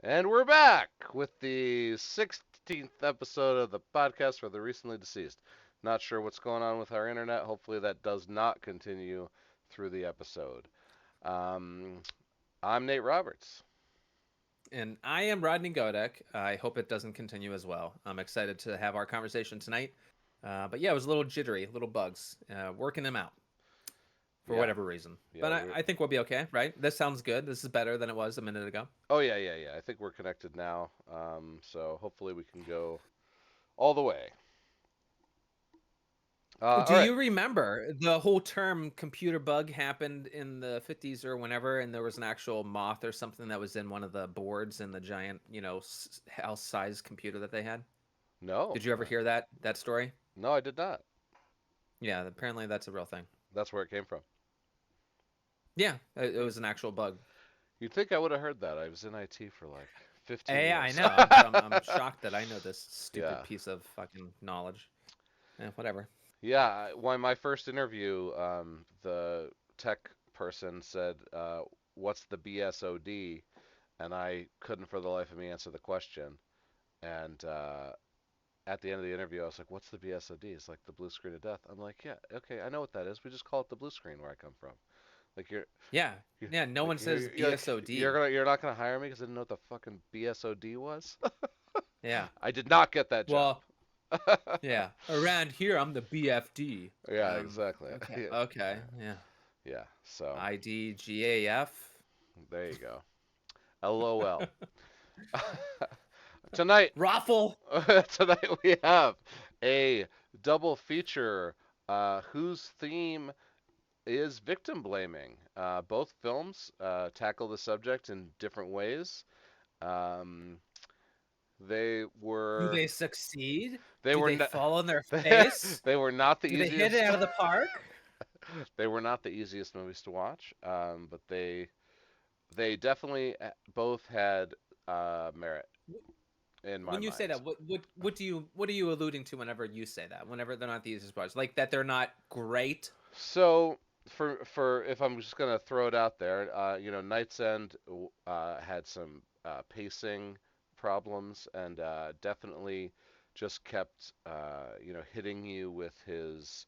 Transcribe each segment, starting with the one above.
And we're back with the 16th episode of the podcast for the recently deceased. Not sure what's going on with our internet. Hopefully, that does not continue through the episode. Um, I'm Nate Roberts. And I am Rodney Godek. I hope it doesn't continue as well. I'm excited to have our conversation tonight. But yeah, it was a little jittery, little bugs, working them out for Yeah, whatever reason. yeah. But I think we'll be okay, right? This sounds good. This is better than it was a minute ago. Oh, yeah. I think we're connected now. So hopefully, we can go all the way. Do All right. you remember the whole term computer bug happened in the 50s or whenever, and there was an actual moth or something that was in one of the boards in the giant, house-sized computer that they had? No, Did you ever hear that story? no, I did not. Yeah, apparently that's a real thing. That's where it came from. Yeah, it was an actual bug. You'd think I would have heard that. I was in IT for like 15 Yeah, I years. know. I'm shocked that I know this stupid Yeah. piece of fucking knowledge. Whatever. Yeah, when my first interview, the tech person said, "What's the BSOD?" And I couldn't for the life of me answer the question. And at the end of the interview, I was like, "What's the BSOD?" It's like the blue screen of death. I'm like, "Yeah, okay, I know what that is. We just call it the blue screen where I come from." Like Yeah, you're yeah. No like one says you're BSOD. you're not gonna hire me because I didn't know what the fucking BSOD was. Yeah. I did not get that job. Well, yeah. Around here, I'm the BFD. Yeah, exactly. Okay. Yeah, Okay. Yeah. yeah. So IDGAF. there you go. LOL. Tonight, Raffle. tonight we have a double feature whose theme is victim blaming. Both films tackle the subject in different ways. Um, they Do were they succeed? they Do were they not fall on their they, face? they were not the Do they hit it easiest. out of the park? They were not the easiest movies to watch, but they definitely both had merit in my When you say mind. that, what are you alluding to whenever you say that? Whenever they're not the easiest parts, like that they're not great. So for if I'm just gonna throw it out there, Knight's End had some pacing problems and definitely just kept hitting you with his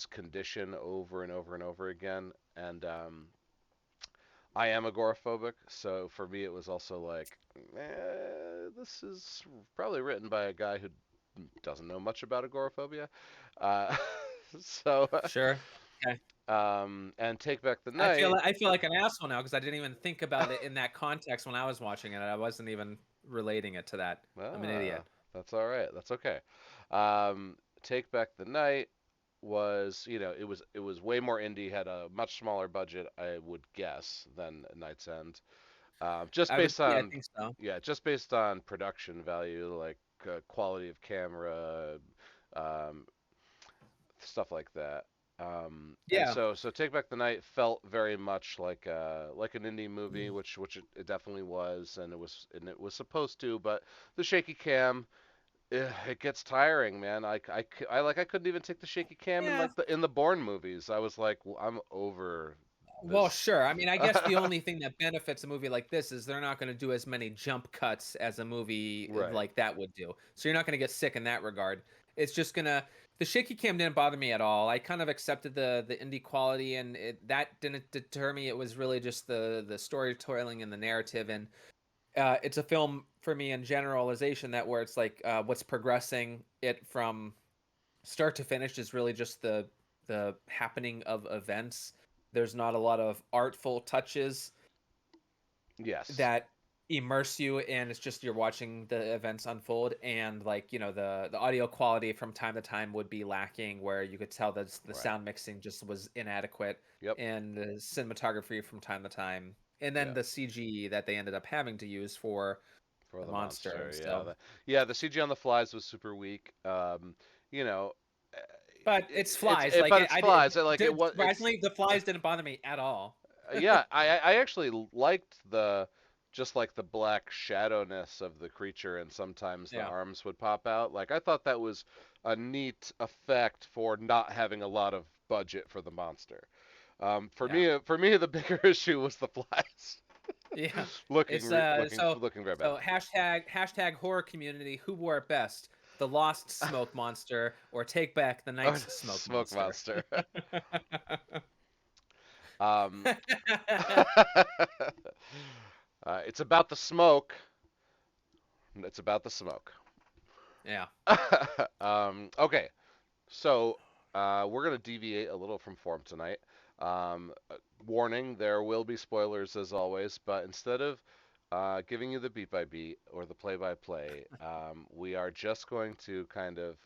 condition over and over and over again. And I am agoraphobic, so for me it was also like, this is probably written by a guy who doesn't know much about agoraphobia. Uh, so, Sure. Okay. and Take Back the I feel Night. like I feel like an asshole now because I didn't even think about it in that context when I was watching it. I wasn't even relating it to that. I'm an Ah, idiot. that's all right. That's okay. Um, Take Back the Night was, it was way more indie, had a much smaller budget, I would guess, than Night's End. Just based Yeah, I on, think so. yeah, just based on production value, like quality of camera, um, stuff like that. And Yeah, so Take Back the Night felt very much like an indie movie, which it definitely was, and it was supposed to, but the shaky cam, it gets tiring, man. I couldn't even take the shaky cam in yeah. like the Bourne movies. I was like, well, I'm over Well, this. sure. I mean, I guess the only thing that benefits a movie like this is they're not going to do as many jump cuts as a movie Right. like that would do. So you're not going to get sick in that regard. It's just gonna the shaky cam didn't bother me at all. I kind of accepted the indie quality, and that didn't deter me. It was really just the storytelling and the narrative, and it's a film for me in generalization that where it's like what's progressing it from start to finish is really just the happening of events. There's not a lot of artful touches Yes. that immerse you, and it's just you're watching the events unfold, and like the audio quality from time to time would be lacking where you could tell that the Right. sound mixing just was inadequate, Yep. and the cinematography from time to time, and then Yeah. the CG that they ended up having to use for For the the monster. monster, yeah. So The CG on the flies was super weak. You know, eh, but it's it's flies. it, Like but it's I did. flies. It's Surprisingly, the flies didn't bother me at all. yeah. I actually liked the just like the black shadowness of the creature, and sometimes the Yeah, arms would pop out. Like I thought that was a neat effect for not having a lot of budget for the monster. For yeah. me, the bigger issue was the flies. Yeah. looking It's re- looking so looking very bad. so hashtag horror community, who wore it best? The lost smoke monster or take back the Or the knight's smoke smoke monster? monster. um, it's about the smoke. It's about the smoke. Yeah. Okay, so we're gonna deviate a little from form tonight. Warning: there will be spoilers as always, but instead of giving you the beat by beat or the play by play, we are just going to kind of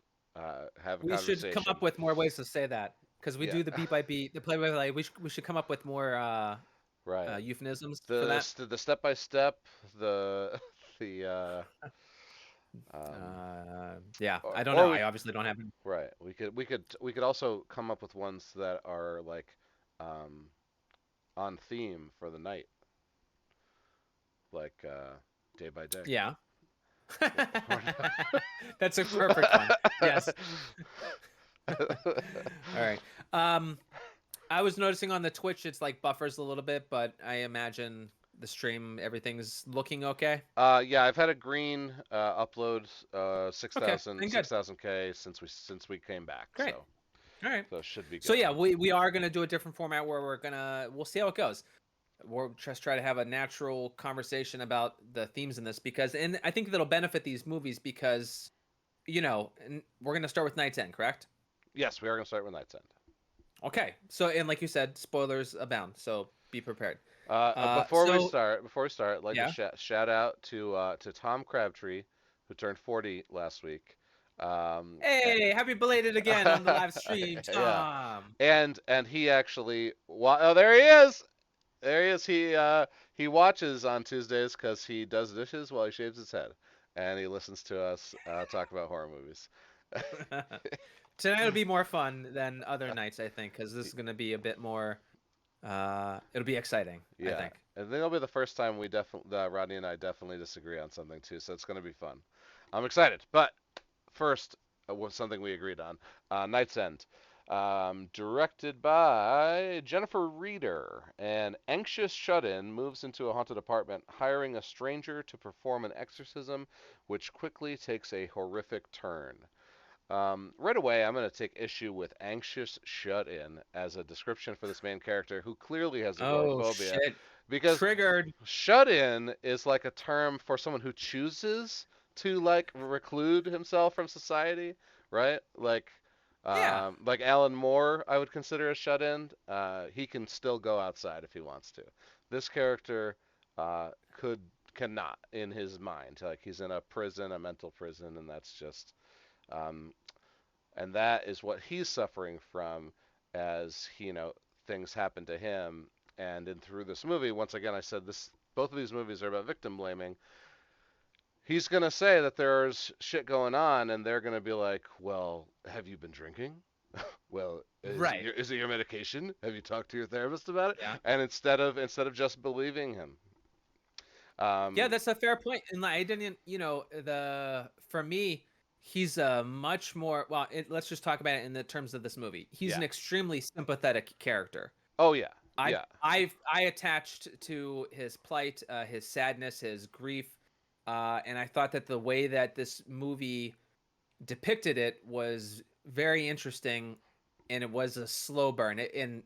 have a We should come conversation. up with more ways to say that because we Yeah, do the beat by beat, the play by play. We should come up with more right. euphemisms for The that. the step by step, the the um, Yeah, or I don't know. or we I obviously don't have. right. We could also come up with ones that are like um, on theme for the night, like day by day. Yeah. Or- That's a perfect one. Yes. All right. Um, I was noticing on the Twitch it's like buffers a little bit, but I imagine the stream everything's looking okay. yeah, I've had a green upload six Okay, thousand then six good. thousand k since we came back, Great. All right. so it should be So good. yeah, we are gonna do a different format where we'll see how it goes. We'll just try to have a natural conversation about the themes in this because and I think that'll benefit these movies because we're gonna start with Night's End, correct? Yes, we are gonna start with Night's End. Okay. So and like you said, spoilers abound. So be prepared. Before we So start, I'd like to yeah. shout out to Tom Crabtree, who turned 40 last week. Um, a- Hey, happy belated again on the live stream, yeah, Tom. and he actually oh, there he is. There he is. He watches on Tuesdays because he does dishes while he shaves his head, and he listens to us talk about horror movies. Tonight will be more fun than other nights, I think, because this is going to be a bit more. It'll be exciting, I Yeah, think. and then it'll be the first time we definitely Rodney and I definitely disagree on something too, so it's gonna be fun. I'm excited, but first was something we agreed on. Night's End, directed by Jennifer Reeder. An anxious shut-in moves into a haunted apartment, hiring a stranger to perform an exorcism, which quickly takes a horrific turn. Right away, I'm going to take issue with anxious shut-in as a description for this main character who clearly has Oh agoraphobia, shit! because Triggered. shut-in is like a term for someone who chooses to like reclude himself from society, right? Yeah. Like Alan Moore, I would consider a shut-in. He can still go outside if he wants to. This character could cannot in his mind. Like he's in a prison, a mental prison, and that's just um, and that is what he's suffering from as things happen to him. And in through this movie, once again, I said this: both of these movies are about victim blaming. He's gonna say that there's shit going on, and they're gonna be like, "Well, have you been drinking? Well, Right. is it your medication? Have you talked to your therapist about it?" Yeah. And instead of just believing him, Yeah, um, that's a fair point. And like, I didn't, the for me, he's a much more well. Let's just talk about it in the terms of this movie. He's yeah, an extremely sympathetic character. oh yeah, I yeah, I attached to his plight, his sadness, his grief, and I thought that the way that this movie depicted it was very interesting, and it was a slow burn. And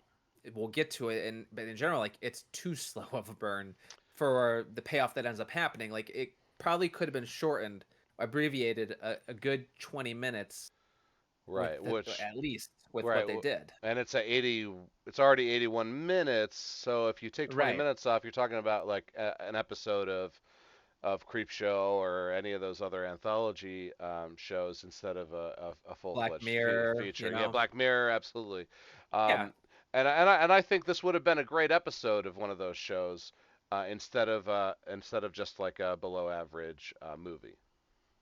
we'll get to it, and but in general, like it's too slow of a burn for the payoff that ends up happening. Like it probably could have been shortened, abbreviated a good 20 minutes with right. Which at least with Right, what they did. and it's at 80. It's already 81 minutes. So if you take 20 Right. minutes off, you're talking about like an episode of Creep Show or any of those other anthology shows instead of a Black full-fledged Mirror, feature. Yeah, Black Mirror, absolutely. Yeah. Um, and I think this would have been a great episode of one of those shows instead of just like a below average movie.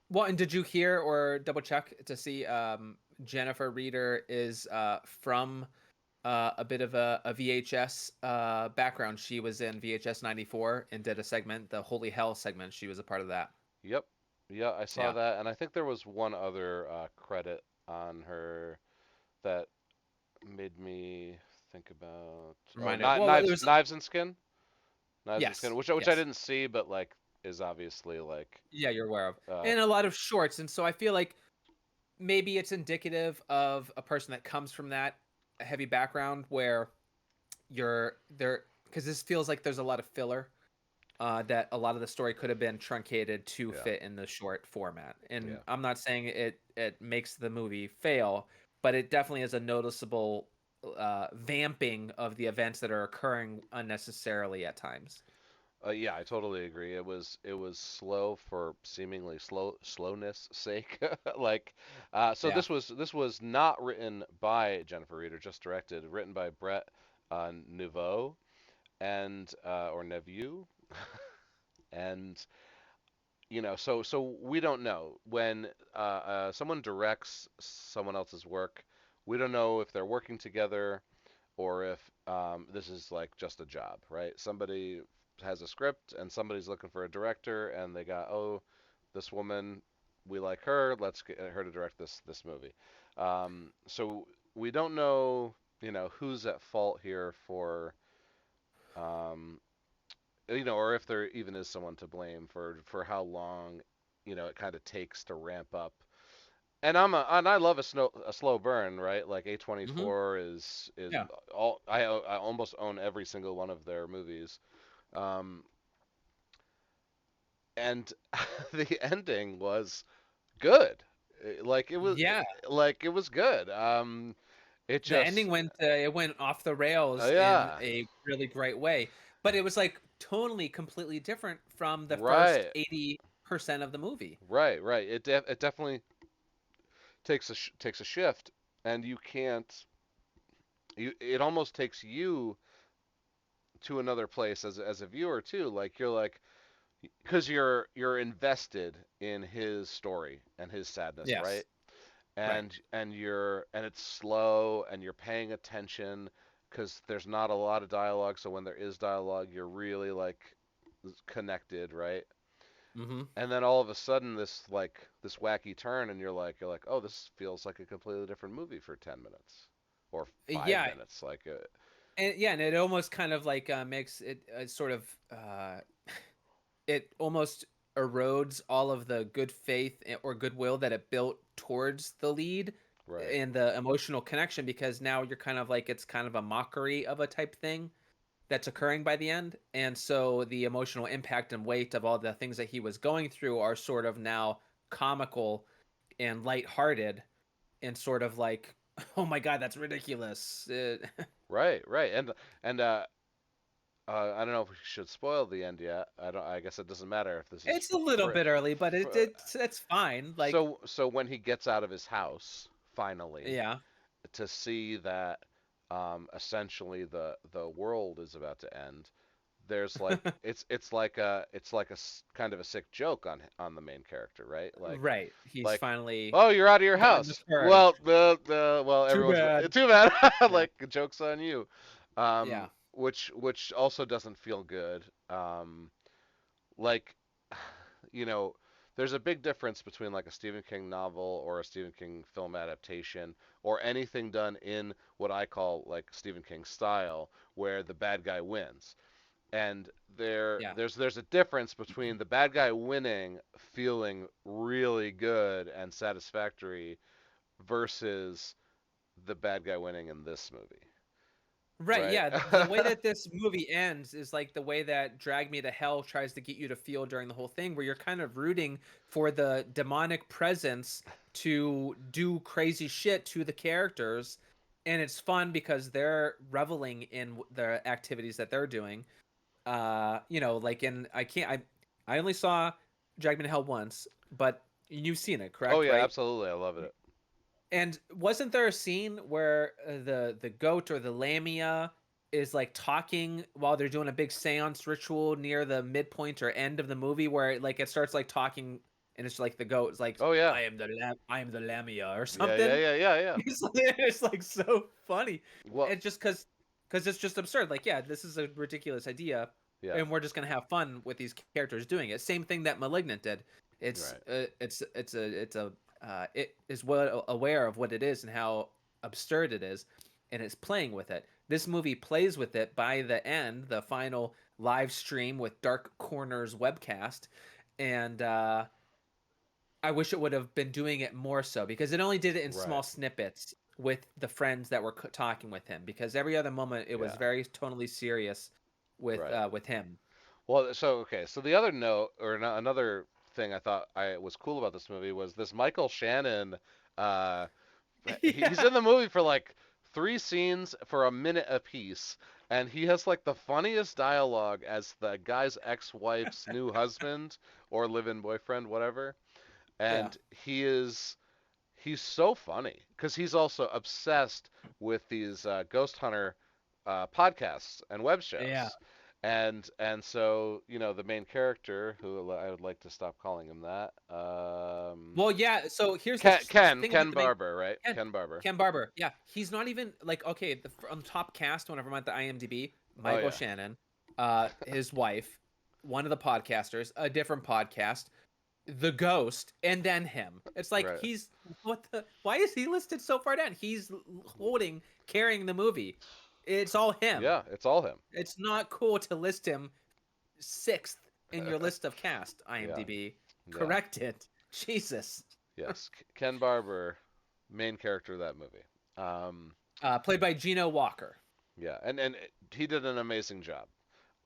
Well, and did you hear or double check to see Jennifer Reeder is from a bit of a VHS background. She was in VHS 94 and did a segment, the Holy Hell segment. She was a part of that. Yep. Yeah, I saw Yeah. that, and I think there was one other credit on her that made me think about Reminded. Well, it was Knives and Skin. Knives and Skin, Yes, which I yes. didn't see, but like is obviously like Yeah, you're aware of. uh And a lot of shorts, and so I feel like maybe it's indicative of a person that comes from that heavy background where you're there, because this feels like there's a lot of filler, that a lot of the story could have been truncated to yeah, fit in the short format. And yeah. I'm not saying it makes the movie fail, but it definitely is a noticeable vamping of the events that are occurring unnecessarily at times. Yeah, I totally agree. It was slow for seemingly slowness sake. Like, so Yeah. this was not written by Jennifer Reeder, just directed, written by Brett Nouveau and or Nevu, and so we don't know when someone directs someone else's work. We don't know if they're working together or if this is like just a job, right? Somebody has a script and somebody's looking for a director, and they got, oh, this woman, we like her, let's get her to direct this movie. So we don't know, who's at fault here for, um, or if there even is someone to blame for how long, it kind of takes to ramp up. And I love a slow burn, right? Like Hmm. A24 is Yeah. all I almost own every single one of their movies. Um, and the ending was good. Like it was Yeah. like it was good. It The just ending went off the rails in yeah, a really great way, but it was like tonally completely different from the first right, 80% of the movie. right. It definitely takes a shift, and you can't. It almost takes you to another place as a viewer too. Like you're like because you're invested in his story and his sadness, right? Yes. Right. And it's slow and you're paying attention because there's not a lot of dialogue. So when there is dialogue, you're really like connected, right? Hmm. And then all of a sudden, this wacky turn, and you're like, oh, this feels like a completely different movie for 10 minutes or five Yeah, minutes. Like, and yeah, and it almost kind of like makes it sort of it almost erodes all of the good faith or goodwill that it built towards the lead right, and the emotional connection, because now you're kind of like, it's kind of a mockery of a type thing that's occurring by the end. And so the emotional impact and weight of all the things that he was going through are sort of now comical and lighthearted and sort of like, oh my god, that's ridiculous. right, and I don't know if we should spoil the end yet. I don't. I guess it doesn't matter if this is It's a little bit early, but it's fine. Like, so when he gets out of his house finally yeah, to see that essentially the world is about to end. There's like it's like a kind of a sick joke on the main character, right? right. He's Like finally oh, you're out of your gotten the house. courage. Well, well, Too everyone's bad. too bad. Yeah, Like joke's on you. yeah, Which also doesn't feel good. Like you know, there's a big difference between like a Stephen King novel or a Stephen King film adaptation or anything done in what I call like Stephen King style, where the bad guy wins. And yeah. there's a difference between the bad guy winning, feeling really good and satisfactory, versus the bad guy winning in this movie, Right, right? yeah. The way that this movie ends is like the way that Drag Me to Hell tries to get you to feel during the whole thing, where you're kind of rooting for the demonic presence to do crazy shit to the characters. And it's fun because they're reveling in the activities that they're doing. Like in I only saw Drag Me to Hell once, but you've seen it, Oh correct? yeah, Right? absolutely, I love it. And wasn't there a scene where the goat or the lamia is like talking while they're doing a big séance ritual near the midpoint or end of the movie, where like it starts like talking, and it's like the goat is like, Oh yeah, I am the lamia or yeah, something. yeah, yeah, yeah. It's like so funny. Well, And just because it's just absurd. Like, yeah, this is a ridiculous idea, yeah, and we're just gonna have fun with these characters doing it. Same thing that Malignant did. right, It is well aware of what it is and how absurd it is, and it's playing with it. This movie plays with it. By the end, the final live stream with Dark Corners webcast, and I wish it would have been doing it more so because it only did it in small Right. snippets with the friends that were talking with him. Because every other moment it was Yeah. very tonally serious Right. with him. Well, so okay, so the other note or another thing I thought I was cool about this movie was this Michael Shannon. Uh, he's Yeah, in the movie for like 3 scenes for a minute apiece, and he has like the funniest dialogue as the guy's ex-wife's new husband or live-in boyfriend, whatever. yeah, And he's so funny because he's also obsessed with these ghost hunter podcasts and web yeah. shows, and so the main character, who I would like to stop calling him that, Well, yeah. So here's the Ken Ken thing about Ken the main Barber, right? Ken, Ken Barber. Ken Barber. Yeah, he's not even like okay. On the top cast, whenever I'm at the IMDb, Oh Michael yeah, Shannon, his wife, one of the podcasters, a different podcast, the ghost, and then him. It's like right. he's what the? Why is he listed so far down? He's carrying the movie. It's all him. Yeah, it's all him. It's not cool to list him sixth in your list of cast. Yeah, IMDb. yeah, Correct it. Jesus. yes. Ken Barber, main character of that movie. Played by Gino Walker. Yeah, and he did an amazing job.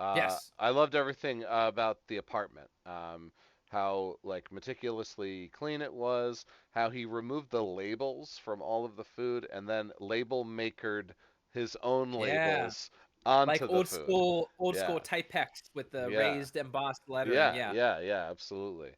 Yes. I loved everything about the apartment. How like meticulously clean it was. How he removed the labels from all of the food and then label makered his own Yeah. labels Like onto the food. old school Yeah, typex with the yeah, raised embossed lettering. yeah, Yeah. yeah, yeah. Absolutely.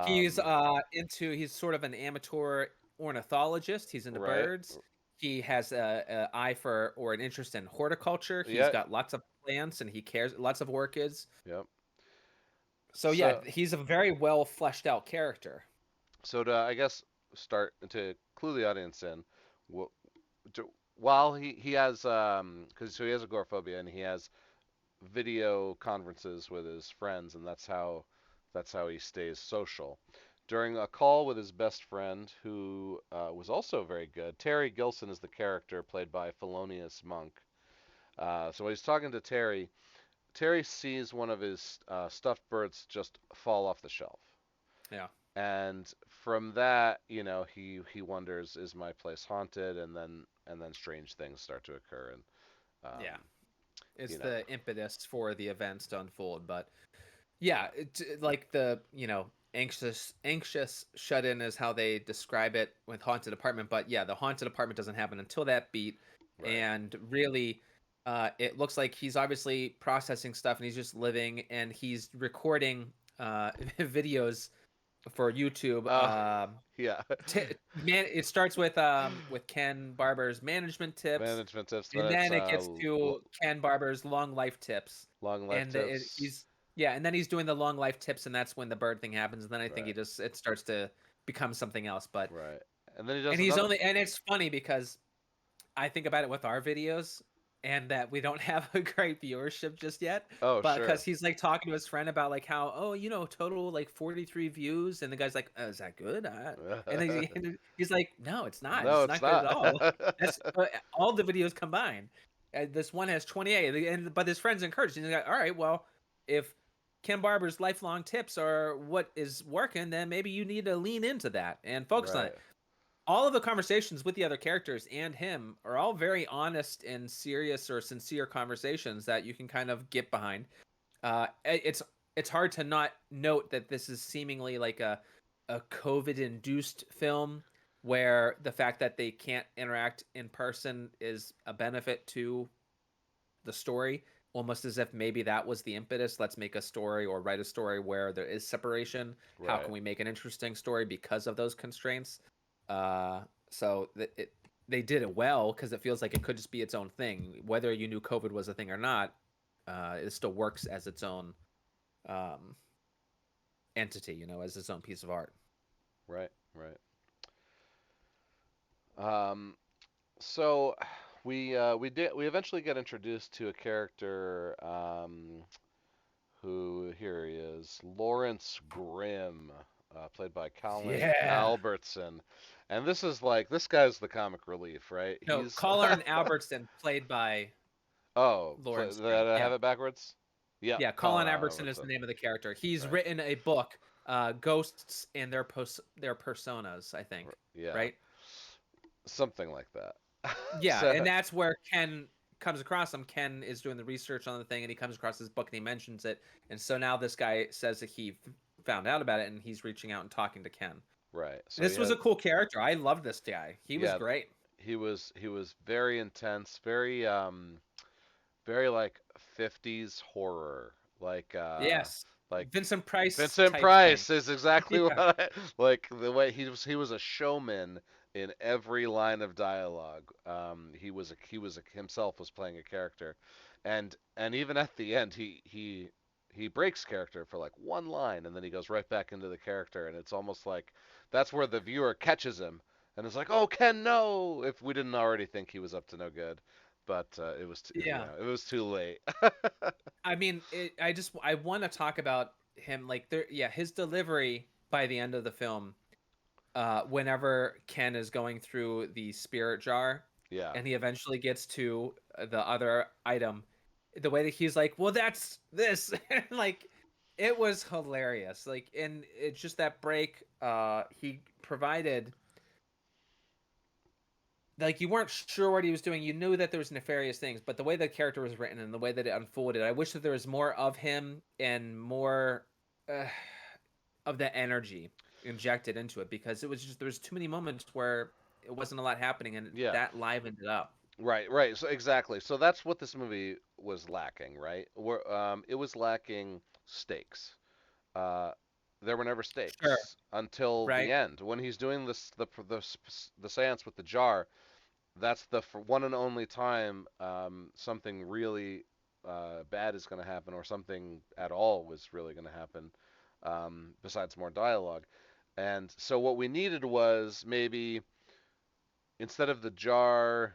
He's Um, he's sort of an amateur ornithologist. He's into right. birds. He has a eye for or an interest in horticulture. He's Yeah. got lots of plants and he cares lots of orchids. Yep. So yeah, So he's a very well fleshed out character. so to I guess start to clue the audience in. wh- While he has because so he has agoraphobia and he has video conferences with his friends, and that's how he stays social. During a call with his best friend, who was also very good, Terry Gilson is the character played by Felonious Monk. So when he's talking to Terry, Terry sees one of his stuffed birds just fall off the shelf, Yeah. and from that, he wonders, is my place haunted? And then strange things start to occur, and Yeah. um, It's you know, the impetus for the events to unfold, but yeah, like the anxious shut in is how they describe it with haunted apartment. But yeah, the haunted apartment doesn't happen until that beat, right, and really, it looks like he's obviously processing stuff, and he's just living, and he's recording videos for YouTube. uh, yeah, Man, it starts with Ken Barber's management tips, management tips, then and it's then it gets to Ken Barber's long life tips, long life and tips, he's yeah, and then he's doing the long life tips, and that's when the bird thing happens, and then I think right, it starts to become something else. But right, and then he does and he's another. only and it's funny because I think about it with our videos and that we don't have a great viewership just yet. Oh, But because sure. he's like talking to his friend about like how, oh, total like 43 views. And the guy's like, is that good? And then he's like, no, it's not. No, It's it's not good at not. all. That's all the videos combined. This one has 28. But his friend's encouraged. And he's like, all right, well, if Ken Barber's lifelong tips are what is working, then maybe you need to lean into that and focus on Right, it. All of the conversations with the other characters and him are all very honest and serious or sincere conversations that you can kind of get behind. It's hard to not note that this is seemingly like a COVID induced film where the fact that they can't interact in person is a benefit to the story, almost as if maybe that was the impetus. Let's make a story or write a story where there is separation. How right, can we make an interesting story because of those constraints? Uh, so they did it well because it feels like it could just be its own thing. Whether you knew COVID was a thing or not, it still works as its own um, entity, as its own piece of art. right, right. Um, so we eventually get introduced to a character, who here he is, Lawrence Grimm, played by Colin Yeah. Albertson, and this guy's the comic relief, right? No, He's Colin Albertson played by oh, Lawrence did Grimm. I have Yeah. it backwards? Yep, Yeah, Colin Colin Aberson is the Albertson. name of the character. He's Right. written a book, Ghosts and their personas, I think. Yeah, Right? something like that. Yeah, So and that's where Ken comes across him. Ken is doing the research on the thing, and he comes across this book and he mentions it. And so now this guy says that he found out about it, and he's reaching out and talking to Ken. right. So he This was had a cool character. I loved this guy. He was yeah, great. he was very intense, very like 50s horror, Yes, like Vincent Price Vincent type thing. Price is exactly what Yeah, like the way he was a showman in every line of dialogue. Himself was playing a character, and even at the end he breaks character for like one line, and then he goes right back into the character, and it's almost like that's where the viewer catches him, and it's like, oh Ken, no! If we didn't already think he was up to no good, but yeah. it was too late. I mean, I want to talk about him like there. Yeah, his delivery by the end of the film, whenever Ken is going through the spirit jar, Yeah. and he eventually gets to the other item, the way that he's like, "Well, that's this," like, it was hilarious. Like, and it's just that break. He provided, like, you weren't sure what he was doing. You knew that there was nefarious things, but the way the character was written and the way that it unfolded, I wish that there was more of him and more uh, of that energy injected into it, because it was just there was too many moments where it wasn't a lot happening, and Yeah. that livened it up. Right, right. So exactly. So that's what this movie was lacking, right? It was lacking stakes. Uh, there were never Sure. stakes until the Right. end when he's doing the séance with the jar. That's the one and only time something really bad is going to happen, or something at all was really going to happen, besides more dialogue. And so what we needed was maybe instead of the jar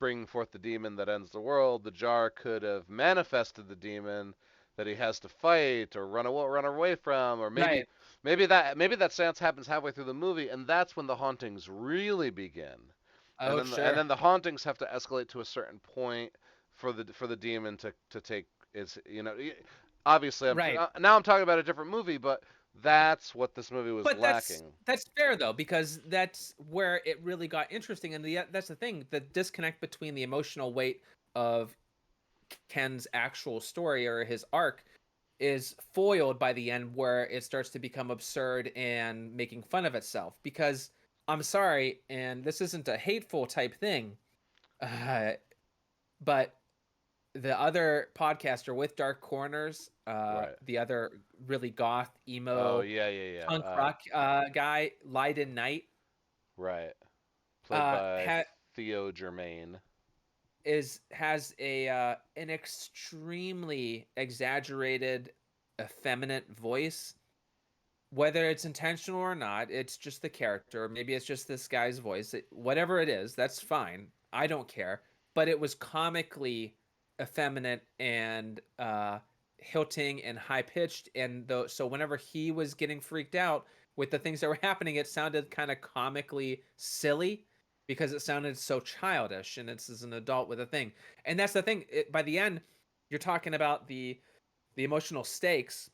bringing forth the demon that ends the world, the jar could have manifested the demon that he has to fight or run away from, or Right. maybe that seance happens halfway through the movie, and that's when the hauntings really begin, and Oh, then sure. the hauntings have to escalate to a certain point for the demon to take its obviously Right. now I'm talking about a different movie, but that's what this movie was But lacking. that's fair though, because that's where it really got interesting, and that's the thing, the disconnect between the emotional weight of Ken's actual story or his arc is foiled by the end, where it starts to become absurd and making fun of itself. Because I'm sorry, and this isn't a hateful type thing, uh, but the other podcaster with Dark Corners, Right. the other really goth Oh emo yeah, yeah, yeah. punk rock guy, Leiden Knight, Right. Played by ha- Theo Germain. is has a an extremely exaggerated, effeminate voice. Whether it's intentional or not, it's just the character. Maybe it's just this guy's voice. Whatever it is, that's fine. I don't care. But it was comically effeminate and hilting and high pitched. And so whenever he was getting freaked out with the things that were happening, it sounded kind of comically silly because it sounded so childish. And it's as an adult with a thing. And that's the thing. By the end, you're talking about the emotional stakes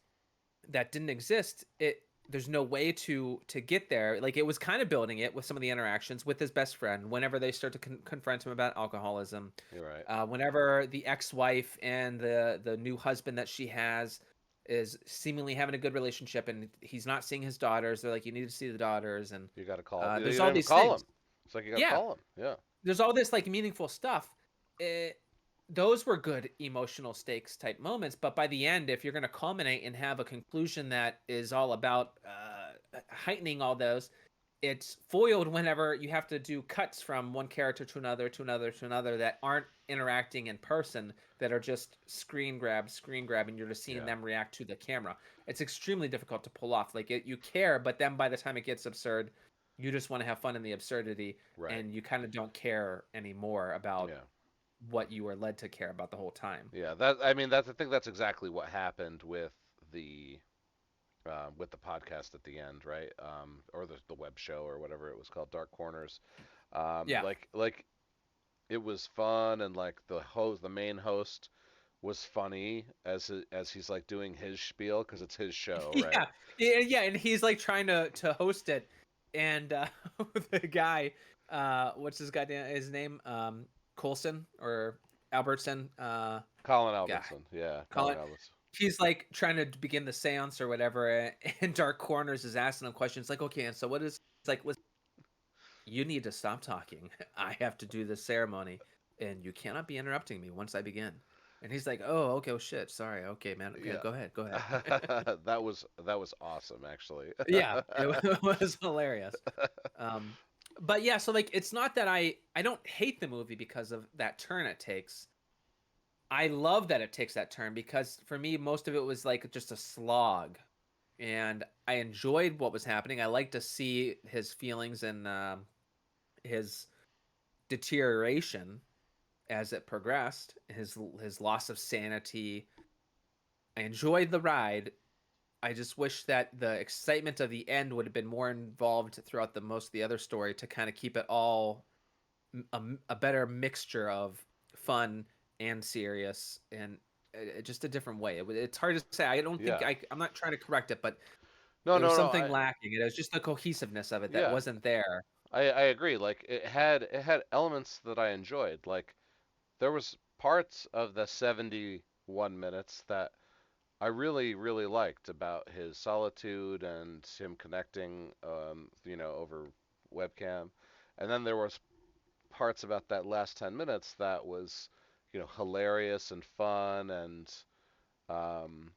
that didn't exist. There's no way to get there. Like, it was kind of building it with some of the interactions with his best friend whenever they start to confront him about alcoholism, You're right. whenever the ex-wife and the new husband that she has is seemingly having a good relationship, and he's not seeing his daughters. They're like, you need to see the daughters. And You got to call. You there's don't all even these call things. him. It's like you got to Yeah, call him. Yeah. there's all this like meaningful stuff. It, those were good emotional stakes type moments, but by the end, if you're going to culminate and have a conclusion that is all about heightening all those, it's foiled whenever you have to do cuts from one character to another to another to another that aren't interacting in person, that are just screen grab, and you're just seeing Yeah. them react to the camera. It's extremely difficult to pull off. Like, you care, but then by the time it gets absurd, you just want to have fun in the absurdity, Right. and you kind of don't care anymore about Yeah. what you were led to care about the whole time. Yeah. That I mean that's I think that's exactly what happened the with the podcast at the end, right? Or the web show or whatever it was called, Dark Corners. Yeah. Like it was fun, and like the main host was funny as he's like doing his spiel because it's his show, right? Yeah, yeah, and he's like trying to host it, and the guy, what's his name, Coulson or Albertson, Colin yeah, Albertson, yeah, Colin Colin. Albertson. He's like trying to begin the séance or whatever, and Dark Corners is asking him questions like, okay, and so what is? It's like, listen, you need to stop talking. I have to do this ceremony, and you cannot be interrupting me once I begin. And he's like, oh, okay, oh shit, sorry, okay, man, okay, Yeah, go ahead. that was awesome, actually. Yeah, it was hilarious. Um, but yeah, so like it's not that I don't hate the movie because of that turn it takes. I love that it takes that turn because for me most of it was like just a slog, and I enjoyed what was happening. I like to see his feelings and his deterioration as it progressed, his loss of sanity. I enjoyed the ride. I just wish that the excitement of the end would have been more involved throughout the most of the other story to kind of keep it all a better mixture of fun and serious and just a different way. It's hard to say. I don't think Yeah. I'm not trying to correct it, but No, there was no, no. something lacking. It was just the cohesiveness of it that Yeah, wasn't there. I agree. Like it had elements that I enjoyed. Like there was parts of the 71 minutes that I really, really liked about his solitude and him connecting, over webcam. And then there was parts about that last 10 minutes that was, hilarious and fun um,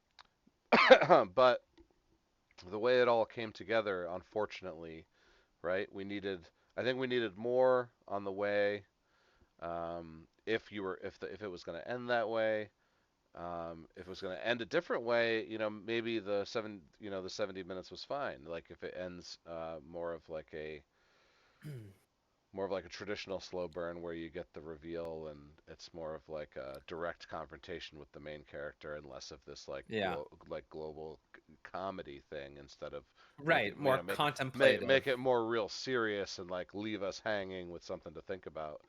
but the way it all came together, unfortunately, right? I think we needed more on the way. If it was going to end that way, if it was going to end a different way, maybe the 70 minutes was fine. Like if it ends more of like a traditional slow burn where you get the reveal and it's more of like a direct confrontation with the main character and less of this like Yeah, global comedy thing instead of make it right. More make contemplative. it more real serious and like leave us hanging with something to think about.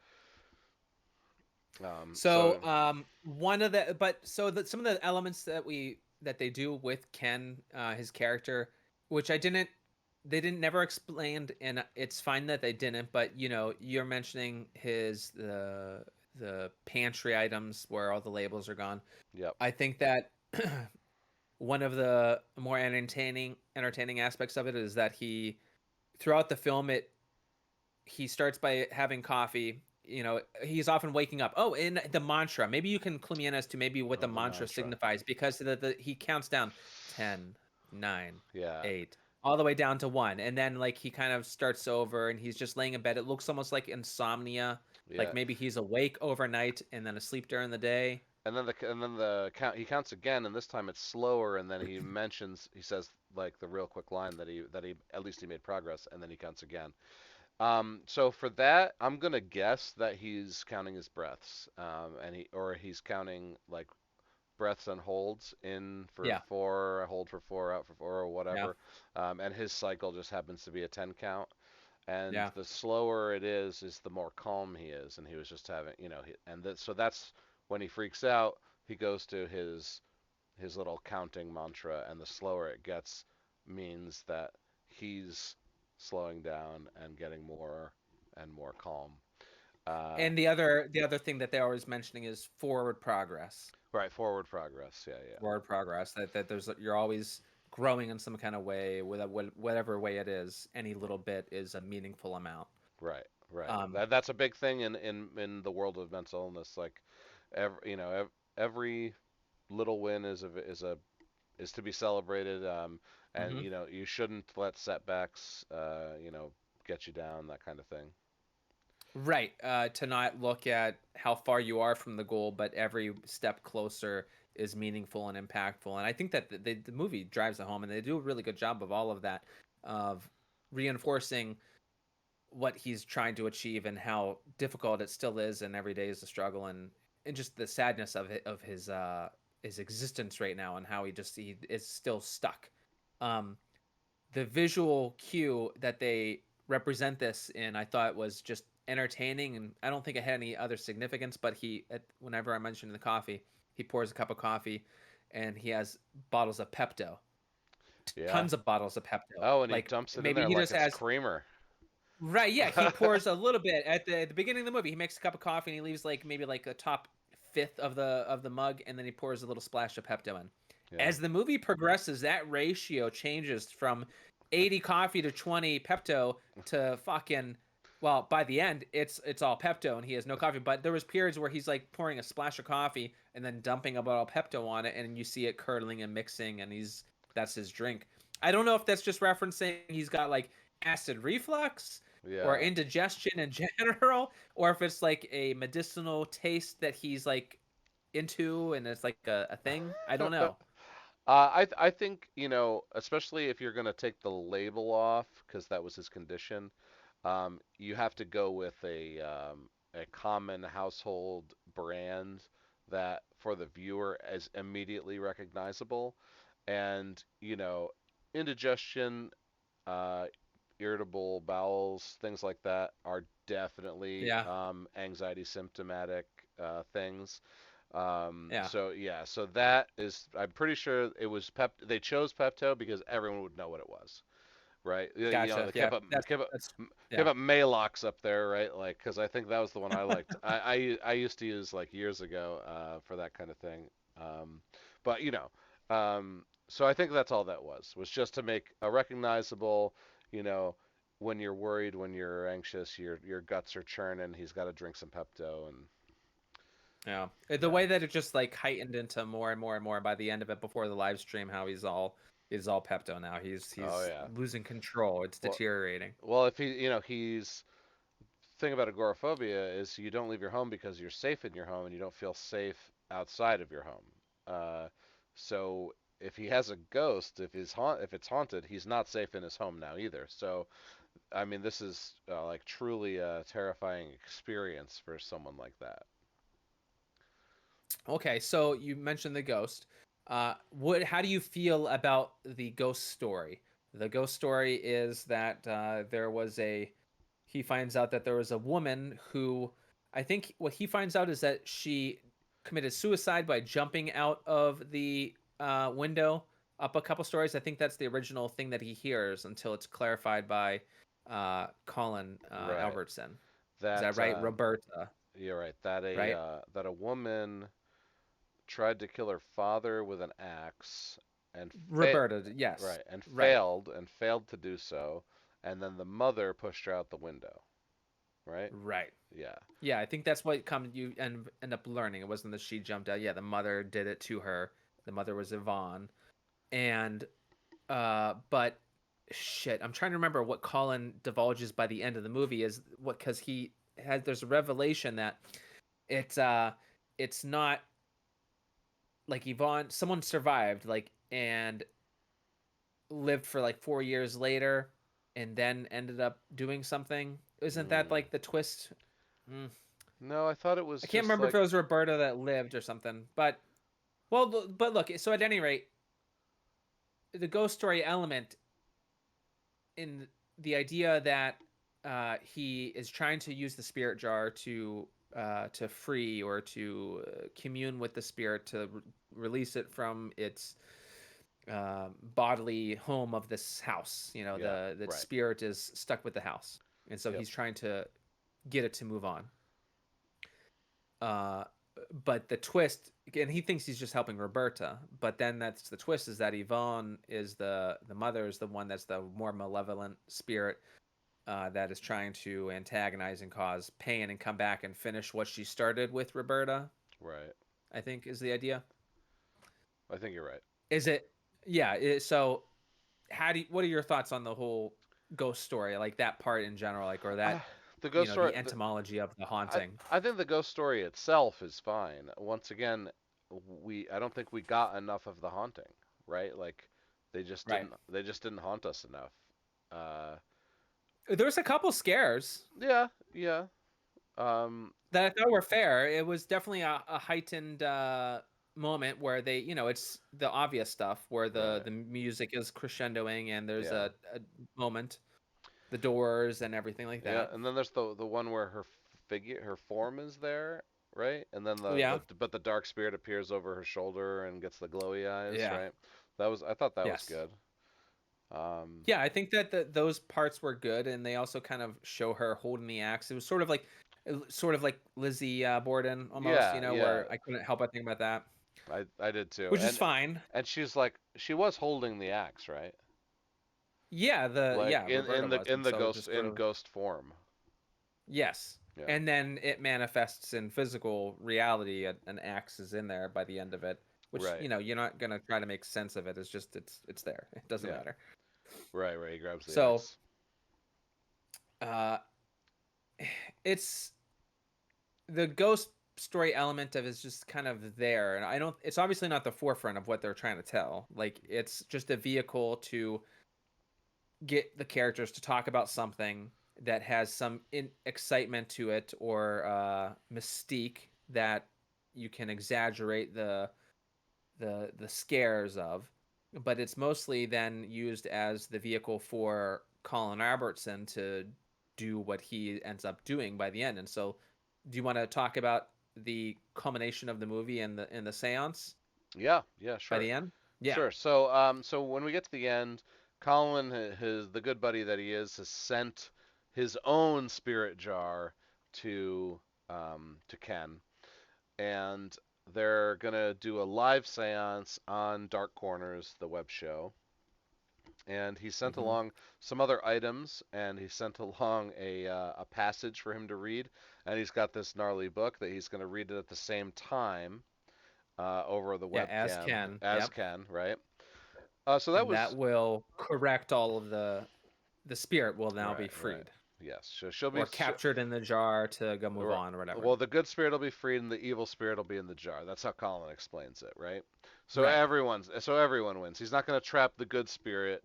So, So one of the but so that some of the elements that they do with Ken, his character, which they didn't never explained, and it's fine that they didn't. But you're mentioning the pantry items where all the labels are gone. yep, I think that one of the more entertaining aspects of it is that he throughout the film he starts by having coffee. He's often waking up. Oh, and the mantra. Maybe you can clue me in as to maybe what the the mantra mantra. signifies because he counts down 10, 9, Yeah, 8, all the way down to 1. And then like he kind of starts over and he's just laying in bed. It looks almost like insomnia. Like yeah. maybe he's awake overnight and then asleep during the day. And then the count he counts again, and this time it's slower. And then he says like the real quick line that he at least he made progress, and then he counts again. So for that, I'm gonna guess that he's counting his breaths, and he's counting like breaths and holds in for Yeah. four, hold for four, out for four, or Yeah. whatever. And his cycle just happens to be a 10 count. And Yeah. the slower it is the more calm he is. And he was just having, so that's when he freaks out. He goes to his little counting mantra, and the slower it gets means that he's slowing down and getting more and more calm. Uh, And the other thing that they're always mentioning is forward progress. right, forward progress. Yeah, yeah. Forward progress. That you're always growing in some kind of way, with whatever way it is. Any little bit is a meaningful amount. Right, right. Um, That's a big thing in the world of mental illness. Like, every little win is to be celebrated. And mhm. you shouldn't let setbacks, get you down. That kind of thing. Right. To not look at how far you are from the goal, but every step closer is meaningful and impactful. And I think that the movie drives it home, and they do a really good job of all of that, of reinforcing what he's trying to achieve and how difficult it still is, and every day is a struggle, and just the sadness of his existence right now, and how he is still stuck. Um, the visual cue that they represent this in, I thought was just entertaining, and I don't think it had any other significance. But whenever I mentioned the coffee, he pours a cup of coffee, and he has bottles of Pepto, Yeah. tons of bottles of Pepto. Oh, and he Like dumps it in maybe there he like just it's has. creamer. Right, yeah, he pours a little bit at the beginning of the movie. He makes a cup of coffee and he leaves like maybe like the top fifth of the mug, and then he pours a little splash of Pepto in. Yeah. As the movie progresses, that ratio changes from 80 coffee to 20 Pepto to fucking, well, by the end it's all Pepto and he has no coffee. But there was periods where he's like pouring a splash of coffee and then dumping a bottle of Pepto on it, and you see it curdling and mixing, and he's that's his drink. I don't know if that's just referencing he's got like acid reflux or Yeah. indigestion in general, or if it's like a medicinal taste that he's like into and it's like a thing. I don't know. I think, especially if you're gonna take the label off, because that was his condition, you have to go with a common household brand that for the viewer is immediately recognizable. And, indigestion, uh, irritable bowels, things like that are definitely Yeah, anxiety symptomatic things. yeah, So yeah, so that is, I'm pretty sure it was they chose Pepto because everyone would know what it was, right? gotcha. They Yeah, that's kept yeah. up Malox up there, right? Like, because I think that was the one I liked. I used to use like years ago for that kind of thing. Um, but so I think that's all that was just to make a recognizable, you know, when you're worried, when you're anxious, your guts are churning. He's got to drink some Pepto, and Yeah, the yeah. way that it just like heightened into more and more and more by the end of it before the live stream, how he's all Pepto now. Oh He's yeah. losing control. It's Well, deteriorating. well, if he's thing about agoraphobia is you don't leave your home because you're safe in your home and you don't feel safe outside of your home. Uh, so if he has a ghost, if it's haunted, he's not safe in his home now either. So I mean, this is like truly a terrifying experience for someone like that. Okay, so you mentioned the ghost. What? How do you feel about the ghost story? The ghost story is that there was a. He finds out that there was a woman who, I think, what he finds out is that she committed suicide by jumping out of the window up a couple stories. I think that's the original thing that he hears until it's clarified by Colin Right. Albertson. Is that That right? Roberta, you're right. That right? a woman tried to kill her father with an axe and Roberta, yes, right, right. and failed to do so, and then the mother pushed her out the window, right? Right. Yeah. Yeah, I think that's what come you end up learning. It wasn't that she jumped out. Yeah, the mother did it to her. The mother was Yvonne. And but shit, I'm trying to remember what Colin divulges by the end of the movie is what cuz he has there's a revelation that it's it's not like Yvonne someone survived like and lived for like 4 years later and then ended up doing something. Isn't that Mm. like the twist? Mm. No, I thought it was I can't just remember if it like was Roberta that lived or something, but well, but look. So at any rate, the ghost story element in the idea that he is trying to use the spirit jar to free or to commune with the spirit to release it from its bodily home of this house. You know, yeah, the right. spirit is stuck with the house, and so Yep. he's trying to get it to move on. Uh, but the twist, and he thinks he's just helping Roberta, but then that's the twist is that Yvonne is the mother is the one that's the more malevolent spirit that is trying to antagonize and cause pain and come back and finish what she started with Roberta. Right. I think is the idea. I think you're right. Is it? Yeah. So how do what are your thoughts on the whole ghost story, like that part in general, like or Uh, that the ghost story. the etymology of the I haunting? I think the ghost story itself is fine. Once again, we I don't think we got enough of the haunting, right? Like Right. they just didn't haunt us enough. Uh, There was a couple scares yeah, yeah. Um, that I thought were fair. It was definitely a heightened moment where they, it's the obvious stuff where right. the music is crescendoing and there's Yeah. a moment, the doors and everything like Yeah, that. and then there's the one where her form is there, right? And then Yeah. the dark spirit appears over her shoulder and gets the glowy eyes, Yeah. right? I thought that was Yes. good. Um, Yeah, I think that those parts were good, and they also kind of show her holding the axe. It was sort of like Lizzie Borden almost, yeah, yeah, where I couldn't help but think about that, I did too. which is fine. And she's like she was holding the axe, right? Yeah, Like Roberta was, and so just sort in of ghost form. yes, Yeah. and then it manifests in physical reality. An axe is in there by the end of it, which Right. you're not gonna try to make sense of it. It's just it's there. It doesn't Yeah. matter. Right, right. He grabs the So axe. uh, it's the ghost story element of it is just kind of there, and I don't. It's obviously not the forefront of what they're trying to tell. Like it's just a vehicle to get the characters to talk about something that has some excitement to it or mystique that you can exaggerate the scares of, but it's mostly then used as the vehicle for Colin Robertson to do what he ends up doing by the end. And so, do you want to talk about the culmination of the movie and the séance Yeah, yeah, by sure. the end? Yeah. Sure. So when we get to the end, Colin, his the good buddy that he is, has sent his own spirit jar to Ken, and they're gonna do a live séance on Dark Corners, the web show. And he sent Hmm. along some other items, and he sent along a passage for him to read, and he's got this gnarly book that he's gonna read it at the same time over the Yeah, as webcam Ken. as Yep. Ken, right? So that And that was will correct all of the spirit will now be right, right. freed Yes, she'll be. or captured in the jar to go move on or whatever. Well, the good spirit will be freed, and the evil spirit will be in the jar. That's how Colin explains it, right? Right. So everyone wins. He's not going to trap the good spirit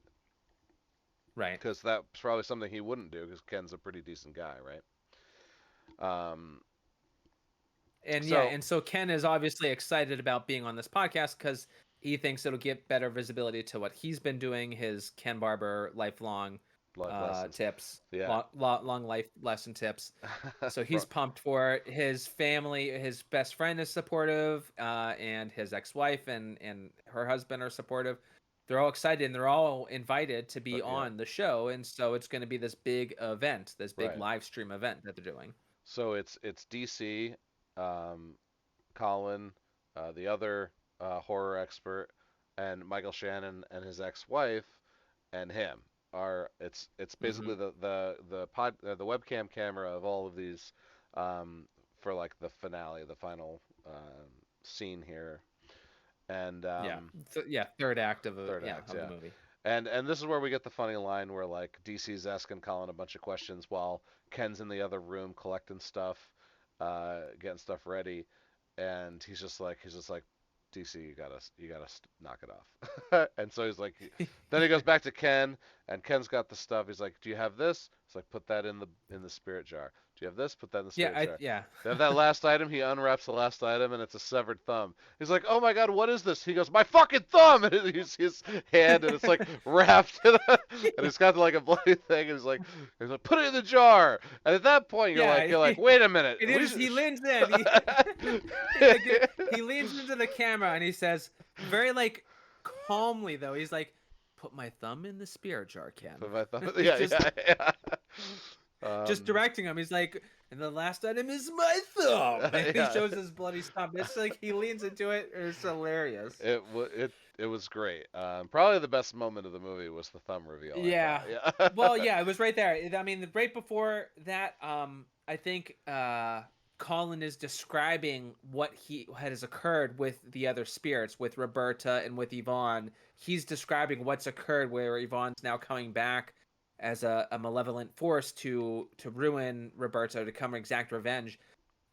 Right. because that's probably something he wouldn't do because Ken's a pretty decent guy, right? Um, And yeah, so and so Ken is obviously excited about being on this podcast because he thinks it'll give better visibility to what he's been doing, his Ken Barber lifelong life lessons, tips, yeah. long life lesson tips. So he's From, pumped for it. His family, his best friend is supportive, and his ex-wife and her husband are supportive. They're all excited and they're all invited to be yeah, on the show, and so it's going to be this big event, this big right. live stream event that they're doing. So it's DC, um, Colin, the other horror expert, and Michael Shannon and his ex-wife and him are it's Hmm. basically the webcam camera of all of these um, for like the finale, the final scene here, and Yeah, yeah, third act of third act, the yeah. movie. And this is where we get the funny line where like DC's asking Colin a bunch of questions while Ken's in the other room collecting stuff, getting stuff ready, and he's just like DC, you gotta knock it off. And so he's like, then he goes back to Ken, and Ken's got the stuff. He's like, do you have this? It's like put that in the spirit jar. Do you have this? Put that in the Yeah, spirit jar. yeah. They have that last item. He unwraps the last item, and it's a severed thumb. He's like, "Oh my God, what is this?" He goes, "My fucking thumb!" And he's his hand, and it's like wrapped, and he's got like a bloody thing. And he's like, "Put it in the jar." And at that point, Yeah, you're like, "Wait a minute, it we is. should." He leans in. He leans into the camera and he says, very like calmly though. He's like, "Put my thumb in the spirit jar, Ken." Put my thumb. He's Yeah, yeah, yeah. just directing him. He's like, "And the last item is my thumb." And he yeah. shows his bloody thumb. It's like he leans into it. It's hilarious. It was great. Probably the best moment of the movie was the thumb reveal. I Yeah. thought. Yeah. Well, yeah, it was right there. I mean, right before that, I think Colin is describing what has occurred with the other spirits, with Roberta and with Yvonne. He's describing what's occurred where Yvonne's now coming back as a malevolent force to ruin Roberta, to come exact revenge.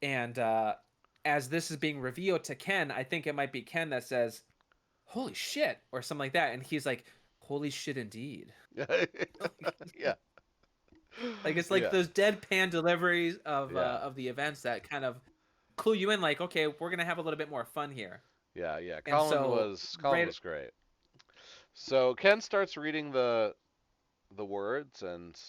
And as this is being revealed to Ken, I think it might be Ken that says, "Holy shit," or something like that, and he's like, "Holy shit, indeed." Yeah. Like it's like Yeah. those deadpan deliveries Yeah. of the events that kind of clue you in, like, okay, we're gonna have a little bit more fun here. Yeah. Yeah. And so Colin right, was great. So Ken starts reading the words, and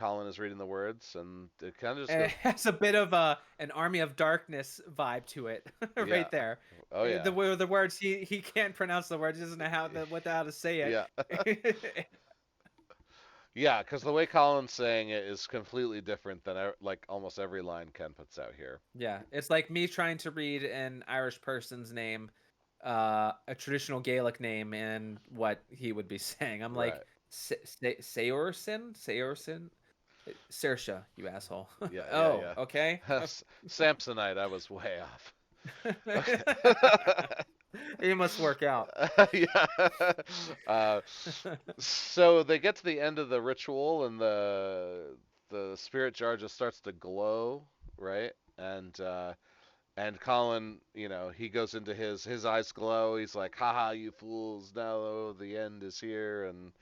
Colin is reading the words, and it kind of just It goes, has a bit of a an Army of Darkness vibe to it, yeah, right there. oh yeah, The words he can't pronounce the words, he doesn't know how to say yeah, it. yeah, because the way Colin's saying it is completely different than like almost every line Ken puts out here. Yeah, it's like me trying to read an Irish person's name, a traditional Gaelic name, and what he would be saying. I'm like, Right. Saorson, Saorson, Saoirse, you asshole. Yeah, yeah, Oh, yeah. okay. Samsonite, I was way off. Okay. It must work out. Yeah. Uh, so they get to the end of the ritual, and the spirit jar just starts to glow, right? And Colin, he goes into his eyes glow. He's like, "Haha, you fools! Now the end is here, and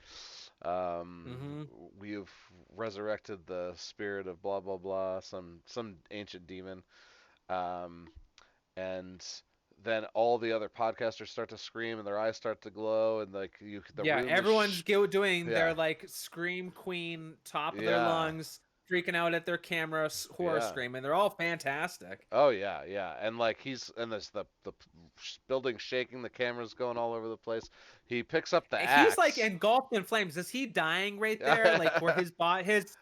um, Hmm. we've resurrected the spirit of blah blah blah, some ancient demon." Um, and then all the other podcasters start to scream, and their eyes start to glow, and like the Yeah, room is everyone's doing yeah, their like scream queen, top of their yeah, lungs, freaking out at their camera, horror yeah. screaming. They're all fantastic. Oh yeah, yeah, and like and there's the building shaking, the camera's going all over the place. He picks up the He's like axe. engulfed in flames. Is he dying right there? Like where his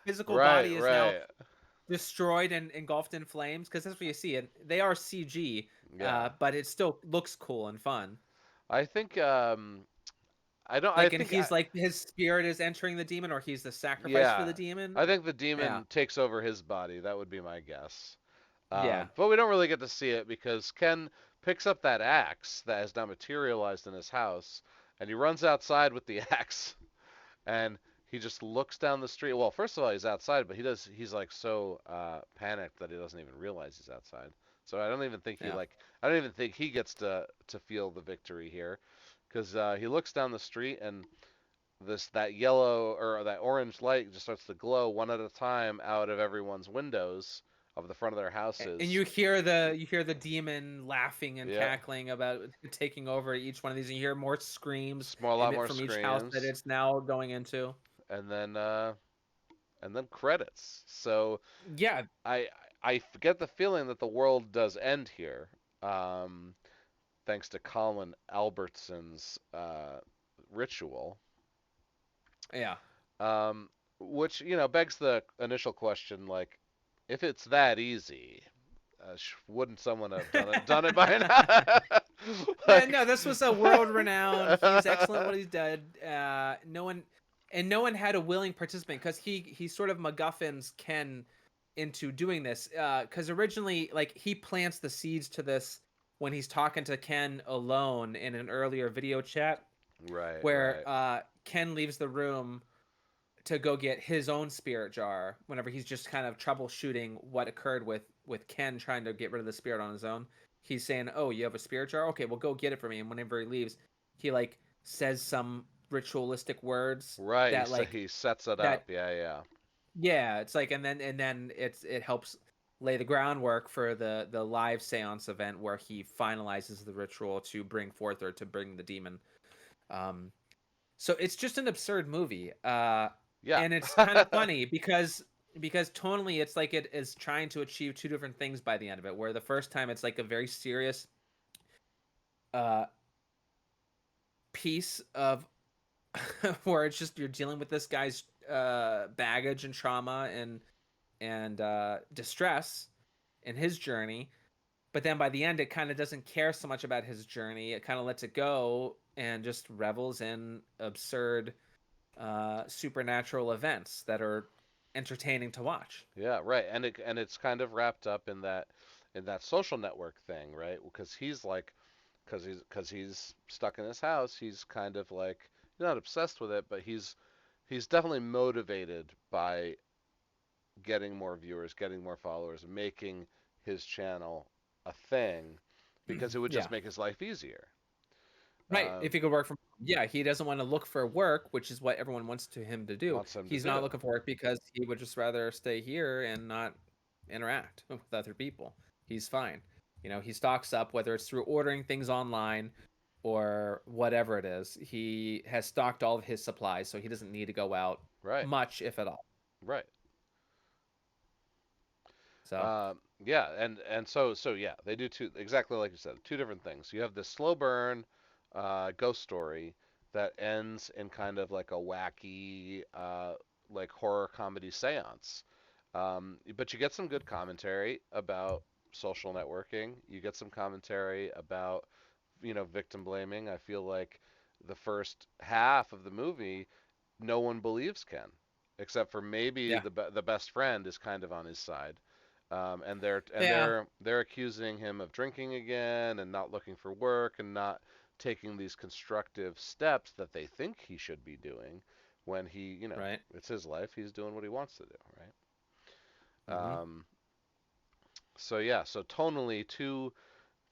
physical Right, body is now right, destroyed and engulfed in flames? Because that's what you see. And they are CG, yeah. but it still looks cool and fun. I think I don't. I Like, and think he's like his spirit is entering the demon, or he's the sacrifice for yeah. the demon. I think the Yeah, demon takes over his body. That would be my guess. yeah. But we don't really get to see it because Ken picks up that axe that has now materialized in his house, and he runs outside with the axe, and he just looks down the street. Well, first of all, he's outside, but he's like so panicked that he doesn't even realize he's outside. So I don't even think Yeah. I don't even think he gets to feel the victory here, because he looks down the street, and that yellow or that orange light just starts to glow one at a time out of everyone's windows of the front of their And houses. you hear the demon laughing and Yeah, cackling about taking over each one of these, and you hear more screams a lot emit more from each house that screams, it's now going into. and then credits. So Yeah, I I get the feeling that the world does end here, thanks to Colin Albertson's ritual, yeah. um, which begs the initial question, like, if it's that easy, wouldn't someone have done it by now? No, Like, this was a world renowned. He's excellent what he's done. No one had a willing participant because he sort of MacGuffins Ken into doing this. Because originally, like he plants the seeds to this when he's talking to Ken alone in an earlier video chat, right, where right, Ken leaves the room to go get his own spirit jar whenever he's just kind of troubleshooting what occurred with Ken trying to get rid of the spirit on his own. He's saying, "Oh, you have a spirit jar? Okay, well go get it for me." And whenever he leaves, he like says some ritualistic words right. that like He sets it up. that Yeah, yeah, yeah, it's like and then it helps lay the groundwork for the live seance event where he finalizes the ritual to bring forth or to bring the demon. Um so it's just an absurd movie. yeah, And it's kind of funny because tonally it's like it is trying to achieve two different things by the end of it. Where the first time it's like a very serious uh piece of where it's just you're dealing with this guy's baggage and trauma and distress in his journey. But then by the end, it kind of doesn't care so much about his journey. It kind of lets it go and just revels in absurd supernatural events that are entertaining to watch. yeah. Right, and it's kind of wrapped up in that social network thing, right? Because he's like, because he's stuck in his house. He's kind of like not obsessed with it, but he's definitely motivated by getting more viewers, getting more followers, making his channel a thing because it would Yeah. just make his life easier. Right. If Um, he could work from yeah, he doesn't want to look for work, which is what everyone wants to him to do. wants him to He's not do. looking for work because he would just rather stay here and not interact with other people. He's fine. He stocks up whether it's through ordering things online or whatever it is. He has stocked all of his supplies, so he doesn't need to go out Right, much if at all. right. So Yeah, and so yeah, they do two exactly like you said, two different things. You have this slow burn ghost story that ends in kind of like a wacky like horror comedy seance. But you get some good commentary about social networking. You get some commentary about victim blaming. I feel like the first half of the movie, no one believes Ken, except for maybe yeah, the best friend is kind of on his side, and they're and yeah, they're they're accusing him of drinking again and not looking for work and not taking these constructive steps that they think he should be doing when right. it's his life, he's doing what he wants to do, Hmm. right? So yeah, so tonally two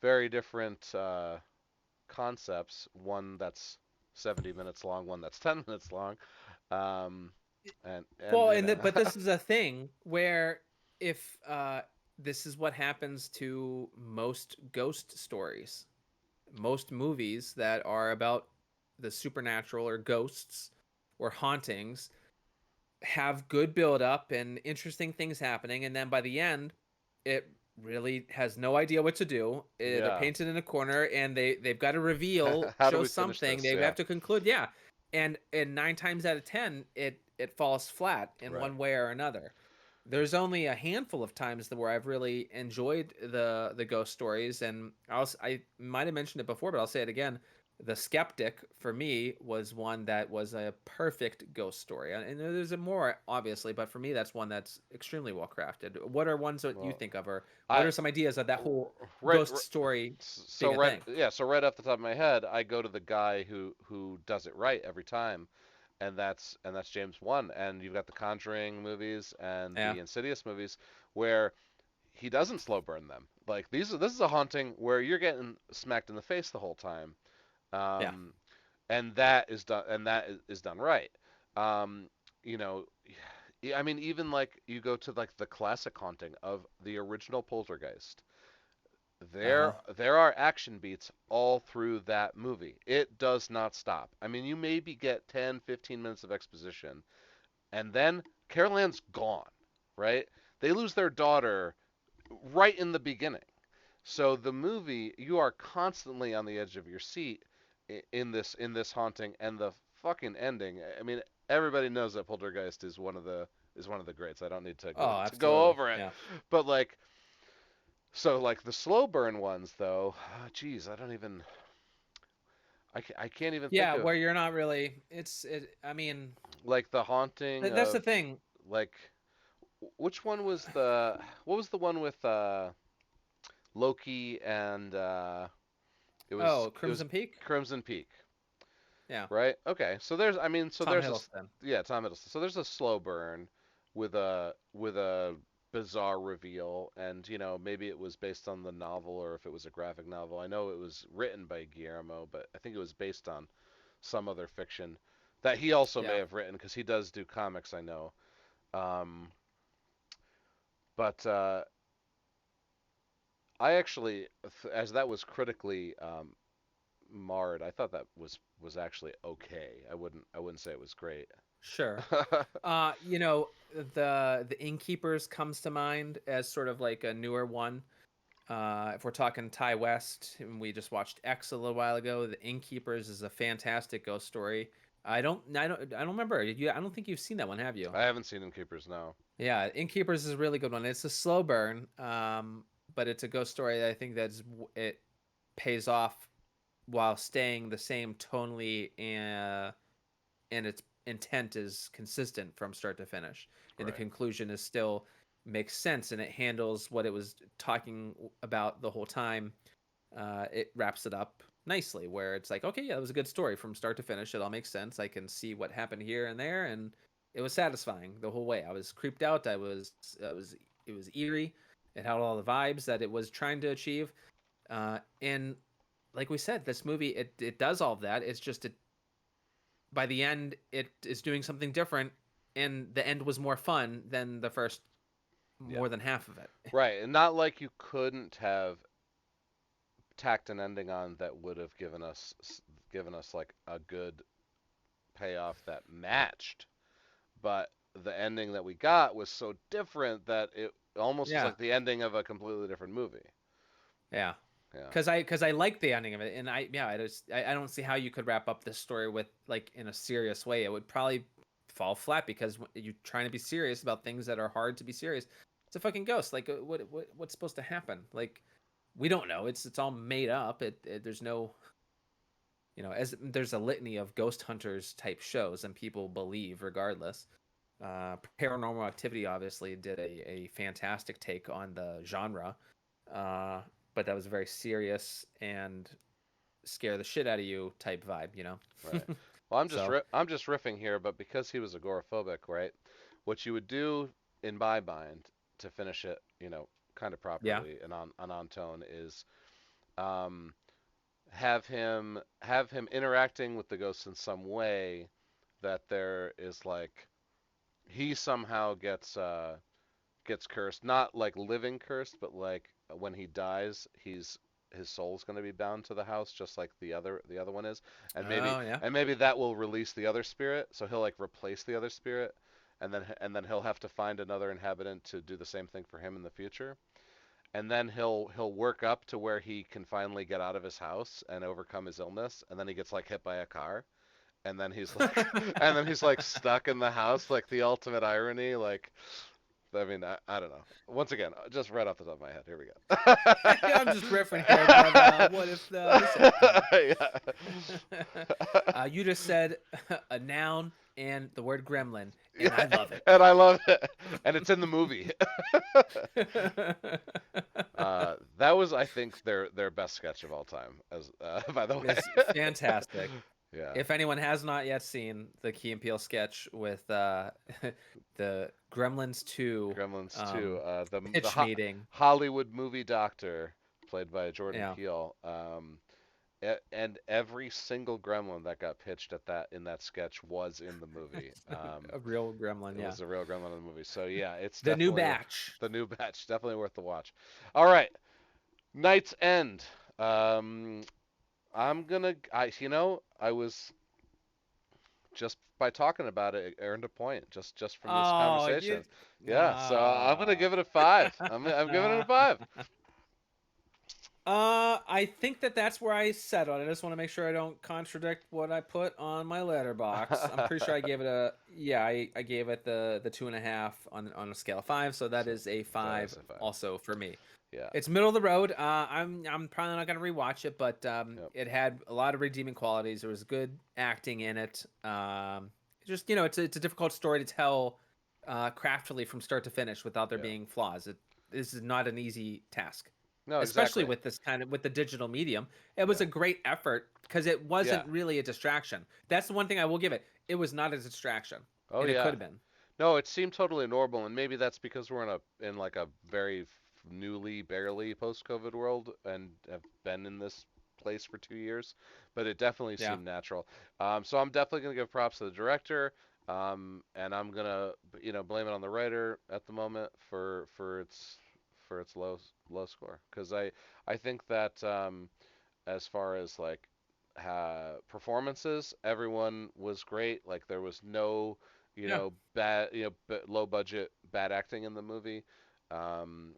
very different concepts, one that's 70 minutes long, one that's 10 minutes long. Um, and Well, but this is a thing where if this is what happens to most ghost stories, most movies that are about the supernatural or ghosts or hauntings have good build up and interesting things happening, and then by the end it really has no idea what to do. They're yeah. painted in a corner and they've got to reveal, How do show we finish something, this? they Yeah. have to conclude, yeah. And 9 times out of 10 it falls flat in Right. one way or another. There's only a handful of times where I've really enjoyed the ghost stories, and I might have mentioned it before, but I'll say it again. The Skeptic for me was one that was a perfect ghost story, and there's a more obviously, but for me that's one that's extremely well crafted. What are ones that you Well, think of, or what I are some ideas of that whole right, ghost story so being a right thing? yeah, so right off the top of my head, I go to the guy who does it right every time, and that's James Wan. And you've got the Conjuring movies and Yeah, the Insidious movies where he doesn't slow burn them. Like this is a haunting where you're getting smacked in the face the whole time. yeah, Um, and that is done right. Um, you know, I mean, even like you go to like the classic haunting of the original Poltergeist. uh-huh, There are action beats all through that movie. It does not stop. I mean, you maybe get 10, 15 minutes of exposition, and then Carol Ann's gone, right? They lose their daughter right in the beginning. So the movie, you are constantly on the edge of your seat in this haunting, and the fucking ending. I mean, everybody knows that Poltergeist is one of the greats. I don't need to go oh to go absolutely, over it, yeah. but like so like the slow burn ones though, geez, I don't even I can't even think Yeah, of where you're not really, I mean, like the haunting that's the of thing. like which one was the what was the one with Loki and it was Oh, it was Crimson Peak. Crimson Peak. Yeah, Right. Okay. So there's, I mean, so Tom there's Hiddleston. yeah, Tom Hiddleston. So there's a slow burn with a bizarre reveal, and maybe it was based on the novel or if it was a graphic novel. I know it was written by Guillermo, but I think it was based on some other fiction that he also may Yeah, have written because he does do comics. I know. Um, but I actually, as that was critically marred, I thought that was actually okay. I wouldn't say it was great. sure. The Innkeepers comes to mind as sort of like a newer one. If we're talking Ty West, and we just watched X a little while ago, The Innkeepers is a fantastic ghost story. I don't remember. I don't think you've seen that one, have you? I haven't seen Innkeepers now. Yeah, Innkeepers is a really good one. It's a slow burn, but it's a ghost story that I think it pays off while staying the same tonally, and its intent is consistent from start to finish, and the Right. conclusion is still makes sense, and it handles what it was talking about the whole time. It wraps it up nicely, where it's like, okay, yeah, it was a good story from start to finish. It all makes sense. I can see what happened here and there, and it was satisfying the whole way. I was creeped out. It was eerie. It had all the vibes that it was trying to achieve. And like we said, this movie it does all of that. It's just by the end it is doing something different, and the end was more fun than the first Yeah. more than half of it. Right. And not like you couldn't have tacked an ending on that would have given us like a good payoff that matched, but the ending that we got was so different that almost is Yeah, like the ending of a completely different movie. yeah. Yeah, Because I like the ending of it, and I don't see how you could wrap up this story with like in a serious way. It would probably fall flat because you're trying to be serious about things that are hard to be serious. It's a fucking ghost. Like what's supposed to happen? Like we don't know. It's all made up. There's no, as there's a litany of ghost hunters type shows, and people believe regardless. Paranormal Activity obviously did a fantastic take on the genre, uh, but that was a very serious and scare the shit out of you type vibe. right. Well, So I'm just riffing here, but because he was agoraphobic, right? What you would do in my mind to finish it, kind of yeah. properly and on tone is um, have him interacting with the ghosts in some way that there is like he somehow gets cursed, not like living cursed, but like when he dies, his soul's going to be bound to the house just like the other one is, and maybe Oh yeah. and maybe that will release the other spirit, so he'll like replace the other spirit, and then he'll have to find another inhabitant to do the same thing for him in the future. And then he'll work up to where he can finally get out of his house and overcome his illness, and then he gets like hit by a car, and then he's like and then he's like stuck in the house, like the ultimate irony. Like, I mean, I don't know. Once again, just right off the top of my head, here we I'm just riffing here, but what if this happened? You just said a noun and the word gremlin, and I yeah, love it. and I love it, and it's in the movie. That was, I think, their best sketch of all time. As by the way, It's fantastic. yeah, If anyone has not yet seen the Key and Peele sketch with the Gremlins 2 Gremlins 2, pitch meeting, Hollywood movie doctor, played by Jordan yeah, Peele. And every single gremlin that got pitched at that in that sketch was in the movie. a real gremlin, It yeah. was a real gremlin in the movie. So yeah, it's The new definitely batch. the new batch. Definitely worth the watch. All right, Night's End. Um, I was just by talking about it, it earned a point just from this Oh, you. conversation. Yeah, so I'm gonna Ah. give it a 5. I'm giving it a 5. I think that's where I settled. I just want to make sure I don't contradict what I put on my letterbox. I'm pretty sure I gave it a yeah. I gave it the 2.5 on a scale of 5, so that So is a that 5 is a 5. also for me. Yeah. It's middle of the road. I'm probably not gonna rewatch it, but Yep. it had a lot of redeeming qualities. There was good acting in it. Just it's a difficult story to tell craftily from start to finish without there Yeah. being flaws. This is not an easy task, No, especially exactly. with this kind of with the digital medium. It was Yeah. a great effort because it wasn't Yeah. really a distraction. That's the one thing I will give it. It was not a distraction, Oh and it could yeah. have been. No, it seemed totally normal, and maybe that's because we're in like a very newly, barely post-COVID world, and have been in this place for 2 years. But it definitely Yeah. seemed natural. So I'm definitely gonna give props to the director, and I'm gonna blame it on the writer at the moment for its low score, because I think that as far as like performances, everyone was great. Like there was no, Yeah. bad, low budget bad acting in the movie. Um,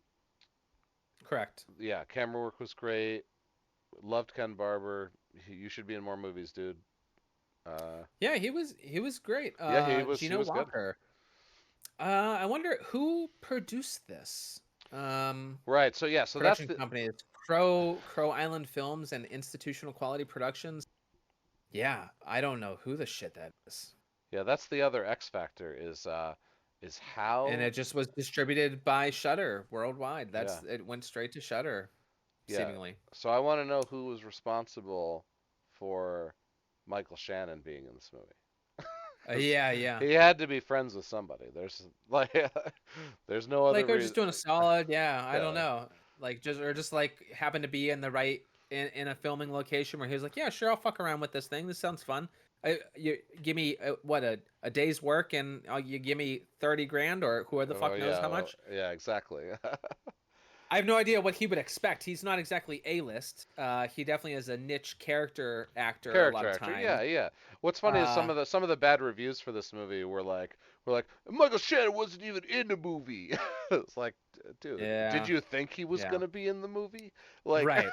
Correct. yeah, camera work was great. Loved Ken Barber. You should be in more movies, dude. Uh, Yeah, he was great. yeah, he Gino was good. Walker. I wonder who produced this. Right. So yeah, so that's Production the company is Crow Island Films and Institutional Quality Productions. Yeah, I don't know who the shit that is. yeah, that's the other X factor is And how it just was distributed by Shutter worldwide. yeah, It went straight to Shutter, yeah. seemingly. So I want to know who was responsible for Michael Shannon being in this movie. 'Cause Yeah, yeah. he had to be friends with somebody. There's like, there's no other Like or just reason. doing a solid. Yeah, I don't Yeah. know. Like just like happen to be in the right in a filming location where he was like, yeah, sure, I'll fuck around with this thing. This sounds fun. You give me what a day's work and you give me 30 grand or who the Oh fuck knows yeah. how Well, much. yeah. Exactly. I have no idea what he would expect. He's not exactly A list. He definitely is a niche character actor a lot Character of actor. times. Yeah. Yeah. What's funny is Uh, some of the bad reviews for this movie were like Michael Shannon wasn't even in the movie. It's like dude, did Yeah. you think he was Yeah. gonna be in the movie? Like, Right.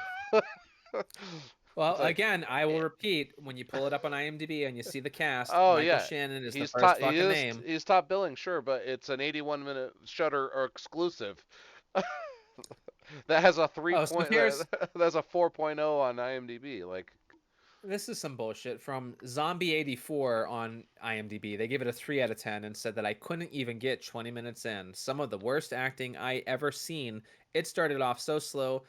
Well, it's like, again, I will eh, repeat, when you pull it up on IMDb and you see the cast, oh Michael yeah, Shannon is the he's first top. He fucking is. name. He's top billing, sure, but it's an 81-minute Shutter or exclusive. That has a three Oh, so point. here's That's a 4.0 on IMDb. Like, this is some bullshit from Zombie84 on IMDb. They gave it a 3 out of 10 and said that I couldn't even get 20 minutes in. Some of the worst acting I ever seen. It started off so slow,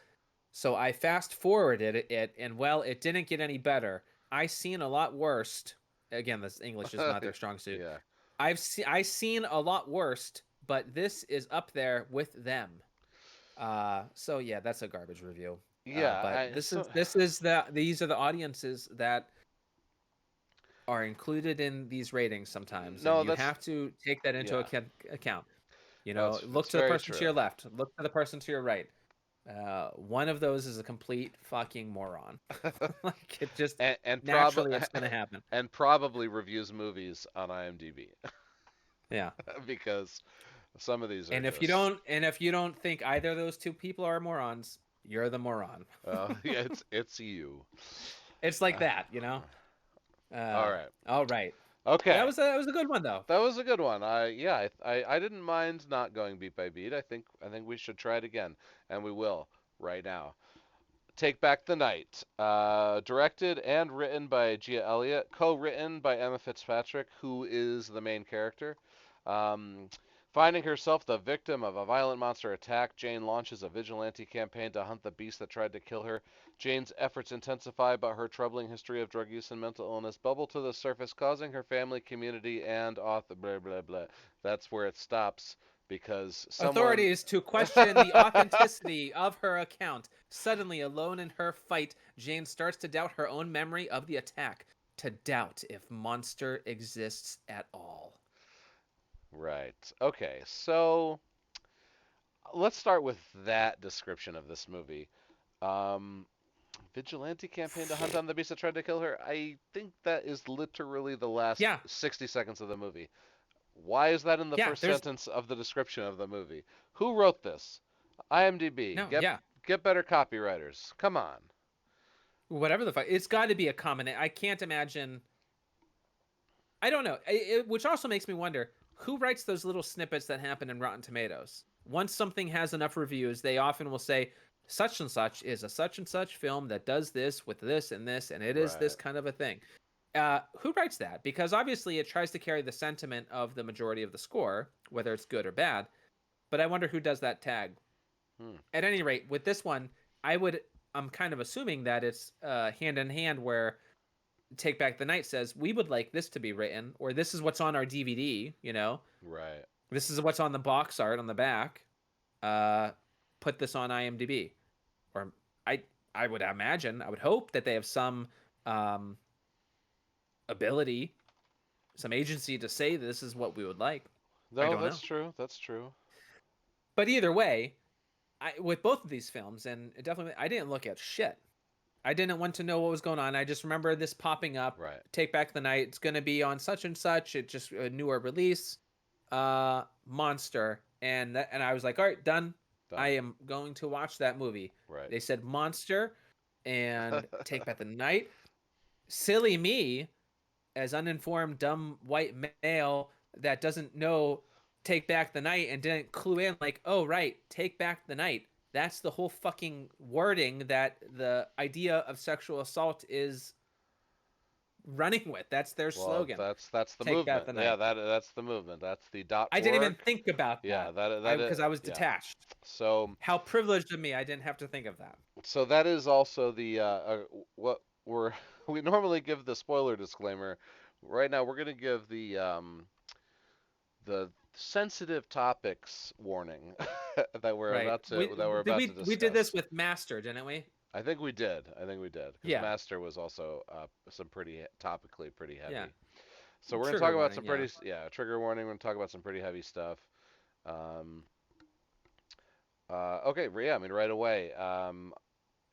so I fast forwarded it, and well, it didn't get any better. I seen a lot worse. Again, this English is not their strong suit. yeah, I seen a lot worse, but this is up there with them. So yeah, that's a garbage review. yeah. But I so these are the audiences that are included in these ratings sometimes, and no, you that's have to take that into yeah. account. You No, know, look it's to the very person to true. your left, look to the person to your right. One of those is a complete fucking moron. Like it just And naturally it's gonna happen. and probably reviews movies on IMDb Yeah. because some of these are And just if you don't think either of those two people are morons, you're the moron. yeah, it's you. It's like that, you know. All right. All right. Okay. That was a good one though. That was a good one. I didn't mind not going beat by beat. I think we should try it again, and we will right now. Take Back the Night. Directed and written by Gia Elliott, co-written by Emma Fitzpatrick, who is the main character. Um, Finding herself the victim of a violent monster attack, Jane launches a vigilante campaign to hunt the beast that tried to kill her. Jane's efforts intensify, but her troubling history of drug use and mental illness bubble to the surface, causing her family, community, and author blah blah blah. That's where it stops because someone Authorities to question the authenticity of her account. Suddenly, alone in her fight, Jane starts to doubt her own memory of the attack, to doubt if Monster exists at all. Right. Okay. So let's start with that description of this movie. Um, Vigilante campaign to hunt down the beast that tried to kill her. I think that is literally the last Yeah, 60 seconds of the movie. Why is that in the yeah, first there's sentence of the description of the movie? Who wrote this? IMDb. no, yeah. Get better copywriters. Come on. Whatever the fuck. It's got to be a common. I can't imagine. I don't know. Which also makes me wonder who writes those little snippets that happen in Rotten Tomatoes. Once something has enough reviews, they often will say, such and such is a such and such film that does this with this, and it is this Right. kind of a thing. Who writes that? Because obviously it tries to carry the sentiment of the majority of the score, whether it's good or bad. But I wonder who does that tag. Hmm. At any rate, with this one, I'm kind of assuming that it's hand in hand where Take Back the Night says we would like this to be written, or this is what's on our DVD. You know, Right. this is what's on the box art on the back. Uh, put this on IMDb, or I I would imagine, I would hope that they have some um, ability, some agency to say this is what we would like. I No, don't that's know, true. That's true. but either way, with both of these films, and definitely, I didn't look at shit. I didn't want to know what was going on. I just remember this popping up. Right. Take Back the Night. It's going to be on such and such. It just a newer release. Monster, and I was like, all right, done. I Done. am going to watch that movie. Right. They said Monster and Take Back the Night. Silly me, as uninformed, dumb white male that doesn't know Take Back the Night and didn't clue in, like, oh, right, Take Back the Night. That's the whole fucking wording that the idea of sexual assault is running with. That's their Well, slogan. that's the Take Back movement. the Yeah, Night. that's the movement. That's the dot I didn't even org. think about Yeah, that. that is Because I was yeah. detached. So How privileged of me, I didn't have to think of that. so that is also the what we're we normally give the spoiler disclaimer. Right now we're gonna give the sensitive topics warning Right. that we're about to We did this discuss. with Master, didn't we? I think we did. I think we did because Yeah. Master was also some pretty topically pretty Yeah. heavy. So we're gonna talk Trigger about warning, some yeah. pretty yeah trigger warning. We're gonna talk about some pretty heavy stuff. Um, okay, yeah, I mean right away. Well,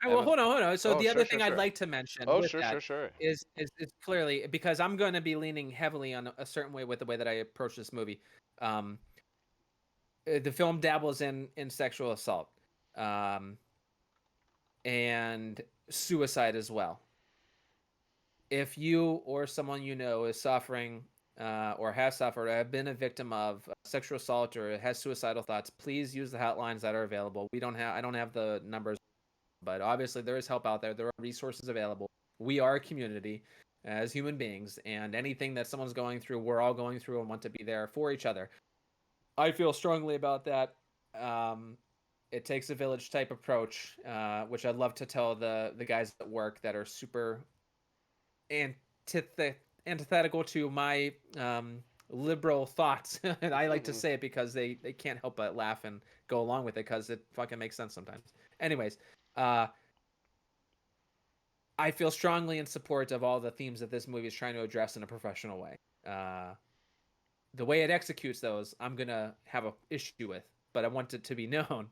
Emma, hold on. So oh the sure other sure thing I'd sure. like to mention Oh with sure that sure sure. is clearly because I'm going to be leaning heavily on a certain way with the way that I approach this movie. Um, The film dabbles in sexual assault, um, and suicide as well. If you or someone you know is suffering or has suffered or have been a victim of sexual assault or has suicidal thoughts, please use the hotlines that are available. We don't have I don't have the numbers, but obviously there is help out there. There are resources available. We are a community as human beings, and anything that someone's going through, we're all going through and want to be there for each other. I feel strongly about that. Um, it takes a village type approach, which I'd love to tell the guys at work that are super antithetical to my liberal thoughts. And I like to say it because they can't help but laugh and go along with it because it fucking makes sense sometimes. Anyways, uh, I feel strongly in support of all the themes that this movie is trying to address in a professional way. Uh, the way it executes those, I'm gonna have a issue with, but I want it to be known.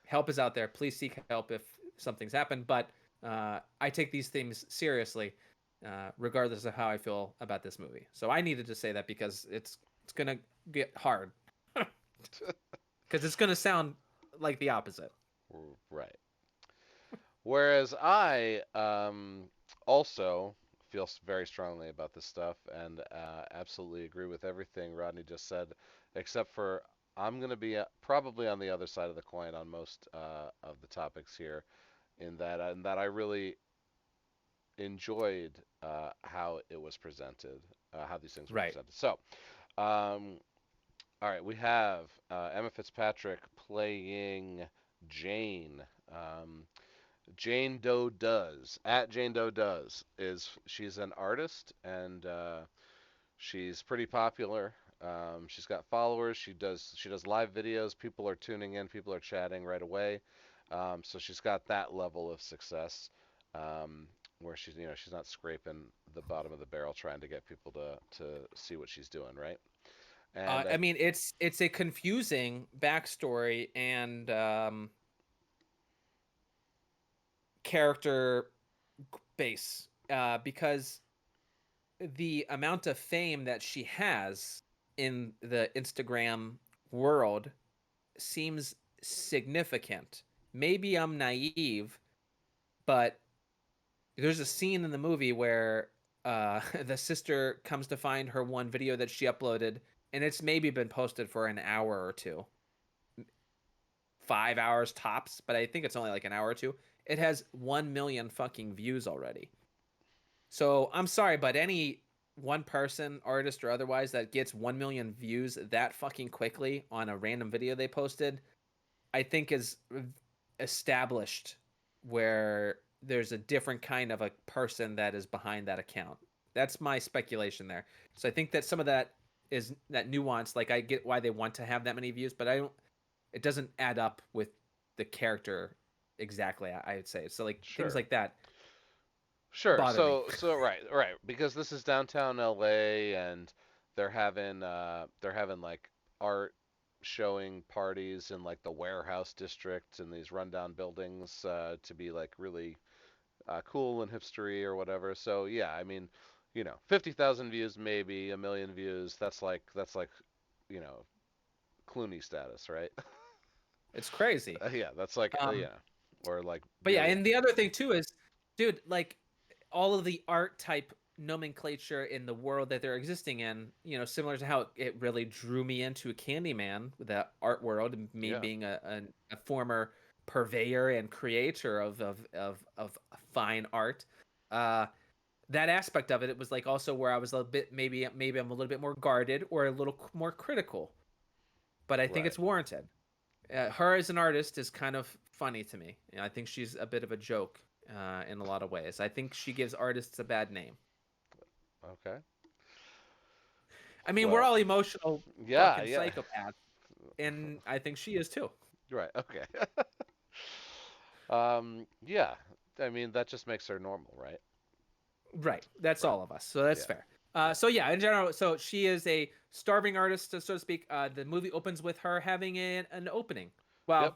Help is out there. Please seek help if something's happened. But I take these themes seriously, regardless of how I feel about this movie. So I needed to say that because it's gonna get hard because it's gonna sound like the opposite. Right. Whereas I also feel very strongly about this stuff and absolutely agree with everything Rodney just said, except for I'm going to be probably on the other side of the coin on most of the topics here, in that I really enjoyed how it was presented, how these things were Right. presented. So, um, all right, we have Emma Fitzpatrick playing Jane. Um, Jane Doe Does at Jane Doe Does is she's an artist and she's pretty popular. She's got followers. She does live videos. People are tuning in. People are chatting right away. So she's got that level of success where she's not scraping the bottom of the barrel trying to get people to see what she's doing, right? And I mean, it's a confusing backstory and character base because the amount of fame that she has in the Instagram world seems significant. Maybe I'm naive, but there's a scene in the movie where the sister comes to find her one video that she uploaded, and it's maybe been posted for an hour or two, 5 hours tops, but I think it's only like an hour or two. It has 1 million fucking views already. So I'm sorry, but any one person, artist or otherwise, that gets 1 million views that fucking quickly on a random video they posted, I think is established where there's a different kind of a person that is behind that account. That's my speculation there. So I think that some of that is that nuance. Like I get why they want to have that many views, but I don't. It doesn't add up with the character exactly. I would say so. Like things sure, like that sure. bother me. So right, because this is downtown LA and they're having like art showing parties in like the warehouse district and these rundown buildings to be like really cool and hipstery or whatever. So yeah, I mean, 50,000 views, maybe a million views. That's like you know Clooney status, right? It's crazy. Yeah, that's like Um, yeah, or like but yeah, and the other thing too is, dude, like all of the art type nomenclature in the world that they're existing in, similar to how it really drew me into Candyman with the art world, and me yeah, being a former purveyor and creator of fine art. Uh, that aspect of it, it was like also where I was a little bit maybe I'm a little bit more guarded or a little more critical, but I think right. it's warranted. Her as an artist is kind of funny to me. I think she's a bit of a joke in a lot of ways. I think she gives artists a bad name. Okay. I mean, we're Well, all emotional yeah, fucking yeah. psychopaths, and I think she is too. Right. Okay. Yeah. I mean, that just makes her normal, right? Right. That's Right. all of us. So that's Yeah. fair. Yeah. So yeah, in general, so she is a starving artist, so to speak. The movie opens with her having an opening. Yep.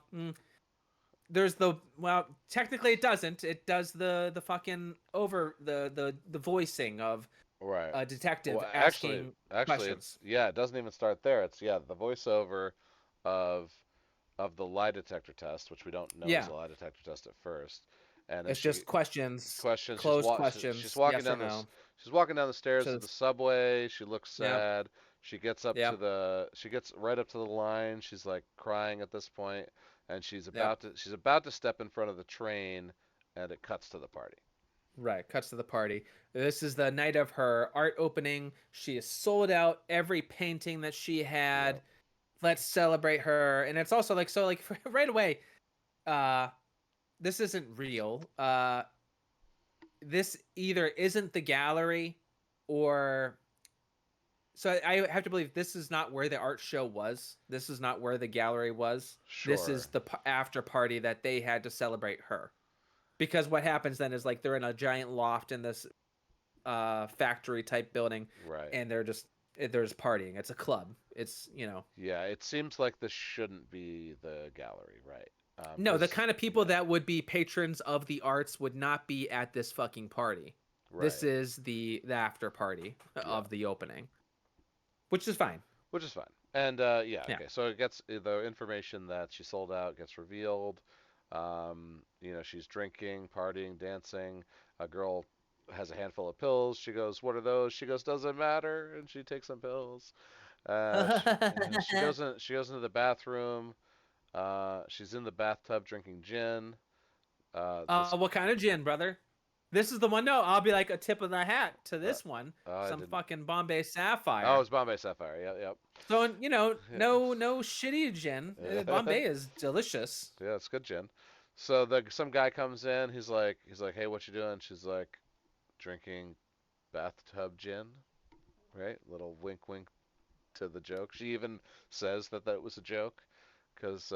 Well, technically it doesn't. It does the fucking over the voicing of Right. a detective Well, actually, asking actually, questions. it's yeah. It doesn't even start there. It's yeah, the voiceover. of the lie detector test, which we don't know is Yeah. a lie detector test at first. And then It's she just questions, questions. closed She's questions, walking yes or down this. no. She's walking down the stairs of So the subway. She looks yep, sad. She gets up to yep, the. She gets right up to the line. She's like crying at this point, and yep. she's about to step in front of the train, and it cuts to the party. Right. Cuts to the party. This is the night of her art opening. She has sold out every painting that she Yep. had. Let's celebrate her. And it's also like so like right away. Uh, this isn't real. This either isn't the gallery, or so I have to believe this is not where the art show was. This is not where the gallery was. This is Sure. the after party that they had to celebrate her. Because what happens then is like they're in a giant loft in this factory type building, Right. and they're just partying. It's a club. It's you know Yeah. It seems like this shouldn't be the gallery, right? no, the Because kind of people yeah. that would be patrons of the arts would not be at this fucking party. This Right. is the after party Yeah. of the opening, which is fine. Which is fine. And yeah, Yeah. okay. So it gets the information that she sold out gets revealed. She's drinking, partying, dancing. A girl has a handful of pills. She goes, "What are those?" She goes, "Doesn't matter," and she takes some pills. She goes in. She goes into the bathroom. She's in the bathtub drinking gin. This What kind of gin, brother? This is the one. No, I'll be like a tip of the hat to uh, this one. I Some didn't. fucking Bombay Oh, Sapphire. it's Bombay Sapphire. Yep, So yep. no shitty gin. Bombay is delicious. Yeah, it's good gin. So some guy comes in. He's like, "Hey, what you doing?" She's like, "Drinking bathtub gin." Right? Little wink, wink to the joke. She even says that was a joke because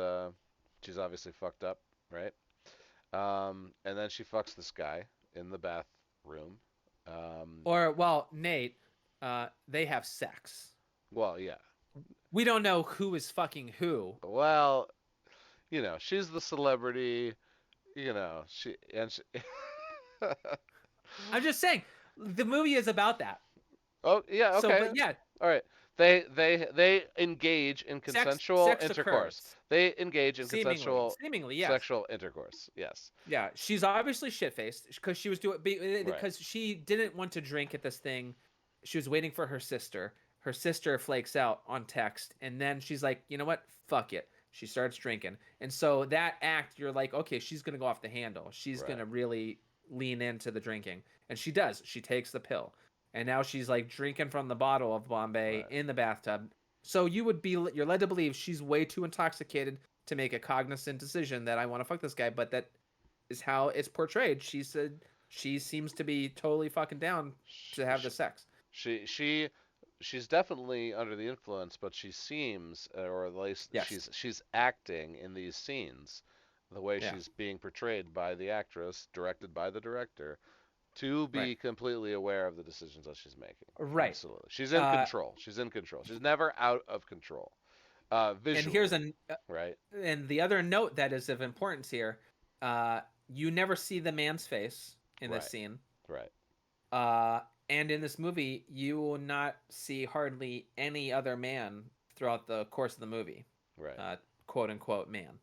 she's obviously fucked up, right? And then she fucks this guy in the bathroom. Um, Or well, Nate, they have sex. well, yeah. We don't know who is fucking who. Well, she's the celebrity. She and she. I'm just saying, the movie is about that. Oh yeah, So, okay. but yeah, All right. They engage in consensual sex intercourse. occurs. They engage in Seemingly, consensual seemingly, yes. sexual intercourse. Yes. Yeah, she's obviously shit faced because she was doing Right. because she didn't want to drink at this thing. She was waiting for her sister. Her sister flakes out on text, and then she's like, "You know what? Fuck it." She starts drinking, and so that act, you're like, "Okay, she's gonna go off the handle. She's Right. gonna really lean into the drinking," and she does. She takes the pill, and now she's like drinking from the bottle of Bombay Right. in the bathtub. So you're led to believe she's way too intoxicated to make a cognizant decision that I want to fuck this guy, but that is how it's portrayed. She said she seems to be totally fucking down to have the sex. She she she's definitely under the influence, but she seems, or at least Yes. she's acting in these scenes, the way Yeah. she's being portrayed by the actress, directed by the director, to Right. be completely aware of the decisions that she's making. Right. Absolutely, she's in Uh, control. She's in control. She's never out of control. and here's Visually, an right? and the other note that is of importance here. You never see the man's face in this Right. scene. Right. Uh, and in this movie, you will not see hardly any other man throughout the course of the movie. Right. Uh, quote unquote man.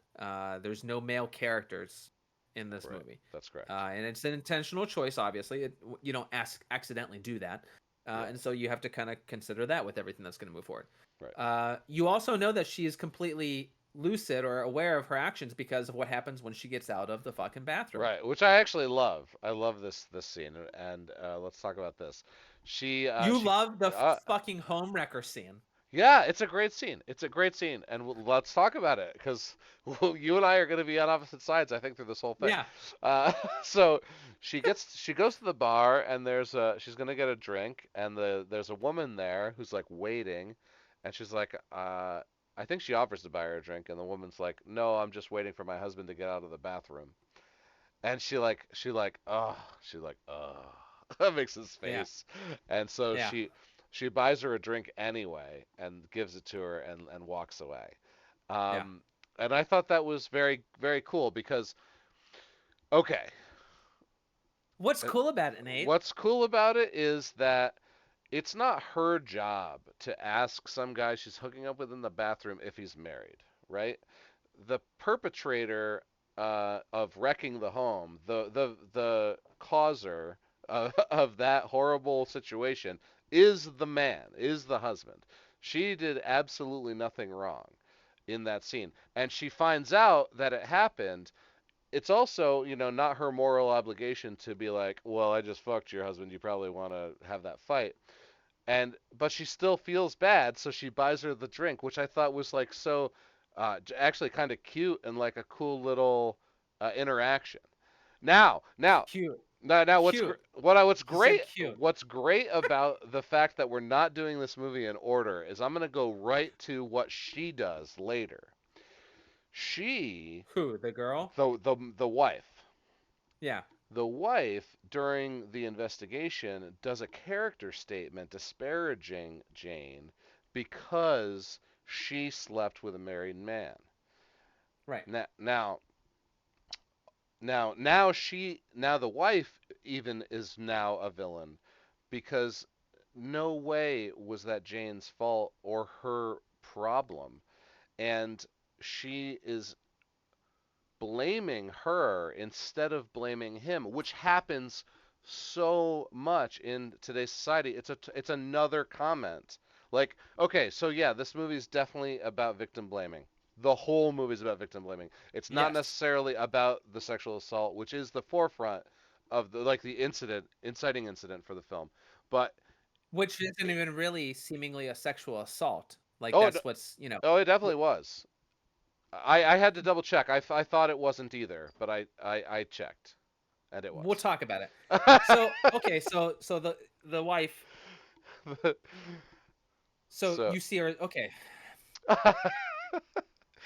There's no male characters in this Right. movie. That's correct. And it's an intentional choice, obviously. You don't accidentally do that. Yeah. And so you have to kind of consider that with everything that's going to move forward. Right. You also know that she is completely lucid or aware of her actions because of what happens when she gets out of the fucking bathroom. Right. Which I actually love. I love this scene, and let's talk about this. You She love the uh, fucking homewrecker scene. Yeah, it's a great scene. It's a great scene, and let's talk about it because you and I are going to be on opposite sides, I think, through this whole thing. Yeah, So she goes to the bar, and she's going to get a drink, and there's a woman there who's like waiting, and she's like, I think she offers to buy her a drink, and the woman's like, "No, I'm just waiting for my husband to get out of the bathroom." And she makes his yeah, face, and so yeah, she buys her a drink anyway and gives it to her and walks away. yeah. Um, and I thought that was very very cool because okay, What's uh, cool about it, Nate? what's cool about it is that it's not her job to ask some guy she's hooking up with in the bathroom if he's married. right? The perpetrator of wrecking the home, the causer of that horrible situation, is the man, is the husband. She did absolutely nothing wrong in that scene, and she finds out that it happened. It's also, not her moral obligation to be like, well, I just fucked your husband. You probably want to have that fight. And but she still feels bad, so she buys her the drink, which I thought was like so actually kind of cute and like a cool little interaction. Now, now, Cute. now, Cute. what's You said great cute. about the fact that we're not doing this movie in order is I'm gonna go right to what she does later. She, Who? The girl? the wife, Yeah. the wife, during the investigation, does a character statement disparaging Jane because she slept with a married man. Right. Now, now the wife even is now a villain because no way was that Jane's fault or her problem, and she is blaming her instead of blaming him, which happens so much in today's society. It's another comment. Like, okay, so yeah, this movie is definitely about victim blaming. The whole movie is about victim blaming. It's not Yes. necessarily about the sexual assault, which is the forefront of the inciting incident for the film. But Which isn't even really seemingly a sexual assault. Like oh, that's what's. oh, it Wh- definitely was. I had to double check. I thought it wasn't either, but I checked and it We'll was. talk about it. So okay, so the wife. So So, you see her. Okay,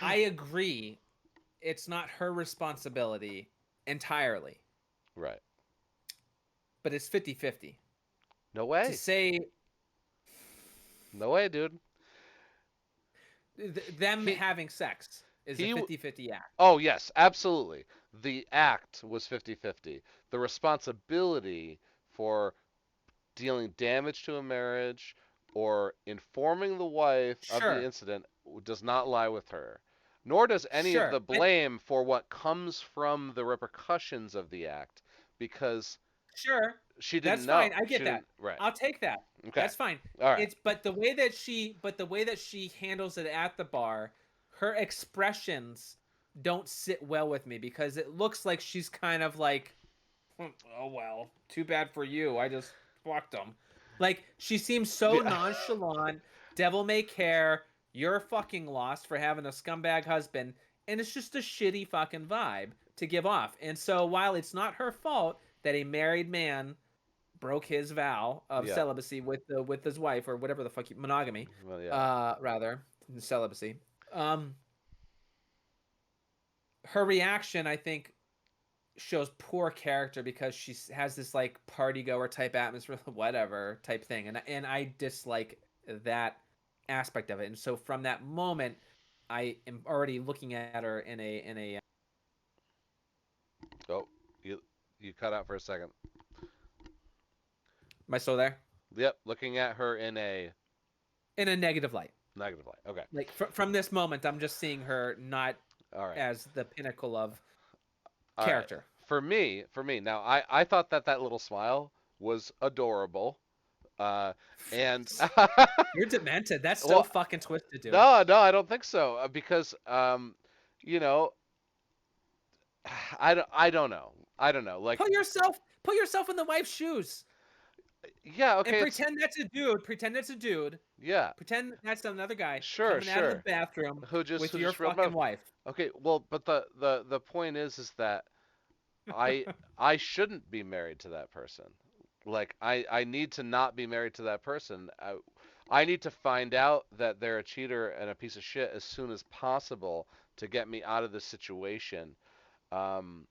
I agree. It's not her responsibility entirely, right. but it's 50-50. No To way. say No way, dude. them He having sex is a he 50-50 act. Oh, yes, absolutely. The act was 50-50. The responsibility for dealing damage to a marriage or informing the wife of the Sure, incident does not lie with her. Nor does any of sure. the blame for what comes from the repercussions of the act because Sure. she didn't That's fine. know. I She get that. didn't, right. I'll take that. Okay. That's fine. All right. It's but the way that she handles it at the bar, her expressions don't sit well with me because it looks like she's kind of like, "Hmm, oh well, too bad for you. I just fucked them." Like she seems so Yeah. nonchalant, devil may care, you're fucking lost for having a scumbag husband, and it's just a shitty fucking vibe to give off. And so while it's not her fault that a married man broke his vow of Yeah. celibacy with his wife or whatever the fuck monogamy, Well, yeah. rather celibacy. Um, her reaction, I think, shows poor character because she has this like party goer type atmosphere, whatever type thing, and I dislike that aspect of it. And so from that moment, I am already looking at her in a. Oh, you you cut out for a second. Am I still there? Yep, looking at her in a In a negative light. negative light. Okay. Like from this moment, I'm just seeing her not All right. as the pinnacle of All right. character. For me. Now, I thought that little smile was adorable. Uh, and You're demented. That's so well, fucking twisted, dude. no, I don't think so. Because you know, I don't know. I don't know. Like, Put yourself in the wife's shoes yeah, and okay, it's pretend that's a dude. Pretend that's a dude. yeah, Pretend that's another guy sure, coming out of the sure. bathroom Who just with who your just reeled fucking him wife. Okay, well, but the point is that I I shouldn't be married to that person. Like I need to not be married to that person. I need to find out that they're a cheater and a piece of shit as soon as possible to get me out of this situation. Um,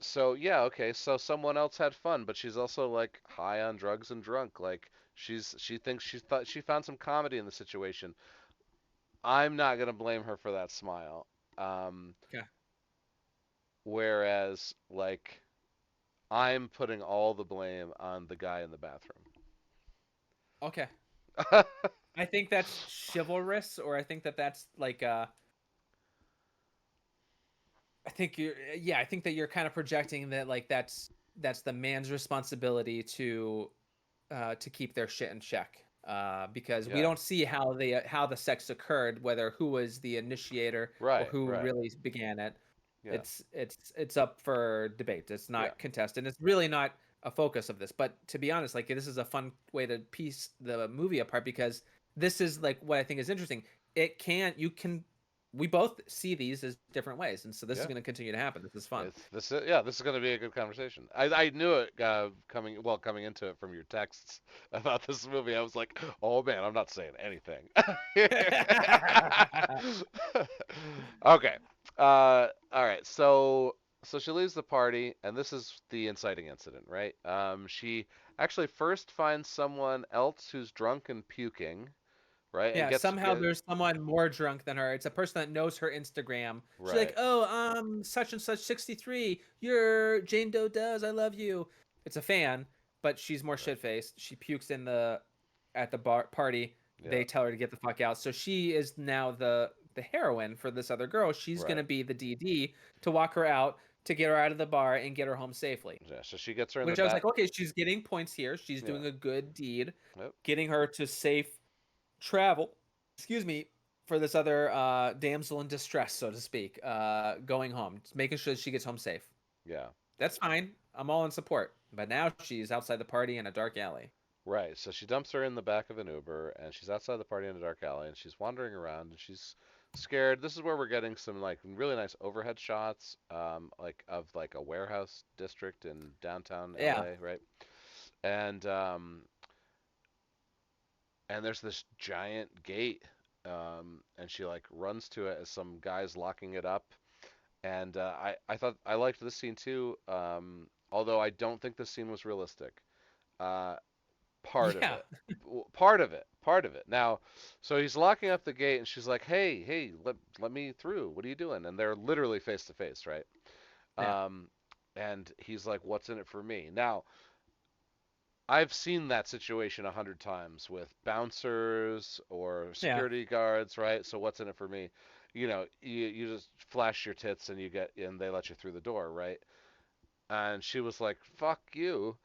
so yeah, okay, so someone else had fun, but she's also like high on drugs and drunk. Like she thinks she found some comedy in the situation. I'm not gonna blame her for that smile. Um, Okay. whereas like I'm putting all the blame on the guy in the bathroom. Okay. I think that's chivalrous, or I think that that's like I think you're yeah, I think that you're kind of projecting that like that's the man's responsibility to keep their shit in check. Because we Yeah. don't see how the sex occurred, whether who was the initiator or Right. who Right. really began it. Yeah. It's up for debate. It's Yeah. not contested. It's really not a focus of this. But to be honest, like this is a fun way to piece the movie apart because this is like what I think is interesting. It can you can we both see these as different ways, and so this is Yeah. going to continue to happen. This is fun. It's this. Yeah, this is going to be a good conversation. I knew it coming into it from your texts about this movie. I was like, oh man, I'm not saying anything. Okay. All right. So she leaves the party, and this is the inciting incident, right? She actually first finds someone else who's drunk and puking, right, and Yeah, gets somehow get there's someone more drunk than her. It's a person that knows her Instagram. She's like, right, "Oh, such and such 63. You're Jane Doe does. I love you." It's a fan, but she's more right, shit-faced. She pukes in the at the bar party. yeah, They tell her to get the fuck out. So she is now the heroine for this other girl. She's going right. to be the DD to walk her out, to get her out of the bar and get her home safely. Yeah. So she gets her in the Which I was back. like, "Okay, she's getting points here. She's Yeah. doing a good deed, Yep. getting her to safe travel, excuse me, for this other damsel in distress, so to speak, going home, just making sure she gets home safe. Yeah. That's fine. I'm all in support. But now she's outside the party in a dark alley. Right. So she dumps her in the back of an Uber, and she's outside the party in a dark alley, and she's wandering around, and she's scared. This is where we're getting some like really nice overhead shots, like of like a warehouse district in downtown Yeah, LA, right? And um, and there's this giant gate, and she like runs to it as some guy's locking it up. And I thought I liked this scene too, although I don't think this scene was realistic. Uh, part of yeah, it. Part of it. Now, so he's locking up the gate, and she's like, "Hey, hey, let me through. What are you doing?" And they're literally face to face, right? yeah, Um, and he's like, "What's in it for me?" Now, I've seen that situation 100 times with bouncers or yeah. security guards, right? So what's in it for me? You just flash your tits and they let you through the door, right? And she was like, "Fuck you."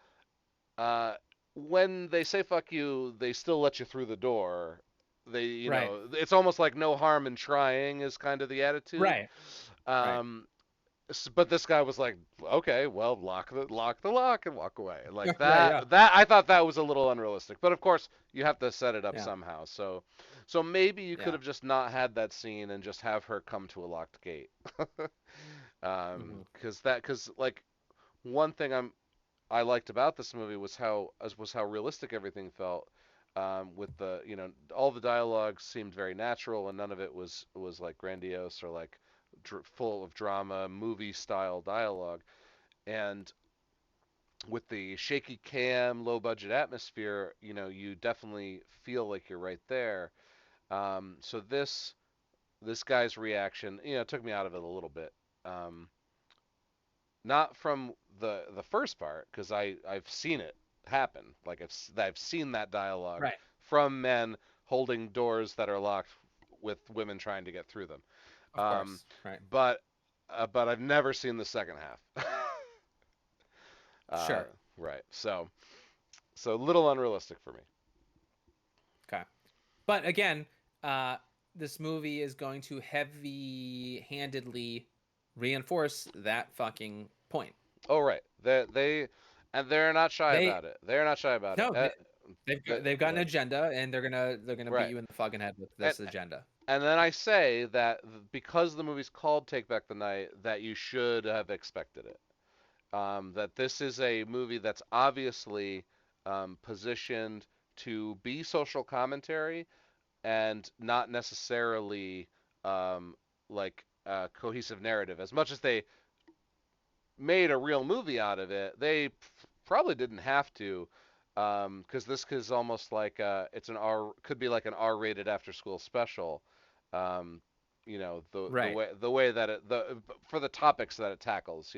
uh, when they say fuck you, they still let you through the door. Right, It's almost like no harm in trying is kind of the attitude. right, right. Um, but this guy was like, okay, well, lock the lock and walk away. Like Right, yeah, that I thought that was a little unrealistic. But of course, you have to set it up yeah, somehow. So maybe you could yeah. have just not had that scene and just have her come to a locked gate. Hmm. Because like one thing I liked about this movie was how realistic everything felt. With all the dialogue seemed very natural, and none of it was like grandiose or like full of drama, movie style dialogue. And with the shaky cam, low budget atmosphere, you definitely feel like you're right there. So this guy's reaction, took me out of it a little bit. Um, Not from the first part, because I've seen it happen. Like I've seen that dialogue Right, from men holding doors that are locked with women trying to get through them. of Um, course. Right. but but I've never seen the second half. uh, Sure. right. So a little unrealistic for me. Okay. But again, uh, this movie is going to heavy-handedly reinforce that fucking point. Oh right. They're not shy They about it. They're not shy about it. no, they've got an Like agenda, and they're gonna beat right. you in the fucking head with And this agenda. And then I say that because the movie's called Take Back the Night, that you should have expected it. That this is a movie that's obviously positioned to be social commentary and not necessarily like a cohesive narrative. As much as they made a real movie out of it, they probably didn't have to, because this is almost like it's an could be like an R-rated after-school special. Um, the Right. way that the for the topics that it tackles.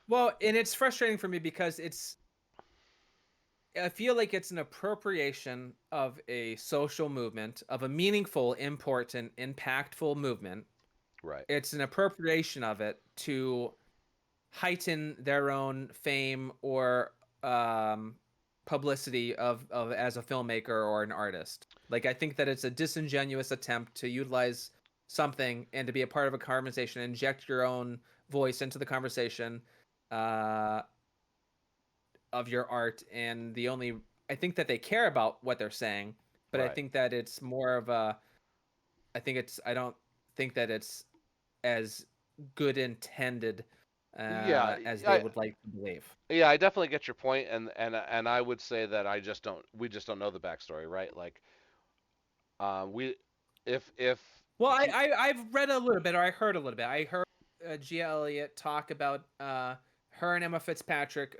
Well, and it's frustrating for me because I feel like it's an appropriation of a social movement, of a meaningful, important, impactful movement, Right. It's an appropriation of it to heighten their own fame or um, publicity of as a filmmaker or an artist. Like I think that it's a disingenuous attempt to utilize something and to be a part of a conversation, inject your own voice into the conversation uh, of your art, and the only I think that they care about what they're saying, but I Right. think that it's more of a I don't think that it's as good intended Yeah. as they I would like to believe. yeah, I definitely get your point, and I would say that we just don't know the backstory, right? Like, we, if Well, he, I've read a little bit, or I heard a little bit. I heard G. Elliott talk about her and Emma Fitzpatrick.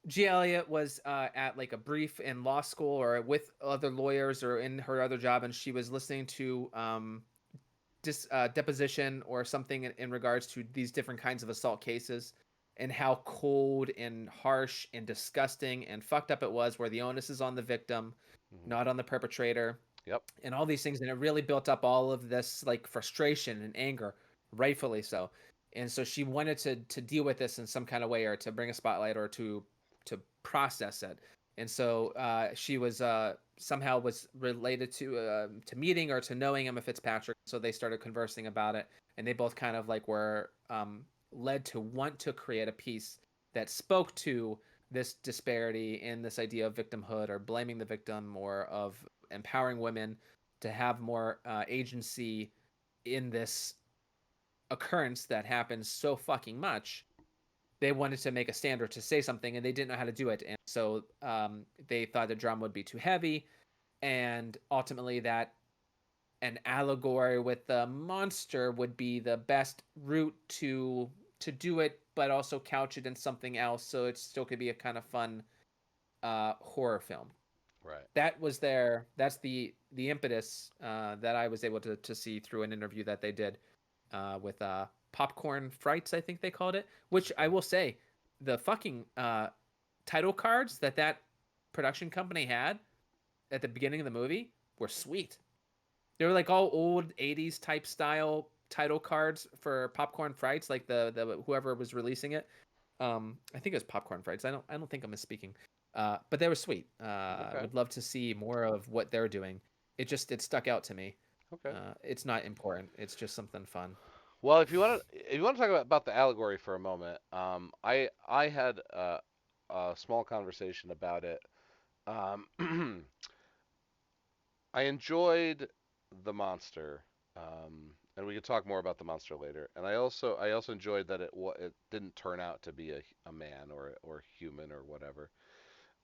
G. Elliott was at like a brief in law school or with other lawyers or in her other job, and she was listening to deposition or something in regards to these different kinds of assault cases and how cold and harsh and disgusting and fucked up it was, where the onus is on the victim, Mhm. not on the perpetrator, Yep. and all these things. And it really built up all of this like frustration and anger, rightfully so. And so she wanted to deal with this in some kind of way, or to bring a spotlight, or to process it. And so she was somehow was related to meeting or to knowing Emma Fitzpatrick. So they started conversing about it, and they both kind of like were led to want to create a piece that spoke to this disparity in this idea of victimhood, or blaming the victim, or of empowering women to have more agency in this occurrence that happens so fucking much. They wanted to make a standard to say something, and they didn't know how to do it, and so they thought the drama would be too heavy, and ultimately that an allegory with the monster would be the best route to do it, but also couch it in something else so it still could be a kind of fun horror film. Right. That's the impetus that I was able to see through an interview that they did with Popcorn Frights, I think they called it. Which I Okay. will say, the fucking title cards that production company had at the beginning of the movie were sweet. They were like all old '80s type style title cards for Popcorn Frights, like the whoever was releasing it. I think it was Popcorn Frights. I don't think I'm misspeaking. But they were sweet. Okay. Would love to see more of what they're doing. It stuck out to me. Okay. It's not important. It's just something fun. Well, if you want to talk about the allegory for a moment, I had a small conversation about it. Um, I enjoyed the monster, and we could talk more about the monster later. And I also enjoyed that it didn't turn out to be a man or human or whatever.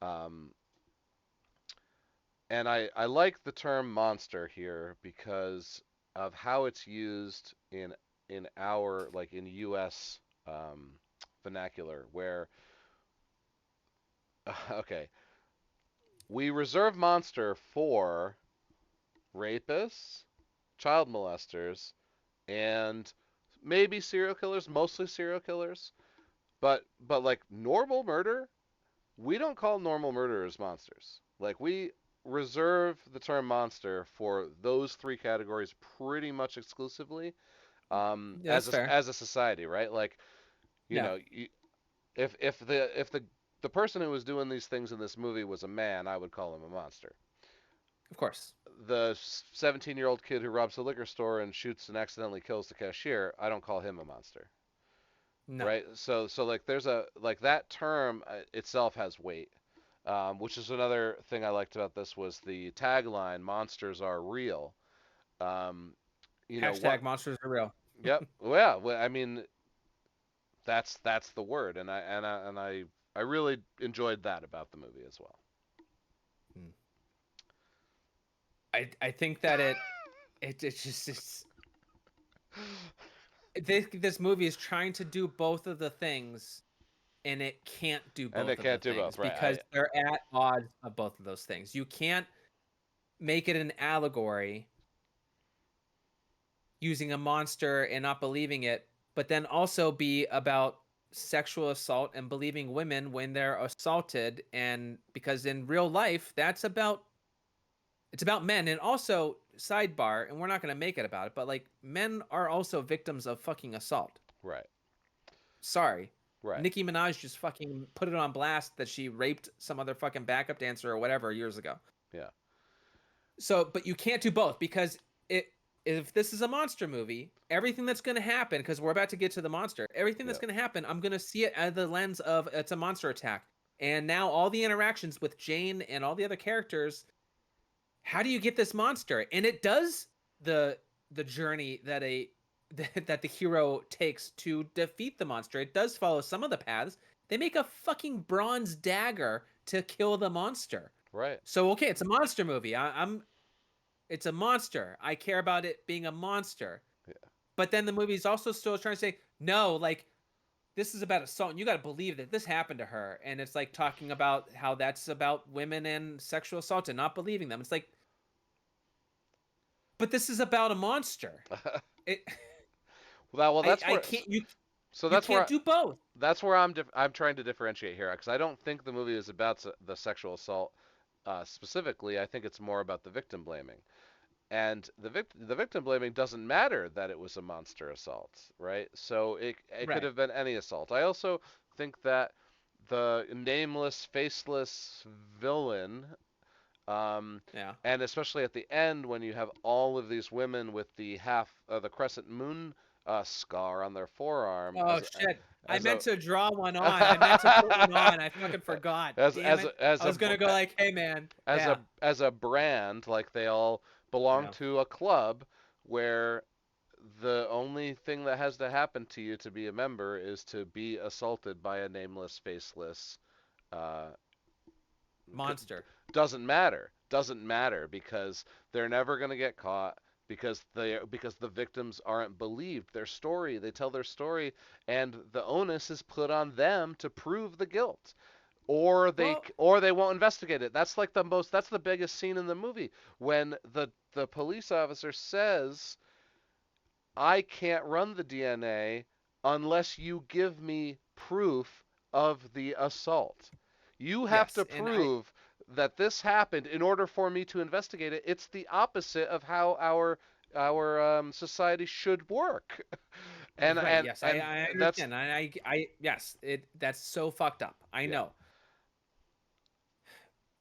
Um, and I like the term monster here because of how it's used in our like in U.S. Um, vernacular, where okay, we reserve monster for rapists, child molesters, and maybe serial killers, mostly serial killers. But like normal murder, we don't call normal murderers monsters. Like we reserve the term monster for those three categories pretty much exclusively Yeah, that's fair. as a society, right? Like you Yeah, know, if the person who was doing these things in this movie was a man, I would call him a monster. of course. The 17-year-old kid who robs the liquor store and shoots and accidentally kills the cashier, I don't call him a monster, No. right? So like there's a like that term itself has weight, which is another thing I liked about this was the tagline "Monsters are real." Um, you know what? Hashtag monsters are real. Yep. Well, I mean that's the word, and I really enjoyed that about the movie as well. Hmm. I think that it's just this movie is trying to do both of the things, and it can't do And they both of the can't do things both, right? because they're at odds of both of those things. You can't make it an allegory using a monster and not believing it, but then also be about sexual assault and believing women when they're assaulted. And because in real life, it's about men. And also sidebar, and we're not going to make it about it, but like men are also victims of fucking assault. Right. Sorry. Right. Nicki Minaj just fucking put it on blast that she raped some other fucking backup dancer or whatever years ago. Yeah. So, but you can't do both because it if this is a monster movie, everything that's going to happen, because we're about to get to the monster, everything that's Yeah. going to happen, I'm going to see it as the lens of it's a monster attack. And now all the interactions with Jane and all the other characters, how do you get this monster? And it does the the journey that a that the hero takes to defeat the monster. It does follow some of the paths. They make a fucking bronze dagger to kill the monster. Right. So okay, it's a monster movie. I'm it's a monster. I care about it being a monster. Yeah. But then the movie's also still trying to say, no, like this is about assault. And you got to believe that this happened to her. And it's like talking about how that's about women and sexual assault and not believing them. It's like, but this is about a monster. It, Well, that's I where. can't, So you that's where can't do both. I'm trying to differentiate here because I don't think the movie is about the sexual assault specifically. I think it's more about the victim blaming. And the victim blaming doesn't matter that it was a monster assault, right? So it could Right. have been any assault. I also think that the nameless, faceless villain, um, Yeah. and especially at the end when you have all of these women with the crescent moon scar on their forearm Oh shit. I as a meant to draw one on. I meant to put one on. I fucking forgot. as Damn as it. a, as I a was gonna go like, hey man. Yeah. as a brand, like they all belong Yeah. to a club where the only thing that has to happen to you to be a member is to be assaulted by a nameless, faceless. Uh, Monster. doesn't matter because they're never going to get caught because the victims aren't believed they tell their story, and the onus is put on them to prove the guilt, Well, or they won't investigate it. That's the biggest scene in the movie when the police officer says, I can't run the DNA unless you give me proof of the assault. You have to yes. And I prove that this happened in order for me to investigate it. It's the opposite of how our society should work. and right, and yes, and I that's understand. I yes, it that's so fucked up. I yeah. know.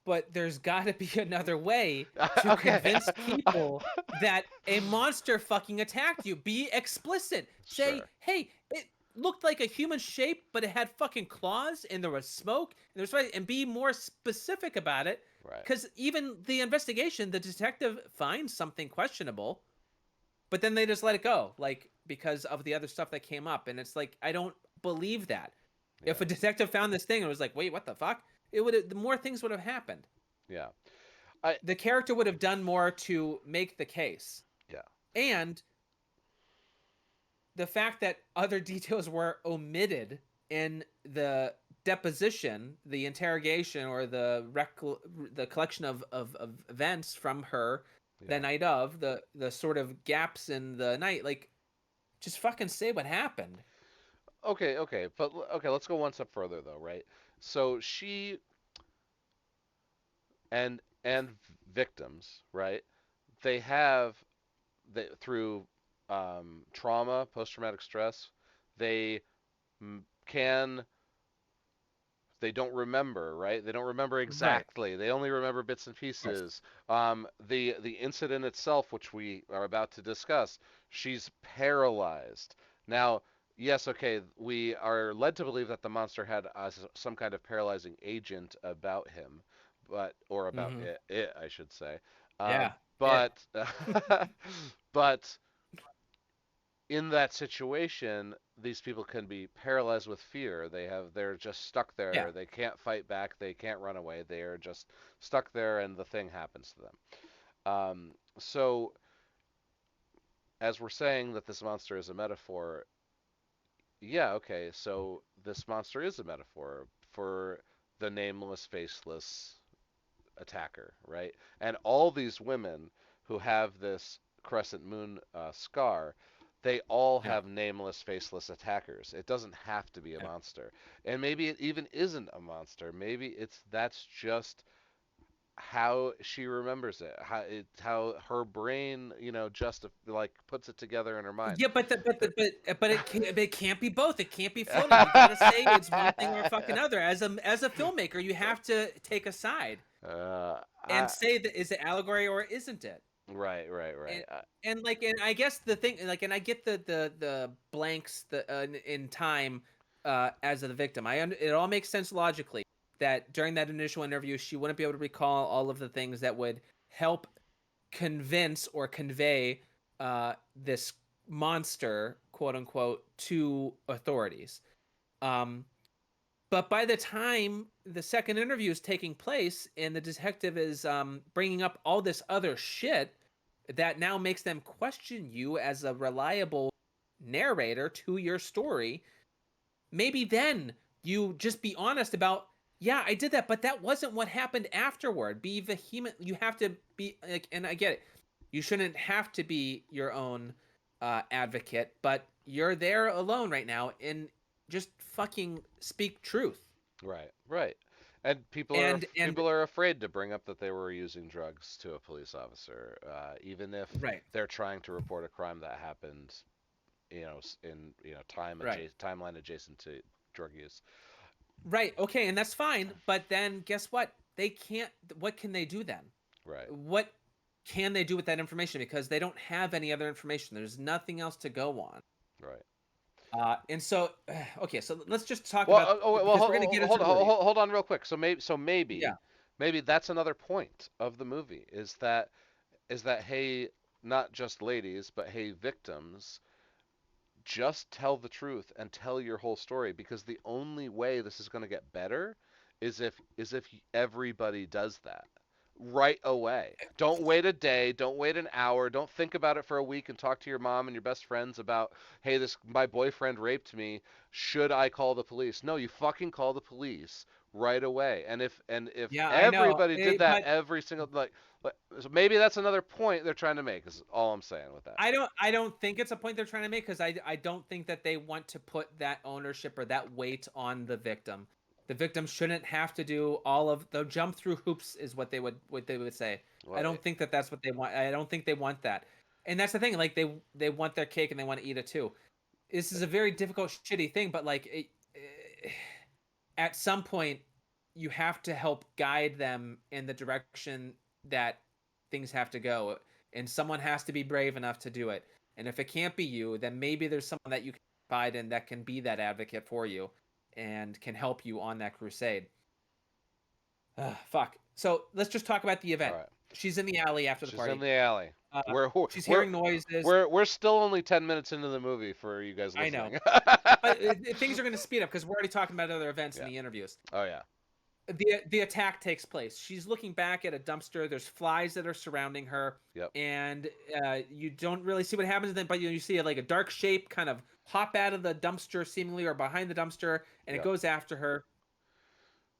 But there's got to be another way to Okay. convince people that a monster fucking attacked you. Be explicit. Say, Sure. "Hey, it looked like a human shape, but it had fucking claws and there was smoke and and be more specific about it Right. cuz even the investigation, the detective finds something questionable, but then they just let it go like because of the other stuff that came up, and it's like I don't believe that. Yeah. If a detective found this thing and was like, "Wait, what the fuck?" It would have more things would have happened. Yeah. I The character would have done more to make the case. yeah. And the fact that other details were omitted in the deposition, the interrogation, or the collection of events from her the Yeah. night of the sort of gaps in the night, like just fucking say what happened. Okay, but okay, let's go one step further though, right? So she and victims, right? They have through trauma, post-traumatic stress, they can they don't remember, right? They don't remember Right. exactly. They only remember bits and Yes. pieces. The incident itself, which we are about to discuss, she's paralyzed. Now, yes, okay, we are led to believe that the monster had some kind of paralyzing agent about him, or about Mm-hmm. it, I should say. Yeah. It. But but in that situation, these people can be paralyzed with fear. They're just stuck Yeah. there. They can't fight back. They can't run away. They are just stuck there, and the thing happens to them. So, as we're saying that this monster is a metaphor, yeah, okay. So this monster is a metaphor for the nameless, faceless attacker, right? And all these women who have this crescent moon scar, they all Yeah. have nameless, faceless attackers. It doesn't have to be a Yeah. monster. And maybe it even isn't a monster. Maybe that's just how she remembers it, how her brain, just like puts it together in her mind. Yeah, but it can't be both. It can't be floating. You got to say it's one thing or fucking other. As a filmmaker, you have to take a side uh, and I, say that is it allegory or isn't it? right, right, right. And and I guess the thing and I get the blanks in time as the victim. It all makes sense logically that during that initial interview she wouldn't be able to recall all of the things that would help convince or convey this monster, quote unquote, to authorities. Um, but by the time the second interview is taking place and the detective is bringing up all this other shit that now makes them question you as a reliable narrator to your story, maybe then you just be honest about, yeah, I did that, but that wasn't what happened afterward. Be vehement. You have to be like, and I get it. You shouldn't have to be your own advocate, but you're there alone right now, and just fucking speak truth. Right, right. And And people are afraid to bring up that they were using drugs to a police officer, even if right, they're trying to report a crime that happened, in right, timeline adjacent to drug use. right. Okay, and that's fine. But then guess what? They can't. What can they do then? Right, What can they do with that information? Because they don't have any other information. There's nothing else to go on. right. And so, okay, so let's just talk Well, about well, because we're going to get into hold, the movie. hold on real quick. So Yeah, maybe that's another point of the movie is that hey, not just ladies, but hey, victims, just tell the truth and tell your whole story, because the only way this is going to get better is if everybody does that right away. Don't wait a day, don't wait an hour, don't think about it for a week and talk to your mom and your best friends about, hey, this my boyfriend raped me, should I call the police? No, you fucking call the police right away. And if yeah, I know. everybody did that But every single, so maybe that's another point they're trying to make, is all I'm saying with that. I don't think it's a point they're trying to make because I don't think that they want to put that ownership or that weight on the victim. The victim shouldn't have to do all of the jump through hoops is what they would say. I Well, don't think that that's what they want. I don't think they want that. And that's the thing. Like they want their cake and they want to eat it too. This is a very difficult, shitty thing. But like at some point, you have to help guide them in the direction that things have to go, and someone has to be brave enough to do it. And if it can't be you, then maybe there's someone that you can confide in that can be that advocate for you and can help you on that crusade. Fuck. So let's just talk about the all event. right. She's in the alley after the She's in party. the alley. Uh, We're she's we're hearing noises. we're still only 10 minutes into the movie for you guys I know, listening. but things are going to speed up because we're already talking about other events in Yeah. the interviews. Oh yeah. The attack takes place. She's looking back at a dumpster. There's flies that are surrounding her, Yep. and you don't really see what happens then. But you see like a dark shape kind of hop out of the dumpster, seemingly, or behind the dumpster, and it Yep. goes after her.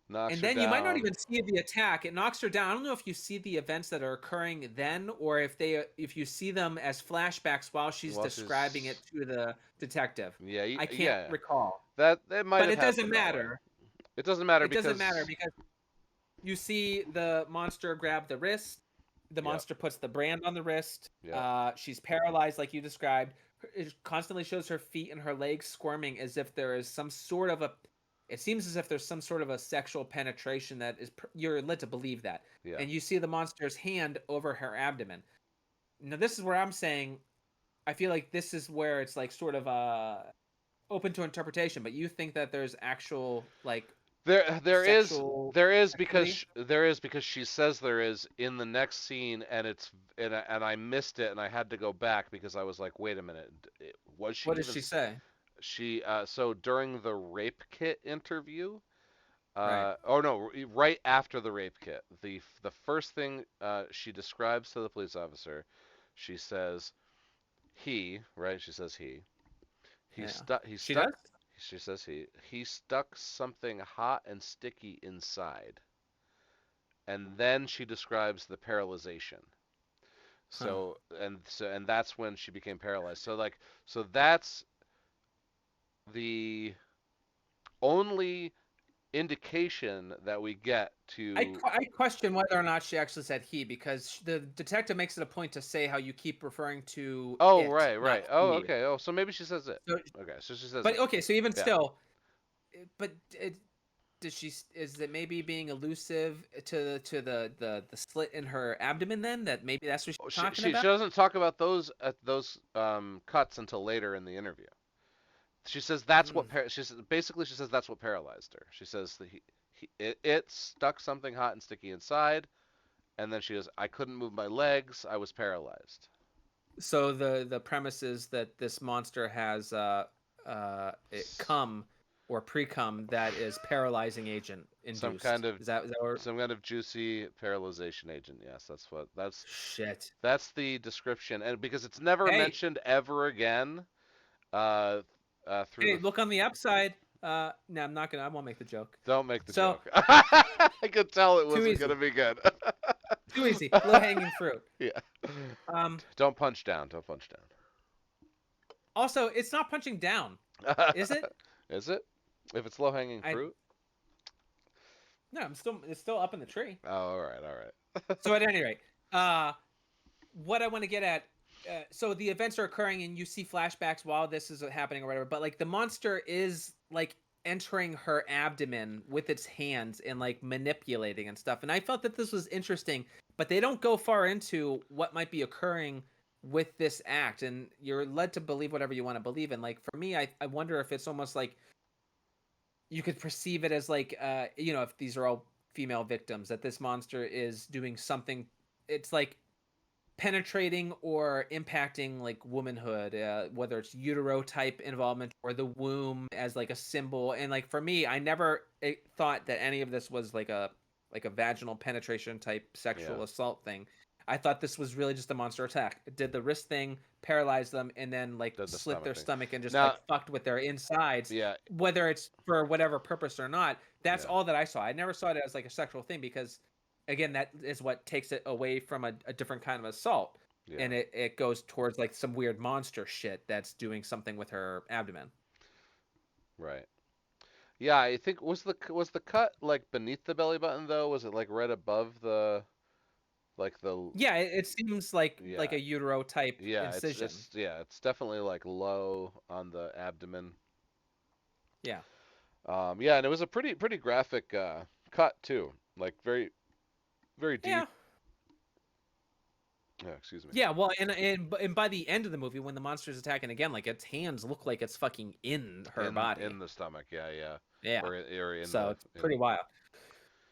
Knocks And her then you might not down even see the attack. It knocks her down. I don't know if you see the events that are occurring then, or if you see them as flashbacks while she's while describing it she's. to the detective. Yeah. I can't Yeah. recall, That it might but have it doesn't happened that way. matter. It doesn't matter It doesn't matter because. because you see the monster grab the wrist. The Yep. monster puts the brand on the wrist. Yep. She's paralyzed, like you described. It constantly shows her feet and her legs squirming as if there is some sort of a. It seems as if there's some sort of a sexual penetration that is. You're led to believe that. Yeah. And you see the monster's hand over her abdomen. Now, this is where I'm saying. I feel like this is where it's like sort of open to interpretation, but you think that there's actual like There, there is, sexual there is because activity? there is because she says there is in the next scene, and I missed it, and I had to go back because I was like, wait a minute, was she What does even she say? so during the rape kit interview, Right. oh no, right after the rape kit, the first thing she describes to the police officer, she says right? She says Yeah. he She stuck does? she says he stuck something hot and sticky inside. And then she describes the paralyzation. Huh. So that's when she became paralyzed. So that's the only indication that we get to. I question whether or not she actually said he, because the detective makes it a point to say how you keep referring to Oh, it, right, not right. Oh, she. okay. Oh, so maybe she says it. So, Okay, so she says but it. okay, so even Yeah. still, but does she? Is it maybe being elusive to the slit in her abdomen? Then that maybe that's what Oh, she's talking she about. doesn't talk about those cuts until later in the interview. She says that's Mm. what basically she says that's what paralyzed her. She says that it stuck something hot and sticky inside, and then she goes, I couldn't move my legs, I was paralyzed. So the premise is that this monster has it come or pre-cum that is paralyzing agent Some induced. kind of Is that where, some kind of juicy paralyzation agent. Yes, shit? that's the description, and because it's never Hey, mentioned ever again, uh, through hey, look on the upside. No, I'm not gonna. I won't make the joke. don't make the So joke. I could tell it too wasn't easy, gonna be good. too easy. Low hanging fruit. Yeah. Um. Don't punch down. Don't punch Also, it's not punching down, down. is it? Is it? If it's low hanging I fruit? No. I'm still. It's still up in the tree. Oh, all right, all right. So at any rate, uh, what I want to get at. So the events are occurring, and you see flashbacks while this is happening or whatever. But like the monster is like entering her abdomen with its hands and like manipulating and stuff. And I felt that this was interesting, but they don't go far into what might be occurring with this act. And you're led to believe whatever you want to believe in. Like for me, I wonder if it's almost like you could perceive it as like if these are all female victims, that this monster is doing something. It's like penetrating or impacting like womanhood, whether it's utero type involvement or the womb as like a symbol. And like for me, I never thought that any of this was like a vaginal penetration type Yeah, sexual assault thing. I thought this was really just a monster attack. It did the wrist thing, paralyzed them, and then like did the slit stomach their thing. stomach and just Now, like fucked with their insides, yeah, whether it's for whatever purpose or not. That's yeah, all that I saw. I never saw it as like a sexual thing, because again, that is what takes it away from a different kind of assault. yeah, And it goes towards like some weird monster shit that's doing something with her abdomen. right. Yeah, I think was the cut like beneath the belly button though? Was it like right above the like the Yeah, it seems like yeah. a utero type Yeah, incision. it's definitely like low on the abdomen. Yeah. Yeah, and it was a pretty graphic cut too. Like very Yeah. deep. Yeah, excuse me. Yeah, well, and by the end of the movie, when the monster's attacking again, like its hands look like it's fucking in her In body. the stomach. Yeah, yeah. Yeah, Or in so the it's in pretty wild.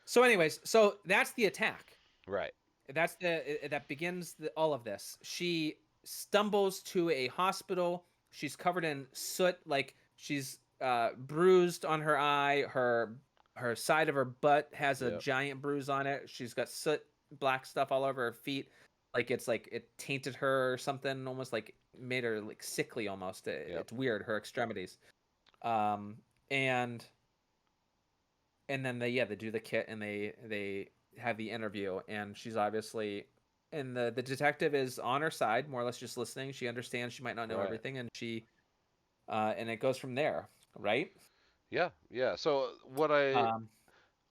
So, anyways, so that's the attack. right. That's that begins all of this. She stumbles to a hospital. She's covered in soot, like she's bruised on her eye. Her side of her butt has a Yep. giant bruise on it. She's got soot, black stuff all over her feet, like it tainted her or something, almost like made her like sickly almost. Yep. It's weird, her extremities. Um, and then they do the kit, and they have the interview, and she's obviously, and the detective is on her side, more or less just listening. She understands she might not know Right. everything, and she and it goes from there, right? Yeah, yeah. So um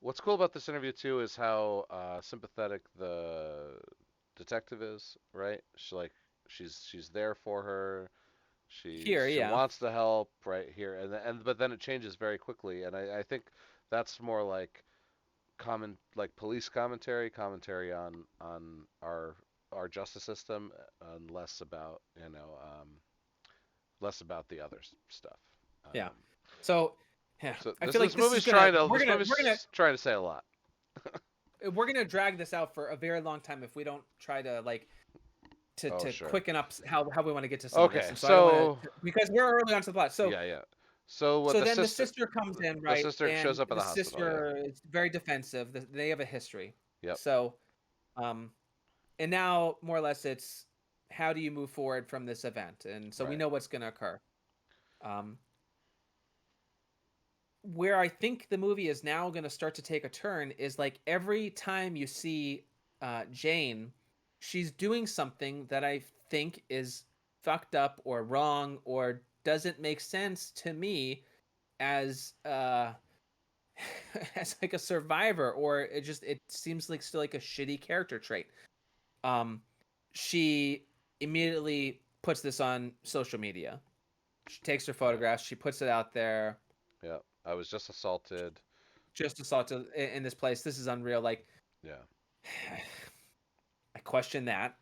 what's cool about this interview too is how sympathetic the detective is, right? She's there for her. Here, She yeah, wants to help right here, and but then it changes very quickly, and I think that's more like like police commentary on our justice system, and less about the other stuff. yeah. Um, So yeah, so I this feel like this this is movie's gonna trying to we're this gonna we're gonna movie's trying to say a lot. we're gonna drag this out for a very long time if we don't try to like Oh to sure. quicken up how we want to get to some of this. Okay, And so I don't want so to, because we're early on to the plot. So yeah, yeah. So what so then the sister comes in, the right? sister shows And up in the the hospital. Yeah. sister is very defensive. They have a history. Yep. So, um, and now more or less it's how do you move forward from this event? And so we Right. know what's going to occur. Um, where I think the movie is now going to start to take a turn is like every time you see Jane, she's doing something that I think is fucked up or wrong or doesn't make sense to me as as like a survivor, or it seems like still like a shitty character trait. Um, she immediately puts this on social media. She takes her Yeah. photographs, she puts it out there. Yeah. I was just assaulted. Just assaulted in this place. This is unreal. Like, Yeah. I question that.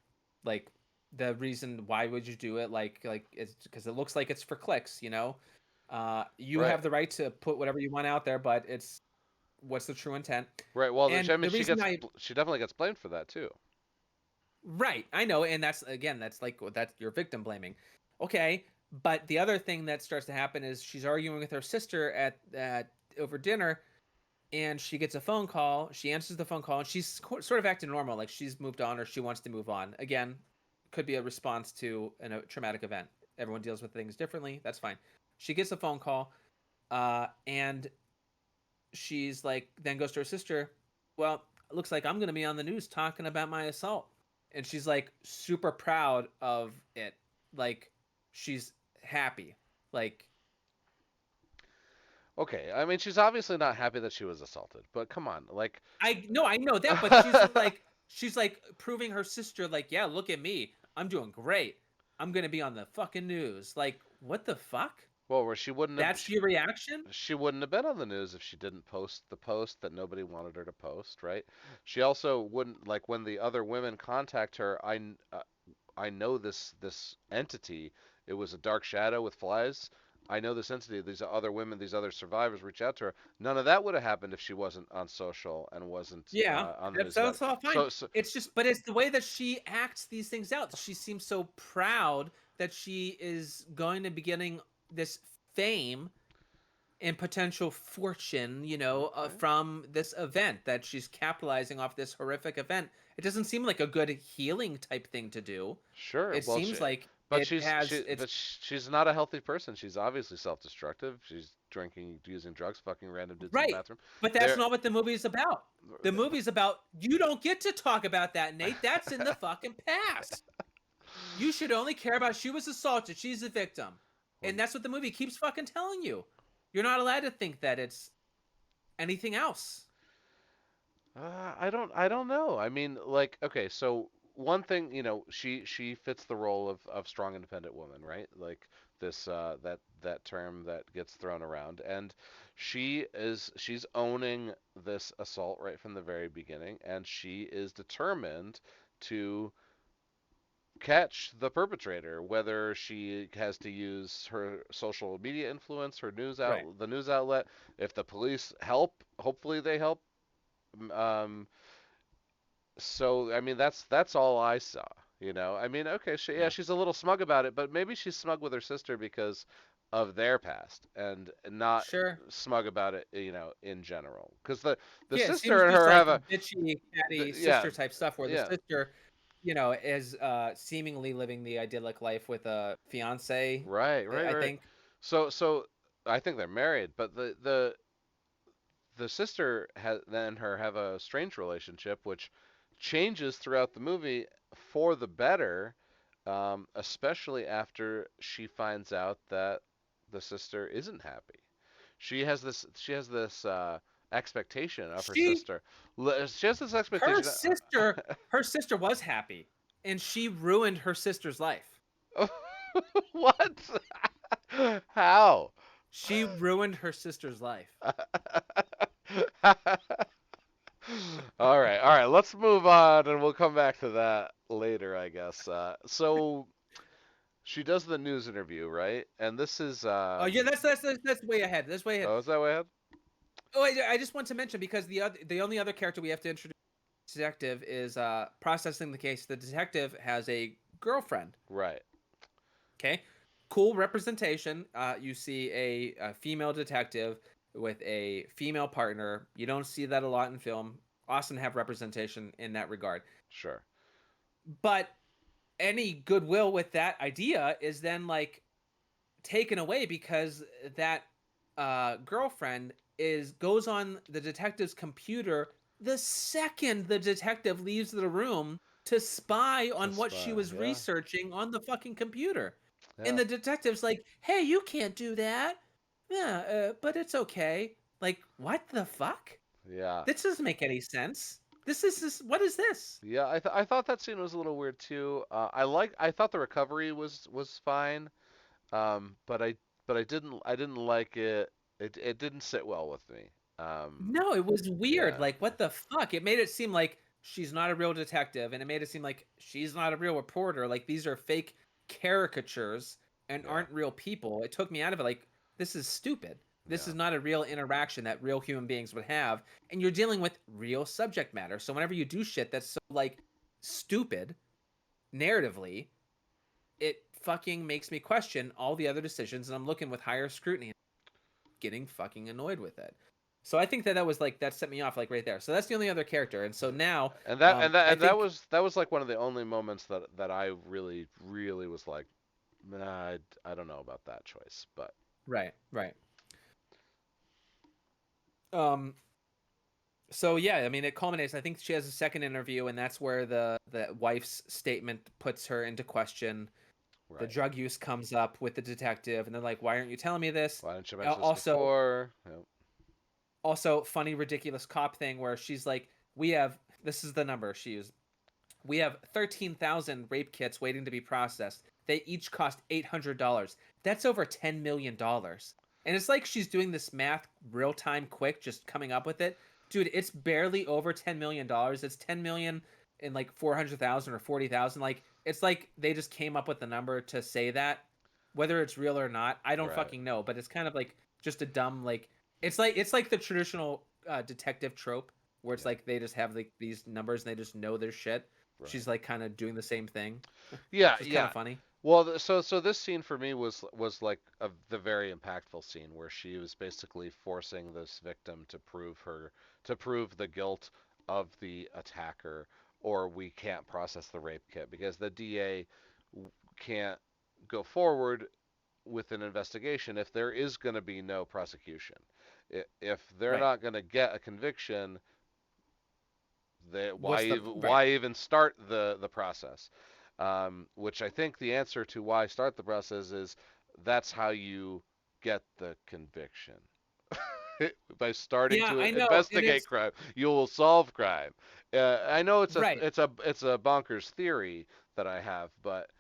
Like, the reason why would you do it? Like it's because it looks like it's for clicks. You Right. have the right to put whatever you want out there, but it's what's the true intent? Right. Well, And I mean, the reason I she definitely gets blamed for that too. right, I know, and that's again, that's like that's your victim blaming. Okay, but the other thing that starts to happen is she's arguing with her sister at over dinner, and she gets a phone call. She answers the phone call, and she's sort of acting normal, like she's moved on or she wants to move on. Again, could be a response to a traumatic event. Everyone deals with things differently. That's fine. She gets a phone call, and she's like, then goes to her sister. Well, it looks like I'm gonna be on the news talking about my assault, and she's like super proud of it. Like she's happy. Like Okay. I mean, she's obviously not happy that she was assaulted, but come on, like. I know that, but she's like proving her sister like, yeah, look at me. I'm doing great. I'm gonna be on the fucking news. Like, what the fuck? Well, where she wouldn't have That's your reaction? she wouldn't have been on the news if she didn't post the post that nobody wanted her to post, right? She also wouldn't, like, when the other women contact her. I know this entity. It was a dark shadow with flies. I know this entity. These other women, these other survivors reach out to her. None of that would have happened if she wasn't on social and wasn't Yeah, on the that's news about it. that's all fine. So It's just, but it's the way that she acts these things out. She seems so proud that she is going to be getting this fame and potential fortune, okay, from this event that she's capitalizing off this horrific event. It doesn't seem like a good healing type thing to do. sure. It seems like But it has it's she's not a healthy person. She's obviously self-destructive. She's drinking, using drugs, fucking random dudes in the right. bathroom. But that's There, not what the movie's about. The movie's about you don't get to talk about that, Nate. That's in the fucking past. You should only care about she was assaulted, she's a victim. well, And that's what the movie keeps fucking telling you. You're not allowed to think that it's anything else. I don't know. I mean, like, okay, so one thing, she fits the role of strong, independent woman, right? Like this that term that gets thrown around, and she's owning this assault right from the very beginning, and she is determined to catch the perpetrator, whether she has to use her social media influence, Right. the news outlet. If the police help, hopefully they help. Um, so I mean, that's all I saw. I mean, okay, yeah, Yeah. she's a little smug about it, but maybe she's smug with her sister because of their past, and not Sure. smug about it, in general. Because the Yeah, it seems sister and just her like have a bitchy, catty yeah, sister type stuff where the yeah, sister, is seemingly living the idyllic life with a fiance, right, I right. think. So I think they're married, but the sister and her have a strange relationship, which changes throughout the movie for the better, especially after she finds out that the sister isn't happy. She has this expectation of her She sister. She has this her expectation. sister her sister was happy and she ruined her sister's life. What? How? She ruined her sister's life. All right. Let's move on, and we'll come back to that later, I guess. So she does the news interview, right? And this is Oh yeah, that's way ahead. That's way ahead. oh, is that way ahead? Oh, I just want to mention because the only other character we have to introduce, detective, is processing the case. The detective has a girlfriend. Right. Okay, cool representation. You see a female detective with a female partner. You don't see that a lot in film. Awesome to have representation in that regard. Sure. But any goodwill with that idea is then like taken away because that girlfriend is goes on the detective's computer the second the detective leaves the room to spy To on what she spy. was Yeah. researching on the fucking computer. And Yeah. the detective's like, "Hey, you can't do that." Yeah, but it's okay. Like, what the fuck? Yeah. This doesn't make any sense. This what is this? Yeah, I thought that scene was a little weird too. I thought the recovery was fine. But I didn't like it. It didn't sit well with me. No, it was weird. Yeah, Like, what the fuck? It made it seem like she's not a real detective, and it made it seem like she's not a real reporter. Like, these are fake caricatures and yeah, aren't real people. It took me out of it. Like, this is stupid. This yeah, is not a real interaction that real human beings would have. And you're dealing with real subject matter. So whenever you do shit that's so, like, stupid narratively, it fucking makes me question all the other decisions. And I'm looking with higher scrutiny, getting fucking annoyed with it. So I think that was like that set me off like right there. So that's the only other character. And so now, I think that was like one of the only moments that I really was like, nah, I don't know about that choice, but right, right. Um. So yeah, I mean, it culminates. I think she has a second interview, and that's where the wife's statement puts her into question. The right. drug use comes up with the detective, and they're like, "Why aren't you telling me this?" Why didn't you mention this Also, before? Yep. funny, ridiculous cop thing where she's like, "We have this is the number she used. We have 13,000 rape kits waiting to be processed. They each cost $800. That's over $10 million." And it's like she's doing this math real time quick, just coming up with it. Dude, it's barely over $10 million. It's 10 million in like 400,000 or 40,000. Like, it's like they just came up with the number to say that. Whether it's real or not, I don't Right. fucking know. But it's kind of like just a dumb, like, it's like the traditional detective trope where it's Yeah. like they just have like these numbers and they just know their shit. Right. She's like kind of doing the same thing, Yeah, which is kind of yeah. funny. Well, so this scene for me was like the very impactful scene where she was basically forcing this victim to prove the guilt of the attacker, or we can't process the rape kit because the DA can't go forward with an investigation if there is going to be no prosecution. If they're Right. not going to get a conviction, What's the right? why even start the process? Which I think the answer to why start the process is that's how you get the conviction. By starting Yeah, to I know, and investigate it's crime, you will solve crime. I know right. it's a bonkers theory that I have, but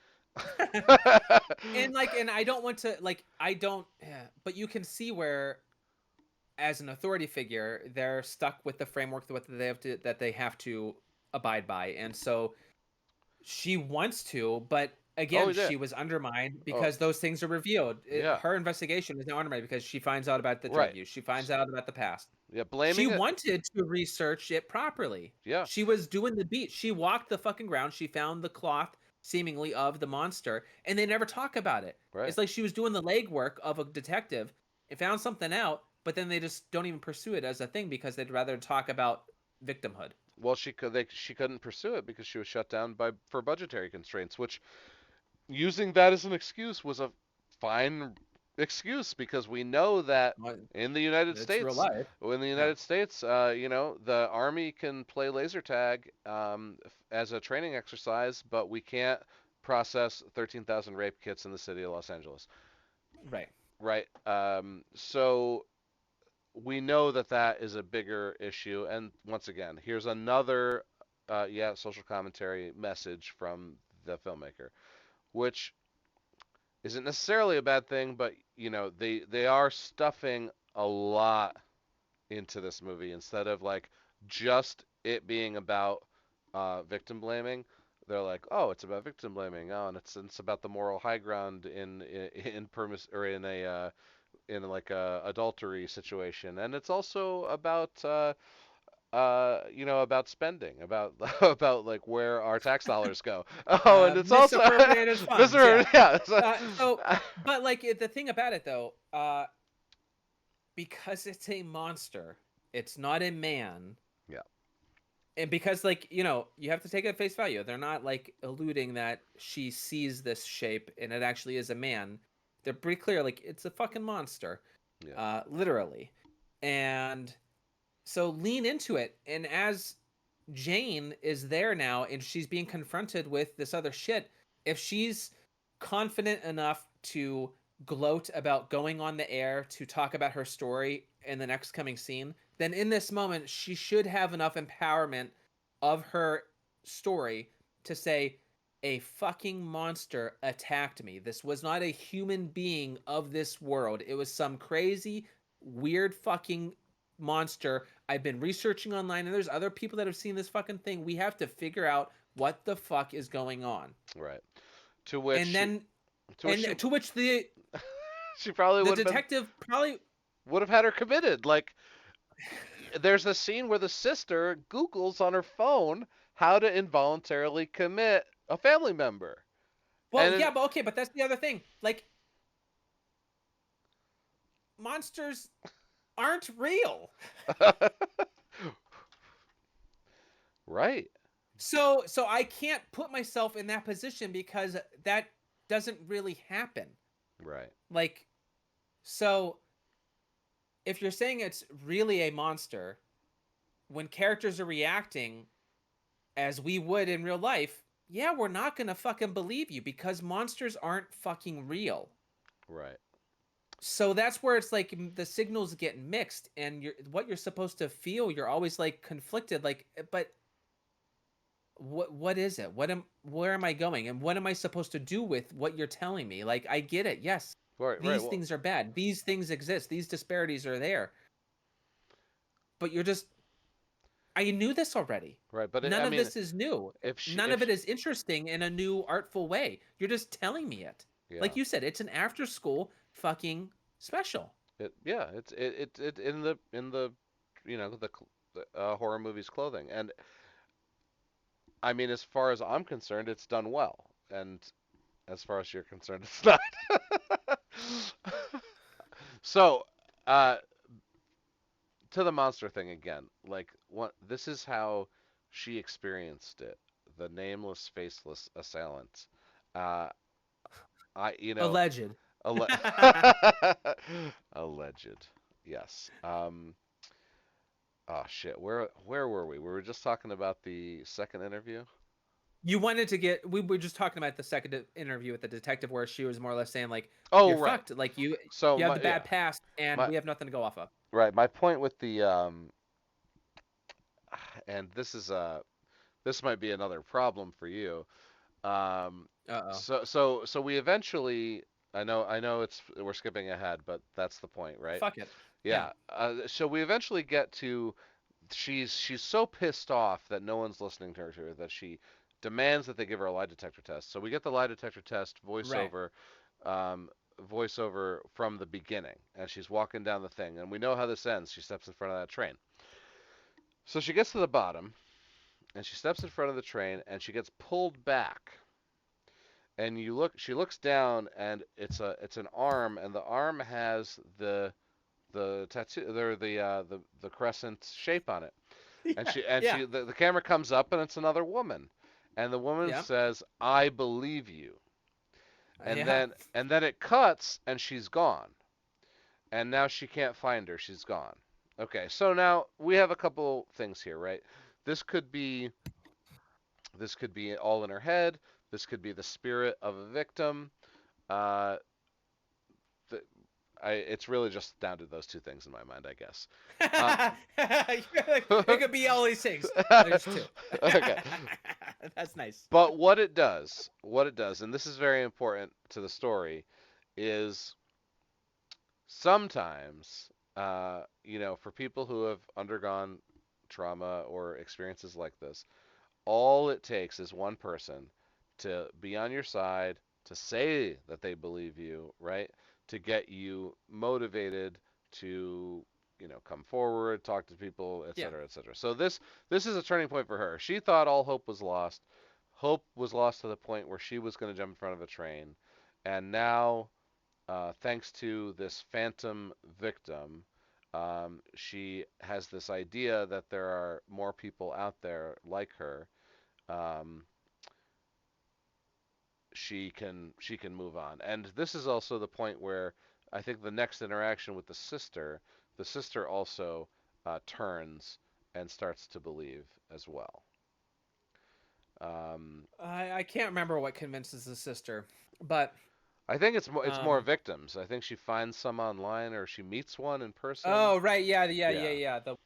And like, and I don't want to like, I don't, but you can see where, as an authority figure, they're stuck with the framework that they have to abide by, and so she wants to, but oh again, yeah, she was undermined oh because those things are revealed. yeah, Her investigation is now undermined because she finds out about the drug right, use. She finds out about the past. yeah, She blaming it, wanted to research it properly. yeah, She was doing the beat. She walked the fucking ground. She found the cloth, seemingly, of the monster, and they never talk about it. right. It's like she was doing the legwork of a detective and found something out, but then they just don't even pursue it as a thing because they'd rather talk about victimhood. Well, she couldn't pursue it because she was shut down by for budgetary constraints, which using that as an excuse was a fine excuse because we know that Well, in the United it's real States, life. in the Yeah. United States, the Army can play laser tag as a training exercise, but we can't process 13,000 rape kits in the city of Los Angeles, Right. right? So we know that that is a bigger issue. And once again, here's another, social commentary message from the filmmaker, which isn't necessarily a bad thing, but they are stuffing a lot into this movie instead of like just it being about victim blaming. They're like, oh, it's about victim blaming. Oh, and it's about the moral high ground in permis or in like a adultery situation, and it's also about about spending, about about like where our tax dollars go. Oh, and it's also Misappropriated funds. Mr. Yeah. Yeah, So, but like the thing about it though, because it's a monster, it's not a man, yeah, and because like you have to take it at face value. They're not like alluding that she sees this shape and it actually is a man. They're pretty clear, like it's a fucking monster, yeah, literally, and so lean into it. And as Jane is there now and she's being confronted with this other shit, if she's confident enough to gloat about going on the air to talk about her story in the next coming scene, then in this moment she should have enough empowerment of her story to say, a fucking monster attacked me. This was not a human being of this world. It was some crazy, weird fucking monster. I've been researching online and there's other people that have seen this fucking thing. We have to figure out what the fuck is going on. Right. To which And she then to which and she to which she probably the detective probably would have had her committed. Like, there's a scene where the sister Googles on her phone how to involuntarily commit a family member. well, And yeah, but okay, but that's the other thing. Like monsters aren't real. it, right, So I can't put myself in that position because that doesn't really happen. right, Like so if you're saying it's really a monster when characters are reacting as we would in real life, yeah, we're not going to fucking believe you because monsters aren't fucking real. right. So that's where it's like the signals get mixed and what you're supposed to feel, you're always like conflicted like but what is it? Where am I going? And what am I supposed to do with what you're telling me? Like I get it. Yes. Right, right. These Well, things are bad. These things exist. These disparities are there. But you're just I knew this already. right. But None I of mean, this is new. None if of it is interesting in a new artful way. You're just telling me it. yeah, Like you said, it's an after school fucking special. yeah, it in the the horror movie's clothing. And I mean, as far as I'm concerned, it's done well. And as far as you're concerned, it's not. So, uh, to the monster thing again. Like, what? This is how she experienced it. The nameless, faceless assailant. Uh, I, you know, Alleged. alle- alleged. Yes. Oh shit. Where were we? We were just talking about the second interview. You wanted to get we were just talking about the second interview with the detective where she was more or less saying like Oh you're right. fucked like you So you have my the yeah bad past and my we have nothing to go off of. right. My point with the and this might be another problem for you. Um, Uh-oh. so we eventually. I know it's we're skipping ahead, but that's the point, right? Fuck it. Yeah. Yeah. So we eventually get to she's so pissed off that no one's listening to her that she demands that they give her a lie detector test. So we get the lie detector test Right. um, voiceover from the beginning, and she's walking down the thing, and we know how this ends. She steps in front of that train. So she gets to the bottom, and she steps in front of the train, and she gets pulled back. And she looks down, and it's an arm, and the arm has the tattoo, the crescent shape on it. And Yeah. Yeah. the camera comes up and it's another woman. And the woman Yeah. says, "I believe you." Yeah. And then it cuts and she's gone. And now she can't find her. She's gone. Okay, so now we have a couple things here, right? This could be this could be all in her head. This could be the spirit of a victim. Uh, the, it's really just down to those two things in my mind, I guess. Um, It could be all these things. There's two. okay. That's nice. But what it does, and this is very important to the story, is sometimes, for people who have undergone trauma or experiences like this, all it takes is one person to be on your side, to say that they believe you, right? To get you motivated to, come forward, talk to people, et Yeah. cetera, et cetera. So this is a turning point for her. She thought all hope was lost. Hope was lost to the point where she was going to jump in front of a train, and now, thanks to this phantom victim, she has this idea that there are more people out there like her. um, she can move on. And this is also the point where I think the next interaction with the sister also turns and starts to believe as well. Um, I can't remember what convinces the sister, but I think it's more Um, victims. I think she finds some online or she meets one in person. oh right, Yeah. yeah. The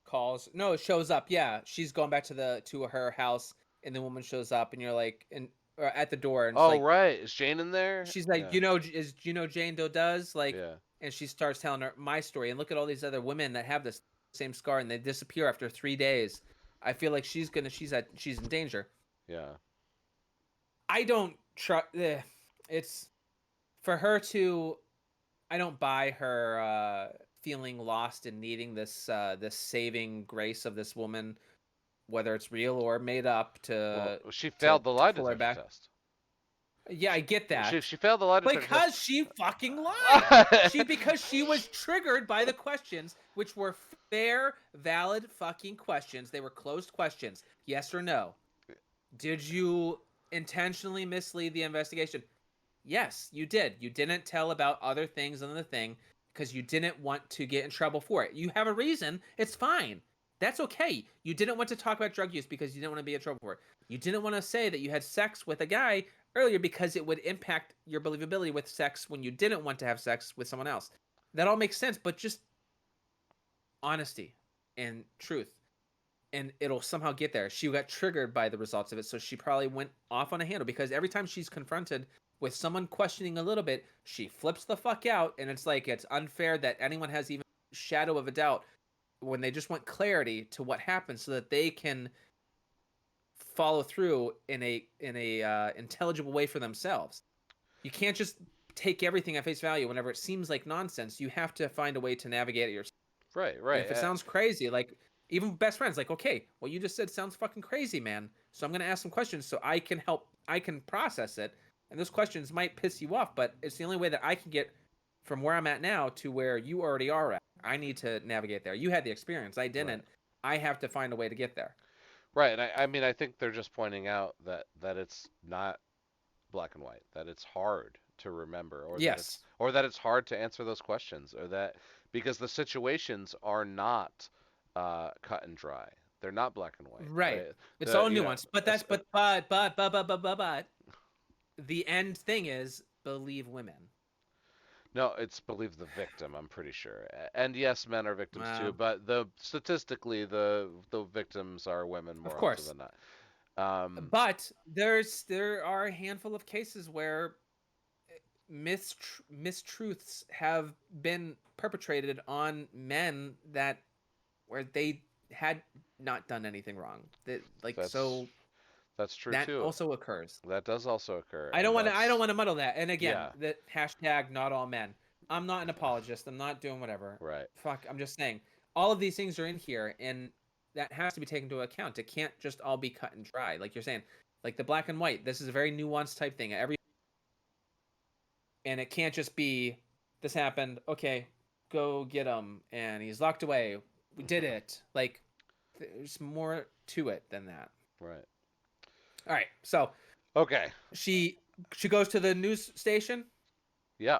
calls. No, it shows up. Yeah, she's going back to her house, and the woman shows up, and you're like, and or at the door, and she's Oh like, right, is Jane in there? she's like, Yeah. you know Jane Doe does like, Yeah. and she starts telling her my story, and look at all these other women that have this same scar, and they disappear after 3 days. I feel like she's in danger. Yeah. I don't trust. It's for her to. I don't buy her feeling lost and needing this saving grace of this woman, whether it's real or made up, Well, to she to failed the lie pull her detector back. test. Yeah, I get She that. she failed the lie detector test. Because she fucking lied. Because she was triggered by the questions, which were fair, valid fucking questions. They were closed questions. Yes or no? Did you intentionally mislead the investigation? Yes, you did. You didn't tell about other things on the thing because you didn't want to get in trouble for it. You have a reason. It's fine. That's okay. You didn't want to talk about drug use because you didn't want to be in trouble for it. You didn't want to say that you had sex with a guy earlier because it would impact your believability with sex when you didn't want to have sex with someone else. That all makes sense, but just honesty and truth, and it'll somehow get there. She got triggered by the results of it, so she probably went off on a handle because every time she's confronted with someone questioning a little bit, she flips the fuck out, and it's like it's unfair that anyone has even shadow of a doubt when they just want clarity to what happened so that they can follow through in a intelligible way for themselves. You can't just take everything at face value whenever it seems like nonsense. You have to find a way to navigate it yourself. Right. And Right. if it sounds crazy, like even best friends, like, okay, what you just said sounds fucking crazy, man. So I'm gonna ask some questions so I can help, I can process it. And those questions might piss you off, but it's the only way that I can get from where I'm at now to where you already are at. I need to navigate there. You had the experience, I Right. didn't. I have to find a way to get there. Right. And I mean, I think they're just pointing out that it's not black and white, that it's hard to remember, Yes. or that it's hard to answer those questions, or that because the situations are not cut and dry. They're not black and white, Right. right? It's The all you know, nuanced. But that's but the end thing is believe women. no, it's believe the victim. I'm pretty sure, and yes, men are victims too, Uh, but statistically, the victims are women of more often course. than not. Um, But there are a handful of cases where mistruths have been perpetrated on men that where they had not done anything wrong. That like that's so that's true that too. also occurs. That does also occur, I don't and want to I don't that's want to muddle that. And again, yeah, the hashtag not all men. I'm not an apologist. I'm not doing whatever. right, Fuck, I'm just saying all of these things are in here and that has to be taken into account. It can't just all be cut and dry. Like you're saying, like the black and white. This is a very nuanced type thing. And it can't just be this happened. Okay, go get him, and he's locked away. We did it. Like there's more to it than that. right. All right, so Okay, she she goes to the news station. yeah,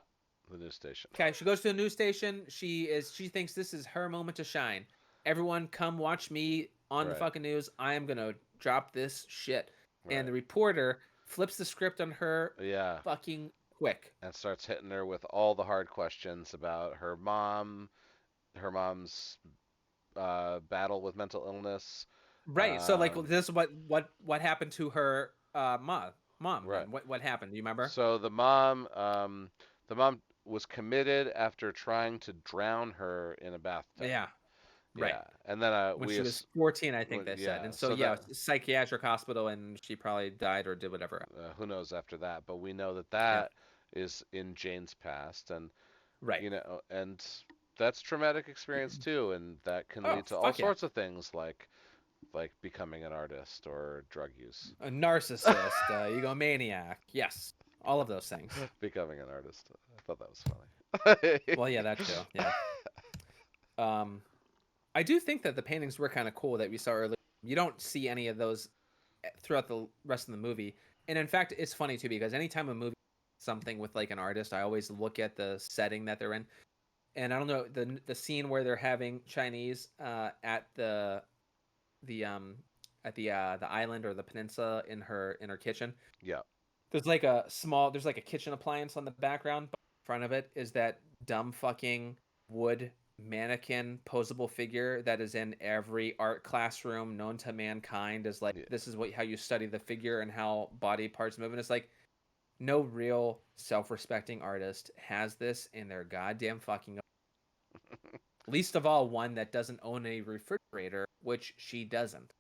the news station. Okay, she goes to the news station. She thinks this is her moment to shine. Everyone, come watch me on the Right, fucking news. I am gonna drop this shit. And right. the reporter flips the script on her Yeah, fucking quick. and starts hitting her with all the hard questions about her mom's battle with mental illness. Right. So like Um, this is what happened to her mom right. then. What happened? Do you remember? So the mom was committed after trying to drown her in a bathtub. Yeah. Right. Yeah, and then When she was 14, I think they said. yeah, And so so yeah, that psychiatric hospital and she probably died or did whatever. who knows after that, but we know that Yeah. that is in Jane's past, and Right. and that's traumatic experience too, and that can Oh, lead to all fuck yeah. sorts of things like becoming an artist or drug use. A narcissist, egomaniac. Yes. All of those things. Becoming an artist. I thought that was funny. Well, yeah, that too. Yeah. Um I do think that the paintings were kind of cool that we saw earlier. You don't see any of those throughout the rest of the movie. And in fact, it's funny too because anytime a movie something with like an artist, I always look at the setting that they're in. And I don't know the scene where they're having Chinese at the at the island or the peninsula in her kitchen. Yeah. there's like a kitchen appliance on the background, but in front of it is that dumb fucking wood mannequin posable figure that is in every art classroom known to mankind, as like, Yeah. this is what how you study the figure and how body parts move. And it's like, no real self-respecting artist has this in their goddamn fucking, least of all one that doesn't own a refrigerator, which she doesn't.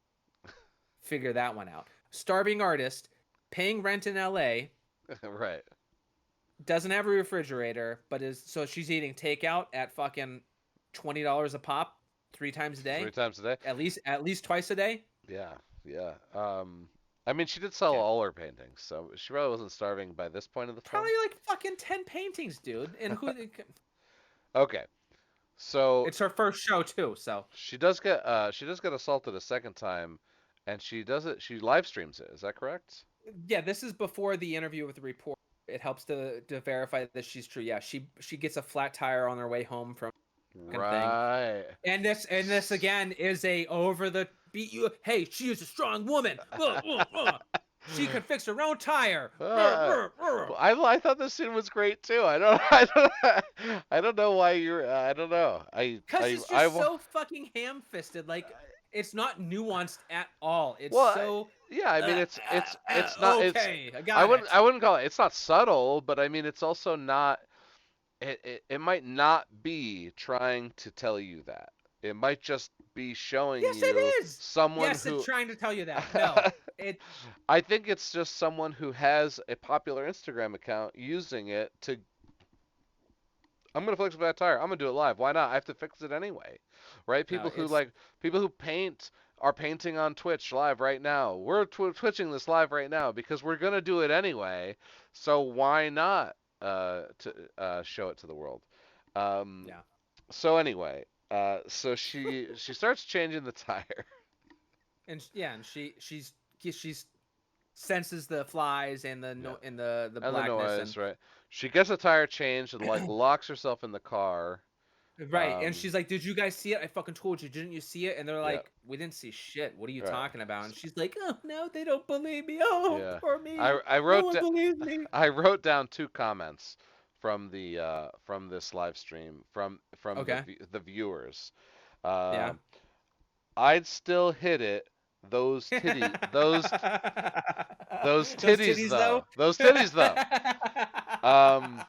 Figure that one out. Starving artist, paying rent in LA, Right. doesn't have a refrigerator, but is so she's eating takeout at fucking $20 a pop 3 times a Three day, times a day. at least twice a day. Yeah. Yeah. I mean, she did sell Okay, all her paintings, so she probably wasn't starving by this point of the probably film. like fucking 10 paintings, dude. And who? Okay. So It's her first show too, so she does get assaulted a second time, and she live streams it. Is that correct? yeah, this is before the interview with the reporter. It helps to verify that she's true. Yeah, she gets a flat tire on her way home from fucking thing. Right. And this again is a over the beat you. Hey, she is a strong woman. She can fix her own tire. Uh, well, I thought this scene was great too. I don't know why you're. I don't know. Cause it's just so fucking ham-fisted. Like, it's not nuanced at all. It's well, so yeah. I mean, it's not. It's okay. I got it. I wouldn't call it. It's not subtle, but I mean, it's also not. It might not be trying to tell you that. It might just be showing Yes, it you is. someone Yes, it's who. trying to tell you that. No, it. I think it's just someone who has a popular Instagram account using it to. I'm gonna fix a bad tire. I'm gonna do it live. Why not? I have to fix it anyway, right? No, it's People who paint are painting on Twitch live right now. We're twitching this live right now because we're gonna do it anyway. So why not to show it to the world? Um, yeah. so anyway, so she starts changing the tire. And she's senses the flies and the Yeah, no and the and the blackness and noise, right? She gets a tire changed and like locks herself in the car. right. And she's like, "Did you guys see it? I fucking told you. Didn't you see it?" And they're Yeah, like, "We didn't see shit. What are you right. talking about?" And she's like, "Oh no, they don't believe me. Oh, Yeah, poor me. I No wrote one believes me." I wrote down two comments from this live stream from Okay. the viewers. Yeah. Um, I'd still hit it. Those Those titties titties though. though. Those titties though. Um,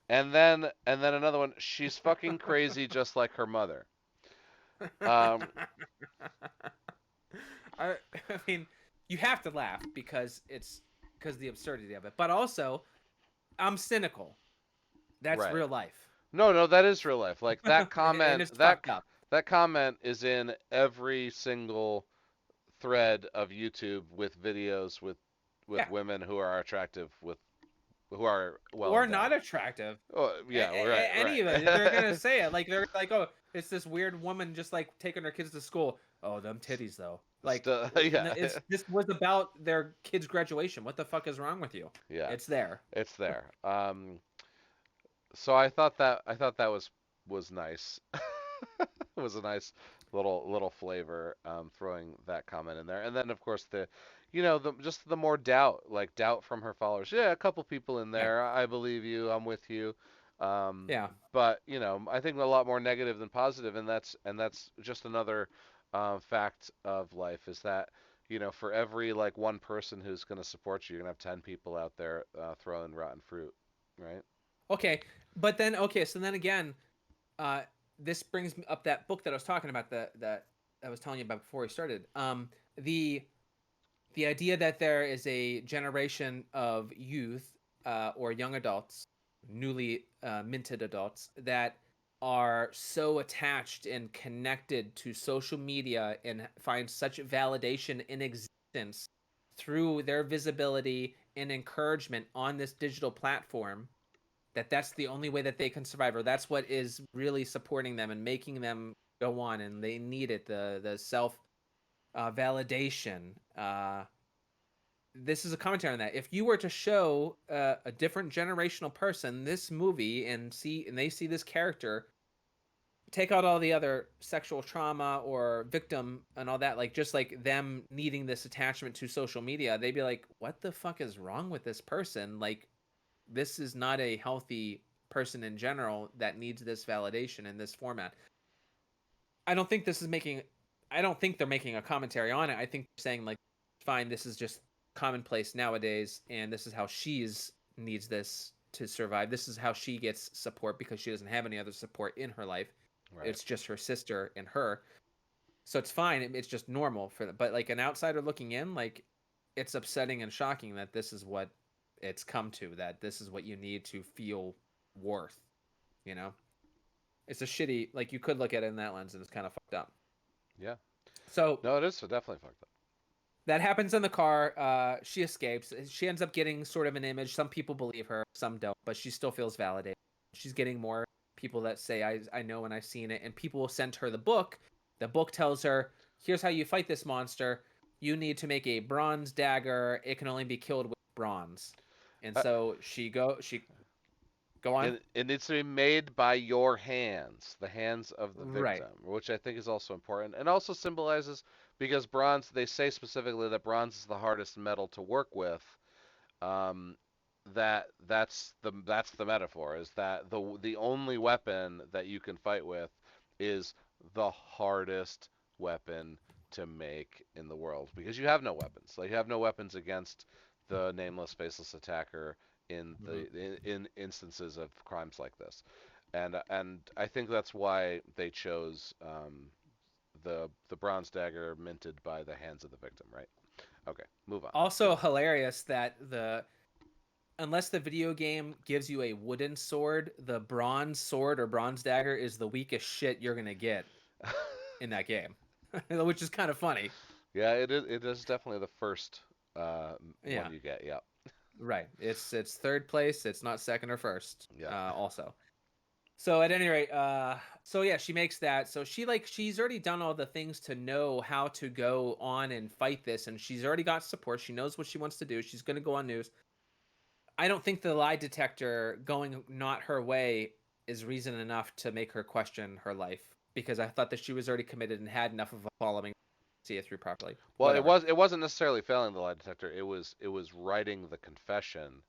and then another one. She's fucking crazy, just like her mother. Um, I, I mean, you have to laugh because the absurdity of it, but also I'm cynical. That's right. real life, No, no, that is real life. Like that and comment, it's fucked up. that comment is in every single thread of YouTube with videos with Yeah, women who are attractive who are well or endowed. not attractive. Oh, yeah, right, Any of it, they're gonna right. say it. Like, they're like, "Oh, it's this weird woman just like taking her kids to school." Oh, them titties though. Like, Still, yeah, it's this was about their kids' graduation. What the fuck is wrong with you? yeah, It's there. it's there. So I thought that was nice. It was a nice little flavor, throwing that comment in there, and then of course the just the more doubt, like doubt from her followers. Yeah, a couple people in Yeah, there. I believe you. I'm with you. Um, yeah. but I think a lot more negative than positive, and that's just another fact of life is that for every like one person who's going to support you, you're gonna have 10 people out there throwing rotten fruit, right? Okay, but then okay, so then again, uh, this brings me up that book that I was talking about, that I was telling you about before we started. The idea that there is a generation of youth, or young adults, newly minted adults, that are so attached and connected to social media and find such validation in existence through their visibility and encouragement on this digital platform, that that's the only way that they can survive, or that's what is really supporting them and making them go on, and they need it, the self validation. This is a commentary on that. If you were to show a different generational person this movie and they see this character, take out all the other sexual trauma or victim and all that, like just like them needing this attachment to social media, they'd be like, what the fuck is wrong with this person? Like, this is not a healthy person in general that needs this validation in this format. I don't think this is making I don't think they're making a commentary on it. I think they're saying like, fine, this is just commonplace nowadays, and this is how she's needs this to survive. This is how she gets support because she doesn't have any other support in her life. Right. It's just her sister and her. So it's fine. It's just normal for them. But like an outsider looking in, like it's upsetting and shocking that this is what it's come to. That this is what you need to feel worth. You know, it's a shitty. Like you could look at it in that lens, and it's kind of fucked up. Yeah. So No, it is definitely fucked up. that happens in the car. She escapes. She ends up getting sort of an image. Some people believe her, some don't, but she still feels validated. She's getting more people that say, I know and I've seen it. And people will send her the book. The book tells her, here's how you fight this monster. You need to make a bronze dagger. It can only be killed with bronze. And Uh, so she go on. it needs to be made by your hands, the hands of the Right. victim, which I think is also important, and also symbolizes because bronze. They say specifically that bronze is the hardest metal to work with. Um, that's the metaphor is that the only weapon that you can fight with is the hardest weapon to make in the world because you have no weapons. Like you have no weapons against the nameless, faceless attacker in Mm-hmm. the in instances of crimes like this, and I think that's why they chose the bronze dagger minted by the hands of the victim. Right? Okay, move on. Also Move hilarious that the unless the video game gives you a wooden sword, the bronze sword or bronze dagger is the weakest shit you're gonna get on. in that game, which is kind of funny. Yeah, it is. It is definitely the first one Yeah, you get. Yep. right. It's third place. It's not second or first. Yeah. Also, so at any rate, so yeah, she makes that. So she's already done all the things to know how to go on and fight this, and she's already got support. She knows what she wants to do. She's gonna go on news. I don't think the lie detector going not her way is reason enough to make her question her life because I thought that she was already committed and had enough of a following to see it through properly. Well, it Whatever. was. It wasn't necessarily failing the lie detector. It was writing the confession.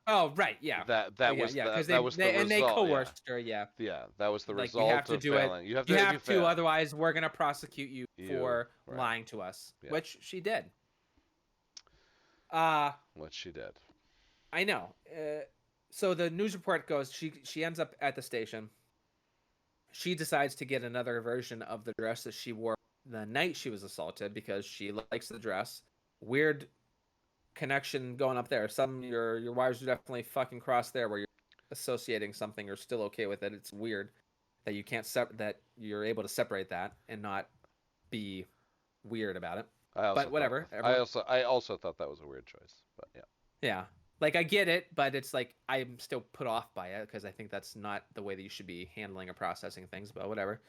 Oh right, yeah, That yeah, was yeah. Because that was the they result. Yeah. coerced her. Yeah, Yeah. That was the like you have result to of do it. failing. You have You to if you have to, fail. otherwise we're gonna prosecute you You for right. lying to us, Yeah. which she did. Uh What she did. I know. So the news report goes. She ends up at the station. She decides to get another version of the dress that she wore the night she was assaulted because she likes the dress. Weird connection going up there. Some your wires are definitely fucking crossed there where you're associating something you're still okay with it. It's weird that you can't that you're able to separate that and not be weird about it. I also But thought. whatever. I Everyone, also. I also thought that was a weird choice. But yeah. yeah. Like I get it, but it's like I'm still put off by it because I think that's not the way that you should be handling or processing things. But whatever.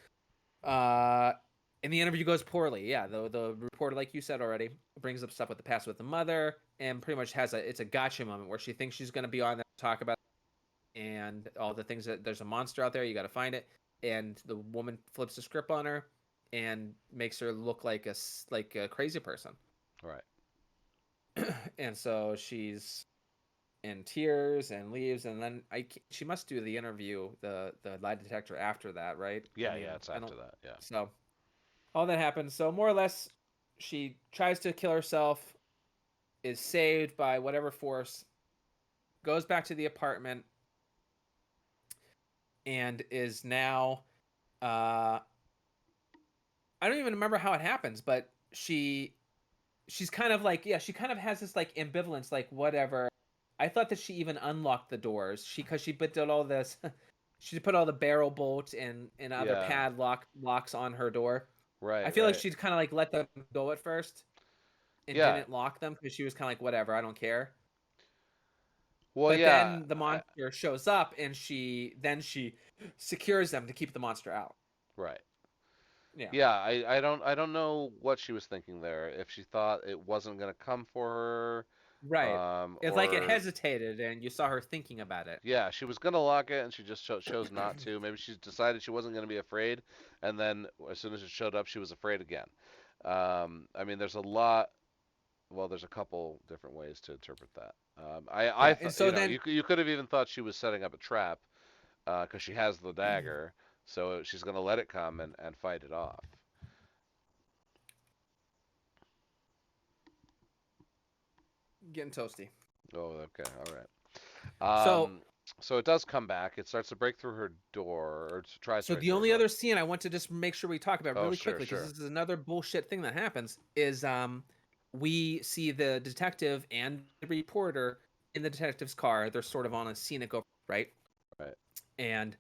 Uh, and the interview goes poorly. Yeah, the reporter, like you said already, brings up stuff with the past with the mother, and pretty much has it's a gotcha moment where she thinks she's gonna be on there to talk about it, and all the things that there's a monster out there, you got to find it, and the woman flips the script on her and makes her look like a crazy person, Right. and so she's in tears and leaves, and then she must do the interview, the lie detector after that, right? I Yeah. mean, Yeah. It's I after don't. that. Yeah. So all that happens. So more or less, she tries to kill herself, is saved by whatever force, goes back to the apartment, and is now. Uh, I don't even remember how it happens, but she's kind of like, yeah, she kind of has this like ambivalence, like whatever. I thought that she even unlocked the doors. Because she put all this, she put all the barrel bolts and other Yeah. padlock locks on her door. I Right. feel like Right. she'd kind of like let them go at first and Yeah. didn't lock them because she was kind of like, whatever, I don't care. Well. But Yeah. then the monster shows up and she secures them to keep the monster out. Right. Yeah. Yeah, I don't know what she was thinking there. If she thought it wasn't gonna come for her, Right. It's like it or hesitated and you saw her thinking about it. yeah, she was gonna lock it and she just chose not to. Maybe she decided she wasn't gonna be afraid, and then as soon as it showed up, she was afraid again. I mean, there's a lot. Well, there's a couple different ways to interpret that. I Yeah. thought, And so then you could have even thought she was setting up a trap, because she has the dagger, so she's gonna let it come and fight it off. getting toasty. Oh, okay, all right. So So it does come back. It starts to break through her door, or tries to so break the through her only door. other scene I want to just make sure we talk about Oh, really sure, quickly because sure. this is another bullshit thing that happens is we see the detective and the reporter in the detective's car. They're sort of on a scenic over, right? Right. And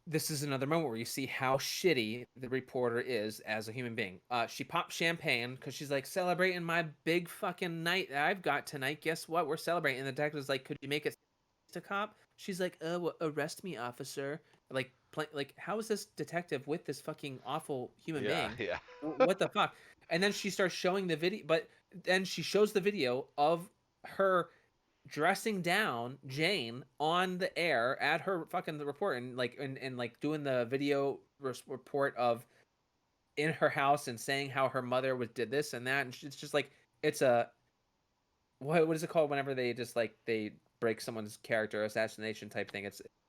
this is another moment where you see how shitty the reporter is as a human being. She pops champagne because she's like celebrating my big fucking night that I've got tonight. Guess what? We're celebrating. And the detective's like, "Could you make it a cop?" She's like, well, arrest me, officer." Like, like, how is this detective with this fucking awful human Yeah, being? yeah, What the fuck? And then she starts showing the video, but then she shows the video of her dressing down Jane on the air at her fucking report and like doing the video report of in her house and saying how her mother was did this and that and it's just like it's a what is it called whenever they just like they break someone's character assassination type thing.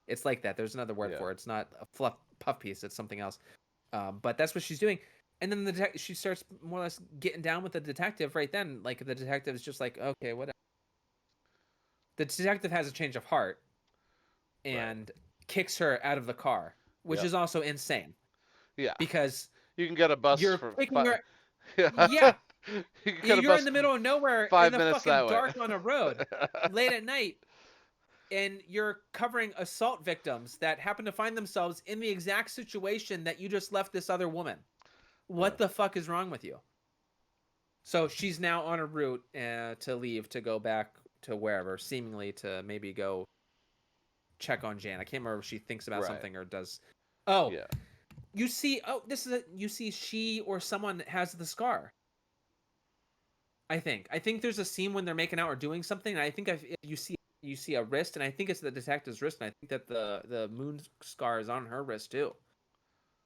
It's like that. There's another word yeah. for it. It's not a fluff puff piece. It's something else. But that's what she's doing. And then she starts more or less getting down with the detective right then. Like the detective is just like, okay, whatever. The detective has a change of heart Right. and kicks her out of the car, which Yep. is also insane Yeah. because You can get a bus you're for kicking her. yeah. Yeah, You can get a you're in bus the middle of nowhere in 5 the minutes fucking that way. dark on a road late at night, and you're covering assault victims that happen to find themselves in the exact situation that you just left this other woman. Yeah. What the fuck is wrong with you? So she's now on a route to leave to go back to wherever, seemingly to maybe go check on Jan. I can't remember if she thinks about Right. something or does. Oh, Yeah. you see, oh, this is you see she or someone has the scar. I think there's a scene when they're making out or doing something. And I think you see a wrist, and I think it's the detective's wrist, and I think that the moon scar is on her wrist too.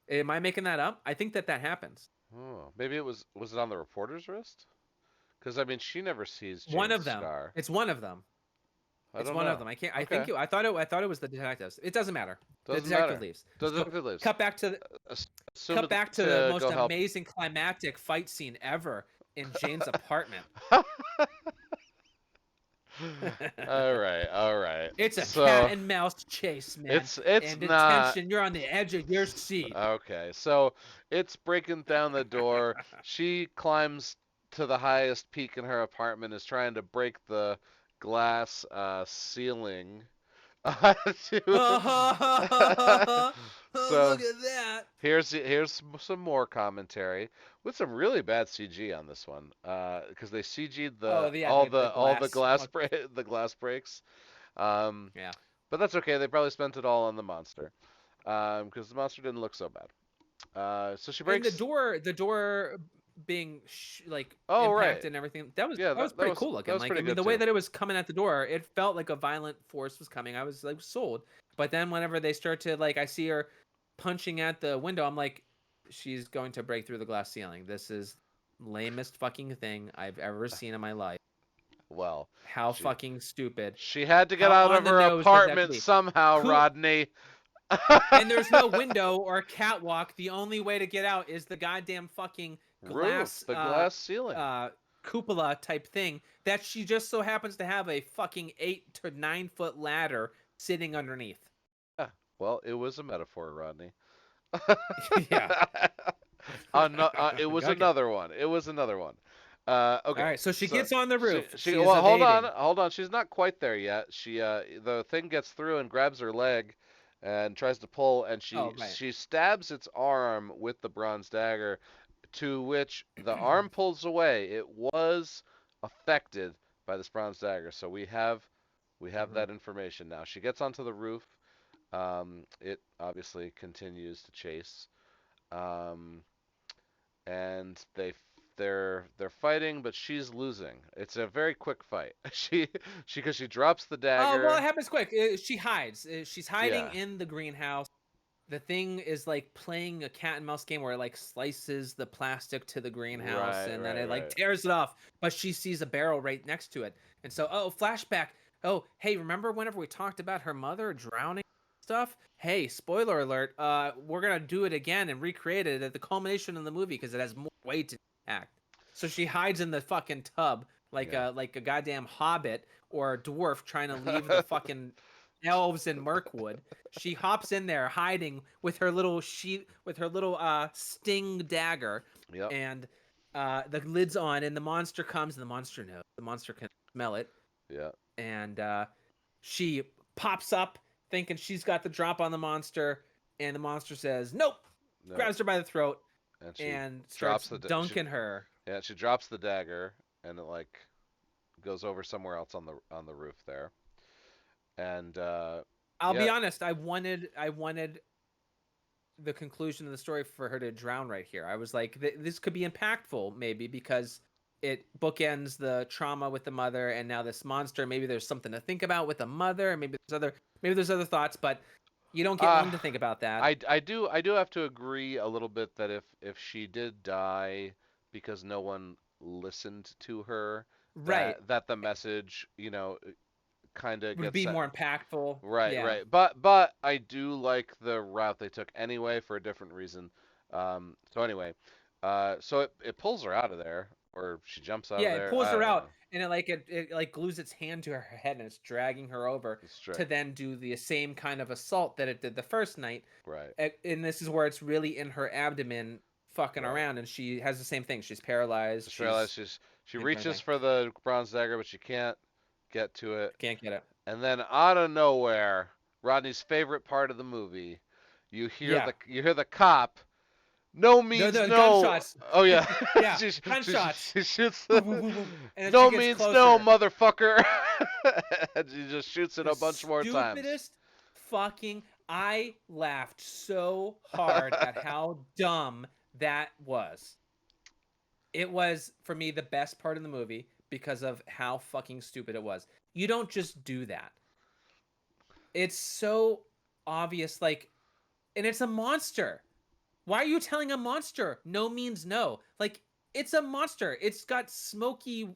Am I making that up? I think that that happens. Oh, maybe it was it on the reporter's wrist? Because I mean, she never sees One Jane's of them. scar. It's one of them. I It's don't one of know. them. I can't. I think Okay. you. I thought it was the detectives. It doesn't matter. The Doesn't detective matter. leaves. Doesn't So if it lives. cut back to the Assume cut back to the to most go help. amazing climactic fight scene ever in Jane's apartment. All right, all right. It's a cat So and mouse chase, man. it's And not detention, you're on the edge of your seat. okay. So it's breaking down the door. She climbs to the highest peak in her apartment, is trying to break the glass ceiling. to- Look so at that. here's some more commentary with some really bad CG on this one, because they CG'd Oh, the yeah, the all the glass. glass the glass breaks. Um, Yeah. but that's okay. They probably spent it all on the monster, because the monster didn't look so bad. So she And breaks. the door being like Oh right, impacted and everything. yeah, That was that pretty was cool that looking. was Like I pretty mean, good the way too. that it was coming at the door, it felt like a violent force was coming. I was like sold. But then whenever they start to like, I see her punching at the window. I'm like, she's going to break through the glass ceiling. This is lamest fucking thing I've ever seen in my life. Well, How she fucking stupid. she had to get How out on of the her nose does that apartment be? somehow, Who Rodney. and there's no window or catwalk. The only way to get out is the goddamn fucking Roof, glass the glass ceiling. uh cupola type thing that she just so happens to have a fucking 8 to 9 foot ladder sitting underneath. Yeah. Well, it was a metaphor, Rodney. Yeah. It was Okay. another one. It was another one. All Okay, right. So she so gets on the she roof. she She is well, evading. hold on. She's not quite there yet. She the thing gets through and grabs her leg and tries to pull, and Oh, right. she stabs its arm with the bronze dagger, to which the arm pulls away. It was affected by this bronze dagger, so we have Mhm. that information now. She gets onto the roof. It obviously continues to chase. Um, and they're fighting, but she's losing. It's a very quick fight. She because she drops the Oh, well, it dagger. happens quick. She hides. She's hiding Yeah. in the greenhouse. The thing is like playing a cat and mouse game where it like slices the plastic to the greenhouse Right, and then right, it like right. tears it off, but she sees a barrel right next to it. And so, oh, flashback. Oh, hey, remember whenever we talked about her mother drowning stuff? Hey, spoiler alert. We're going to do it again and recreate it at the culmination of the movie because it has more weight to the act. So she hides in the fucking tub Yeah. like a goddamn hobbit or a dwarf trying to leave the fucking elves in Mirkwood. She hops in there hiding with her little sting dagger, Yep. and the lid's on, and the monster comes, and the monster knows. The monster can smell it, Yeah. and she pops up thinking she's got the drop on the monster, and the monster says nope, No. grabs her by the throat, And she and drops starts she dunking her. yeah, she drops the dagger and it like goes over somewhere else on the roof there. And I'll yeah. be honest, I wanted the conclusion of the story for her to drown right here. I was like, this could be impactful, maybe because it bookends the trauma with the mother, and now this monster. Maybe there's something to think about with the mother. Maybe there's other thoughts, but you don't get Uh long to think about that. I do have to agree a little bit that if she did die because no one listened to her, Right, that the message, kind of would gets be sent. more impactful. Right, Yeah, right. But I do like the route they took anyway for a different reason. So anyway, so it pulls her out of there, or she jumps out of yeah. It there. pulls I her don't out, know. and it like glues its hand to her head, and it's dragging her over It's straight. to then do the same kind of assault that it did the first night. Right, And this is where it's really in her abdomen fucking right. around, and she has the same thing. She's paralyzed. Just realized she Same kind of reaches thing. for the bronze dagger, but she can't get to it. Can't get it. And then out of nowhere, Rodney's favorite part of the movie, Yeah. you hear the cop. No No, means the no. gunshots. Oh yeah, Yeah, she, gunshots. she shoots. Boom, boom, boom, boom. And then she No gets means no, closer. motherfucker. And she just shoots it The a bunch more times. stupidest fucking. I laughed so hard at how dumb that was. It was, for me, the best part of the movie because of how fucking stupid it was. You don't just do that. It's so obvious, like, and it's a monster. Why are you telling a monster no means no? Like, it's a monster. It's got smoky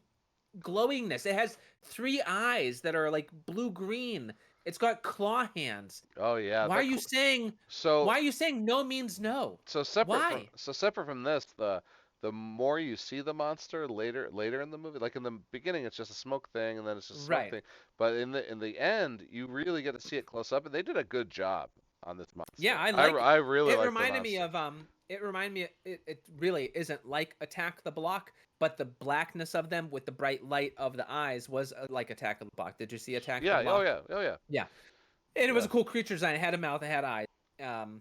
glowingness. It has three eyes that are like blue green. It's got claw hands. Oh yeah, Why are you saying so why are you saying no means no? Why? separate from this, the more you see the monster later in the movie, like in the beginning, it's just a smoke thing, and then it's just a smoke Right. thing. But in the end, you really get to see it close up, and they did a good job on this Yeah, monster. I like I really it like the reminded me monster. of it reminded me it really isn't like Attack the Block, but the blackness of them with the bright light of the eyes was like Attack of the Block. Did you see Attack the Yeah. Oh Block? yeah. Oh yeah. Yeah. And it was Yeah. a cool creature design. It had a mouth, it had eyes. Um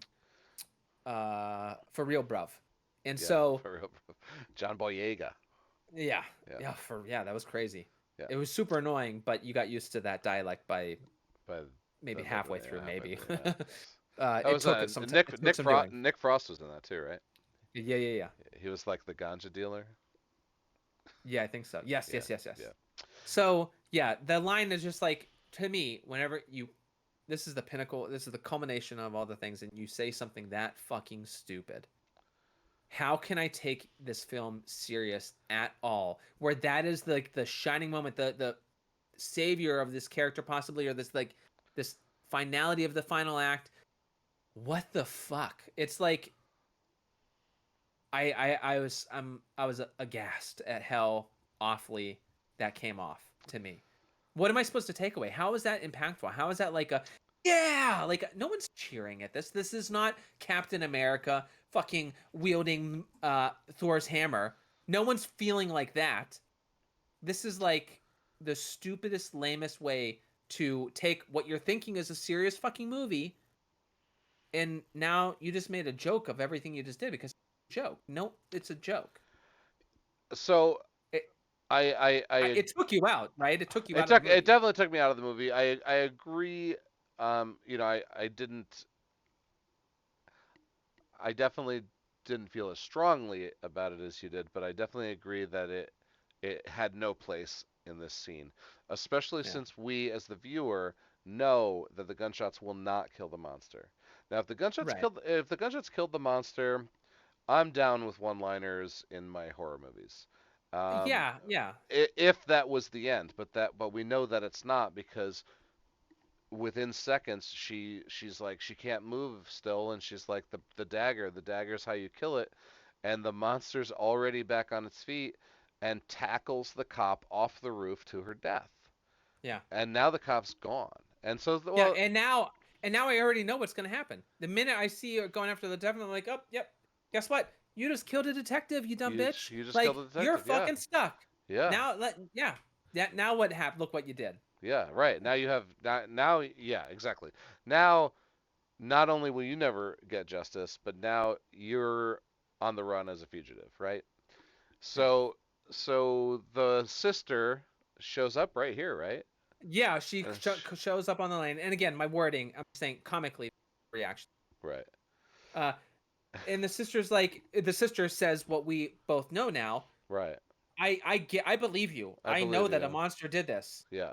for real, bruv. And Yeah. so For real. John Boyega. yeah. Yeah. Yeah, that was crazy. Yeah. It was super annoying, but you got used to that dialect by But maybe halfway through, halfway maybe. through. Yeah. That It was took it took some doing. Nick Frost was in that too, right? Yeah, yeah, yeah. He was like the ganja dealer. Yeah, I think so. Yes, Yeah. yes, yes, yes. Yeah. So yeah, the line is just like, to me, whenever you, this is the pinnacle, this is the culmination of all the things, and you say something that fucking stupid. How can I take this film serious at all? Where that is like the shining moment, the savior of this character possibly, or this finality of the final act. What the fuck? It's like I was aghast at how awfully that came off to me. What am I supposed to take away? How is that impactful? How is that like a yeah, like no one's cheering at this. This is not Captain America fucking wielding Thor's hammer. No one's feeling like that. This is like the stupidest, lamest way to take what you're thinking is a serious fucking movie, and now you just made a joke of everything you just did because it's a joke. No, it's a joke. So It I it took you out, right? It took you out of the it movie. definitely took me out of the movie. I agree. I didn't. I definitely didn't feel as strongly about it as you did, but I definitely agree that it had no place in this scene, especially Yeah. since we, as the viewer, know that the gunshots will not kill the monster. Now, Right. if the gunshots killed the monster, I'm down with one-liners in my horror movies. Um, Yeah, yeah, if that was the end, but we know that it's not because within seconds she's like she can't move still, and she's like the dagger's how you kill it, and the monster's already back on its feet and tackles the cop off the roof to her death, yeah, and now the cop's gone, and so yeah. well And now I already know what's gonna happen. The minute I see her going after the devil, I'm like, oh, yep. Guess what? You just killed a detective, you dumb bitch. you just killed Like the you're detective. Yeah, fucking stuck. yeah, Now let yeah. That now what happened? Look what you did. yeah, right. Now you have now, yeah, exactly. Now not only will you never get justice, but now you're on the run as a fugitive, right? Yeah. So so the sister shows up right here, right? Yeah, she Uh, sh- shows up on the lane, and again, my wording, I'm saying comically reaction. right, Uh, and the sister says what we both know now. right. I believe you. I I know believe that a you. monster did this. Yeah,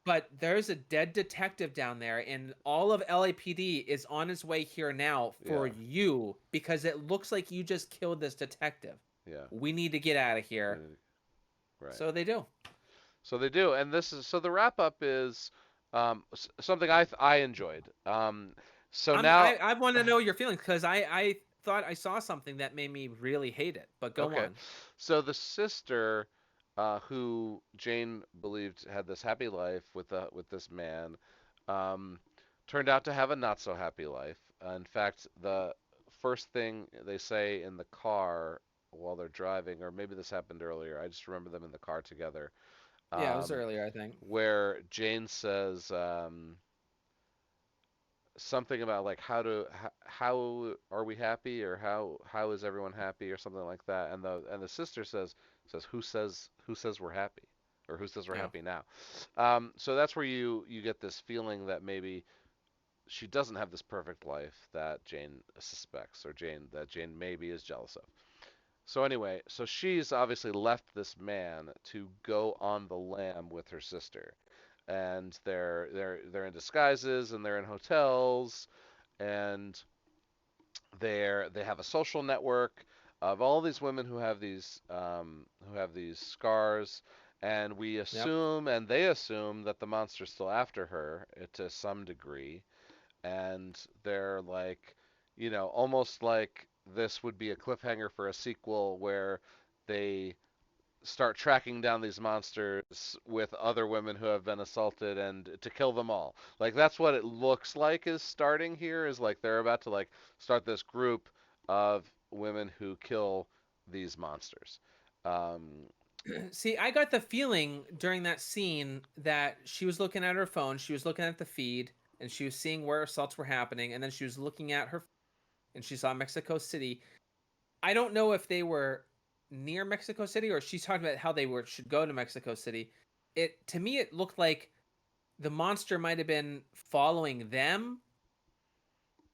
But there's a dead detective down there, and all of LAPD is on its way here now for yeah, you because it looks like you just killed this detective. yeah. We need to get out of here. Right. So they do. So they do, and this is so the wrap up is something I enjoyed. So now, I want to know your feelings because I thought I saw something that made me really hate it. But go okay, on. so the sister, who Jane believed had this happy life with this man, um, turned out to have a not so happy life. In fact, the first thing they say in the car while they're driving, or maybe this happened earlier, I just remember them in the car together, Yeah, it was um, earlier, I think. where Jane says something about like how are we happy, or how is everyone happy, or something like that, and the sister says who says we're happy, or who says we're Yeah. happy now. So that's where you get this feeling that maybe she doesn't have this perfect life that Jane suspects, or Jane maybe is jealous of. So anyway, so she's obviously left this man to go on the lam with her sister, and they're in disguises, and they're in hotels, and they have a social network of all these women who have these scars, and we Yep. assume, and they assume, that the monster's still after her, to some degree, and they're like, almost like this would be a cliffhanger for a sequel where they start tracking down these monsters with other women who have been assaulted, and to kill them all. Like that's what it looks like is starting here, is like they're about to like start this group of women who kill these monsters. Um, See, I got the feeling during that scene that she was looking at her phone, she was looking at the feed, and she was seeing where assaults were happening, and then she was looking at her and she saw Mexico City. I don't know if they were near Mexico City or she's talking about how they were should go to Mexico City. It to me it looked like the monster might have been following them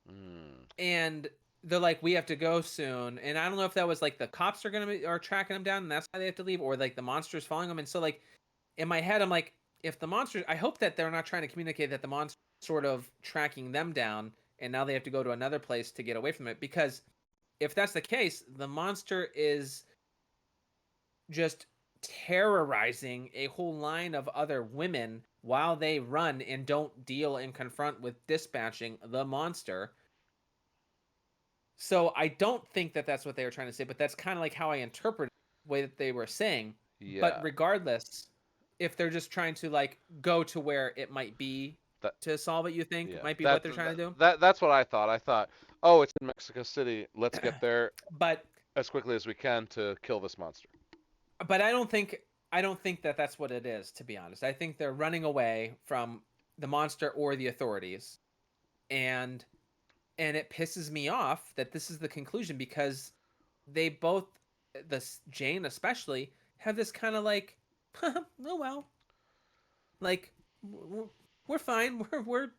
mm, and they're like we have to go soon and I don't know if that was like the cops are gonna be are tracking them down and that's why they have to leave or like the monster's following them and so like in my head I'm like if the monster I hope that they're not trying to communicate that the monster sort of tracking them down and now they have to go to another place to get away from it because if that's the case the monster is just terrorizing a whole line of other women while they run and don't deal and confront with dispatching the monster. So I don't think that that's what they were trying to say, but that's kind of like how I interpret the way that they were saying. But yeah, regardless, if they're just trying to like go to where it might be that to solve it, you think yeah might be what that, they're trying to do. that's what I thought. I thought, oh, it's in Mexico City. Let's get there but as quickly as we can to kill this monster. but I don't think that that's what it is to be honest. I think they're running away from the monster or the authorities and it pisses me off that this is the conclusion because they both the Jane especially have this kind of like oh well like we're fine we're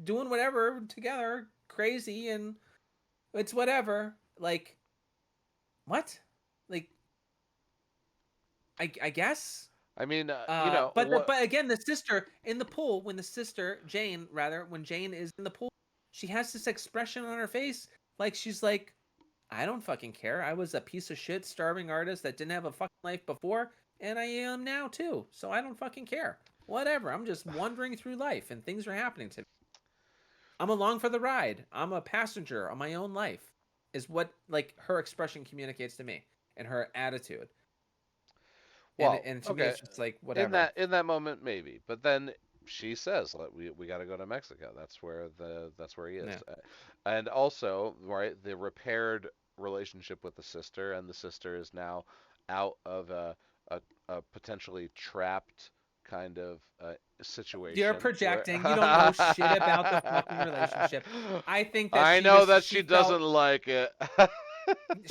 doing whatever together crazy and It's whatever. Like what? Like I guess. I mean, But what? again, the sister in the pool, when the sister Jane, rather, when Jane is in the pool, she has this expression on her face, like she's like, I don't fucking care. I was a piece of shit, starving artist that didn't have a fucking life before, and I am now too. So I don't fucking care. Whatever. I'm just wandering through life, and things are happening to me. I'm along for the ride. I'm a passenger on my own life. Is what like her expression communicates to me, and her attitude. And Well, and to me, okay, it's just like in whatever. that moment maybe, but then she says, we got to go to Mexico. That's where he is." Yeah. And also, right, the repaired relationship with the sister, and the sister is now out of a, a potentially trapped kind of You're situation where projecting. You don't know shit about the fucking relationship. I think that I she know just that she she doesn't felt like it.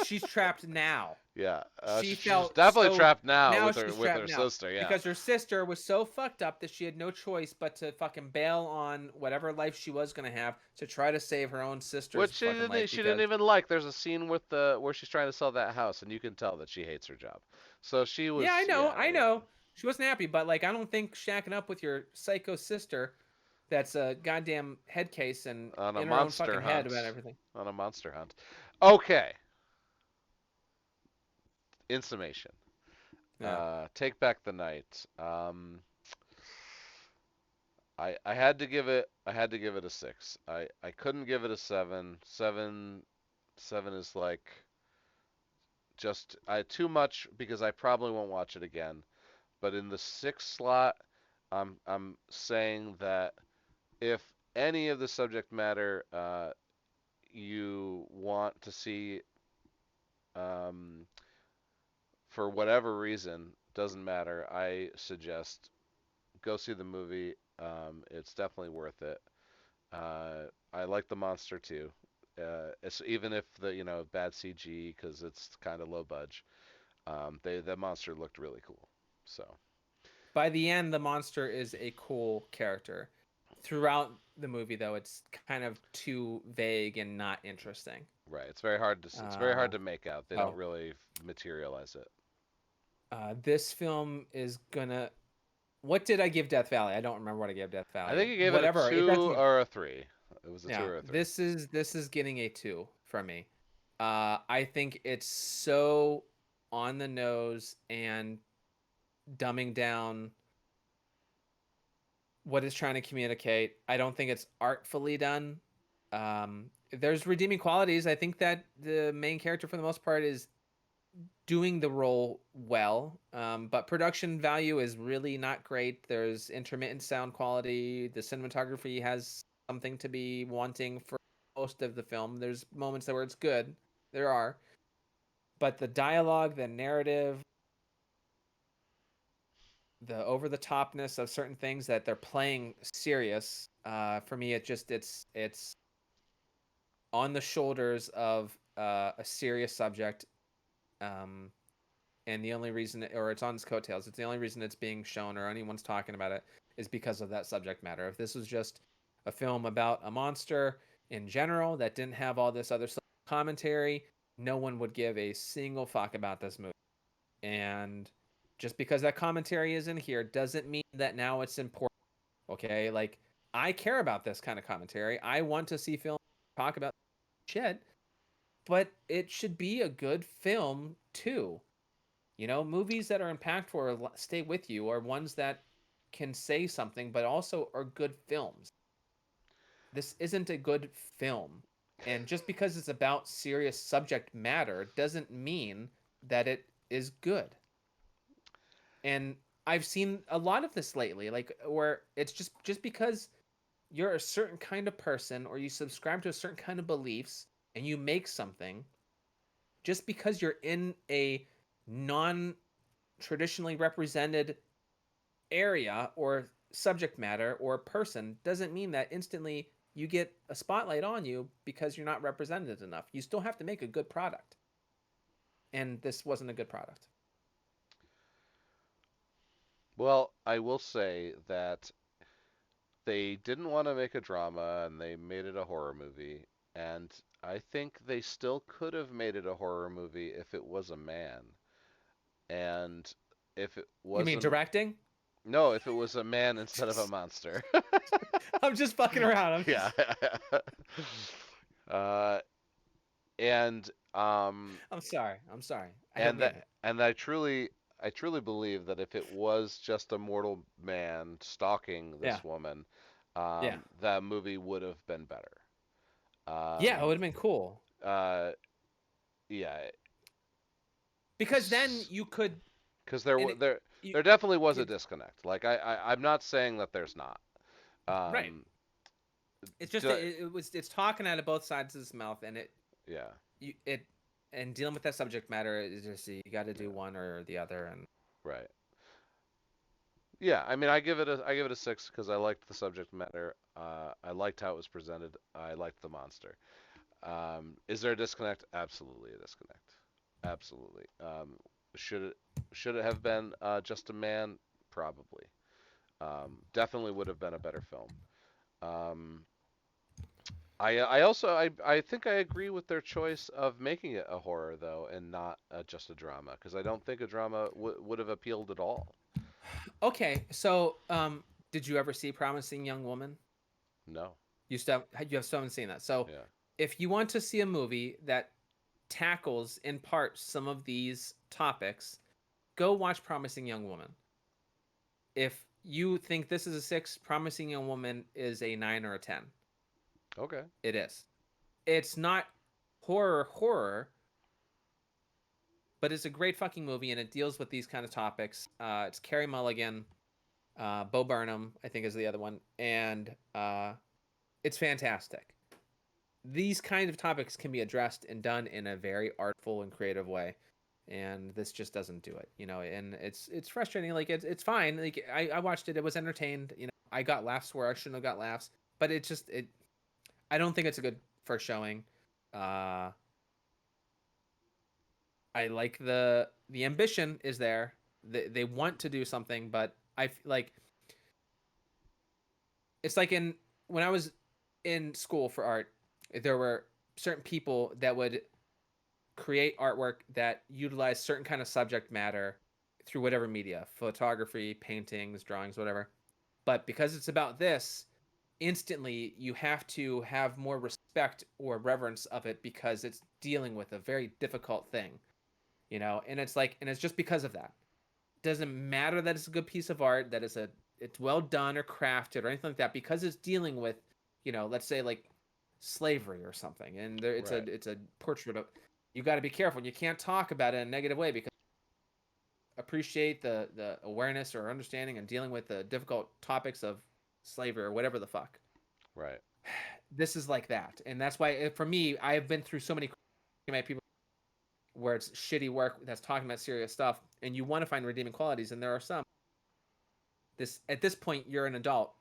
she's trapped now. Yeah, She she's felt definitely so trapped now now with she's with trapped her now sister. Yeah, because her sister was so fucked up that she had no choice but to fucking bail on whatever life she was going to have to try to save her own sister's which fucking life she didn't because even like. There's a scene with the where she's trying to sell that house, and you can tell that she hates her job. So she yeah, I was, know. yeah, I yeah, know. She wasn't happy, but like I don't think shacking up with your psycho sister that's a goddamn head case and on a in her own monster fucking head hunt, about everything. on a monster hunt. Okay, in summation, Yeah. take back the night. I had to give it a 6. I couldn't give it a 7. Seven is like just I too much because I probably won't watch it again. But in the 6 slot, I'm saying that if any of the subject matter you want to see, um, for whatever reason, doesn't matter. I suggest go see the movie. It's definitely worth it. I like the monster too. It's even if the bad CG because it's kind of low budge. The monster looked really cool. So By the end, the monster is a cool character. Throughout the movie, though, it's kind of too vague and not interesting. right, it's very hard Uh, to make out. They don't so really materialize it. this film is gonna. What did I give Death Valley? I don't remember what I gave Death I Valley. think you gave it a Whatever. It 2 doesn't. or a 3. It was a 2 Yeah, or a 3. this is getting a 2 from me. I think it's so on the nose and dumbing down what it's trying to communicate. I don't think it's artfully done. There's redeeming qualities. I think that the main character, for the most part, is doing the role well, but production value is really not great. There's intermittent sound quality. The cinematography has something to be wanting for most of the film. There's moments where it's good. There are, but the dialogue, the narrative, the over the topness of certain things that they're playing serious. For me, it's on the shoulders of a serious subject, um, and the only reason, or it's on its coattails. It's the only reason it's being shown or anyone's talking about it is because of that subject matter. If this was just a film about a monster in general that didn't have all this other commentary, no one would give a single fuck about this movie. And just because that commentary is in here doesn't mean that now it's important. Okay, like I care about this kind of commentary. I want to see film talk about shit, but it should be a good film too. You know, movies that are impactful or stay with you are ones that can say something, but also are good films. This isn't a good film. And just because it's about serious subject matter doesn't mean that it is good. And I've seen a lot of this lately, like where it's just because you're a certain kind of person or you subscribe to a certain kind of beliefs and you make something, just because you're in a non traditionally represented area or subject matter or person doesn't mean that instantly you get a spotlight on you because you're not represented enough. You still have to make a good product. And this wasn't a good product. Well, I will say that they didn't want to make a drama and they made it a horror movie, and I think they still could have made it a horror movie if it was a man, and if it You mean wasn't directing? no, if it was a man instead of a monster. I'm just fucking around. Yeah. uh, and I'm sorry. I'm sorry. I don't and mean that it. and I truly believe that if it was just a mortal man stalking Yeah. this woman, Yeah. that movie would have been better. Yeah, it Um, would have been cool. uh, yeah, Because then you could because and it, you there definitely was a it, disconnect. Like I'm not saying that there's not. right. Um, It's just ju- it's talking out of both sides of his mouth, and yeah, it and dealing with that subject matter is just you got to do yeah, one or the other. And right. Yeah, I mean, I give it a six because I liked the subject matter. I liked how it was presented. I liked the monster. Is there a disconnect? Absolutely a disconnect. Absolutely. Should it should it have been just a man? Probably. Definitely would have been a better film. Um, I also I think I agree with their choice of making it a horror though, and not just a drama, because I don't think a drama would have appealed at all. okay, so did you ever see Promising Young Woman? No. You still haven't seen that. So Yeah. if you want to see a movie that tackles in part some of these topics, go watch Promising Young Woman. If you think this is a six, Promising Young Woman is a nine or a 10. Okay. It is. It's not horror, but it's a great fucking movie and it deals with these kind of topics. It's Carey Mulligan, Bo Burnham, I think is the other one, and it's fantastic. These kind of topics can be addressed and done in a very artful and creative way, and this just doesn't do it, and it's frustrating. Like it's fine. Like I watched it, it was entertained. I got laughs where I shouldn't have got laughs, but it I don't think it's a good first showing. uh I like the ambition is there. They want to do something, but like it's like in when I was in school for art, there were certain people that would create artwork that utilized certain kind of subject matter through whatever media, photography, paintings, drawings, whatever. But because it's about this, instantly you have to have more respect or reverence of it because it's dealing with a very difficult thing, and it's like, and it's just because of that. It doesn't matter that it's a good piece of art, that it's well done or crafted or anything like that, because it's dealing with, let's say like slavery or something, and Right. it's a portrait of. You got to be careful. You can't talk about it in a negative way because appreciate the awareness or understanding and dealing with the difficult topics of slavery or whatever the fuck. Right. This is like that, and that's why for me, I have been through so many people where it's shitty work that's talking about serious stuff, and you want to find redeeming qualities, and there are some. This at this point, you're an adult.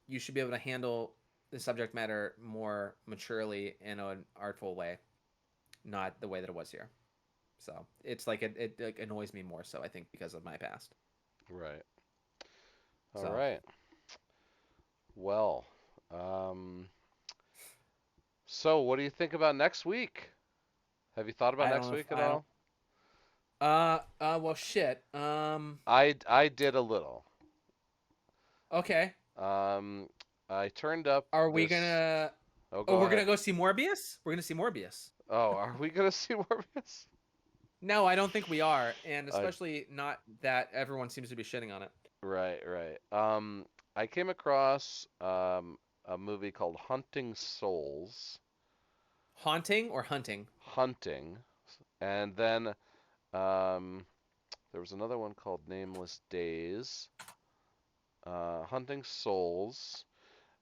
You should be able to handle the subject matter more maturely in an artful way, not the way that it was here. So it's like it like annoys me more so, I think, because of my past. Right. All So right. Well, um, so what do you think about next week? Have you thought about I don't next know if week at I don't. all? Well, shit. I did a little. Okay. Um, I turned up Are we this. gonna? Oh, Oh, go we're gonna ahead. go see Morbius. We're gonna see Morbius. Oh, are we gonna see Morbius? No, I don't think we are, and Uh, especially not that everyone seems to be shitting on it. right, right. I came across a movie called Hunting Souls. Haunting or hunting? Hunting, and then um, there was another one called Nameless Days. Hunting Souls.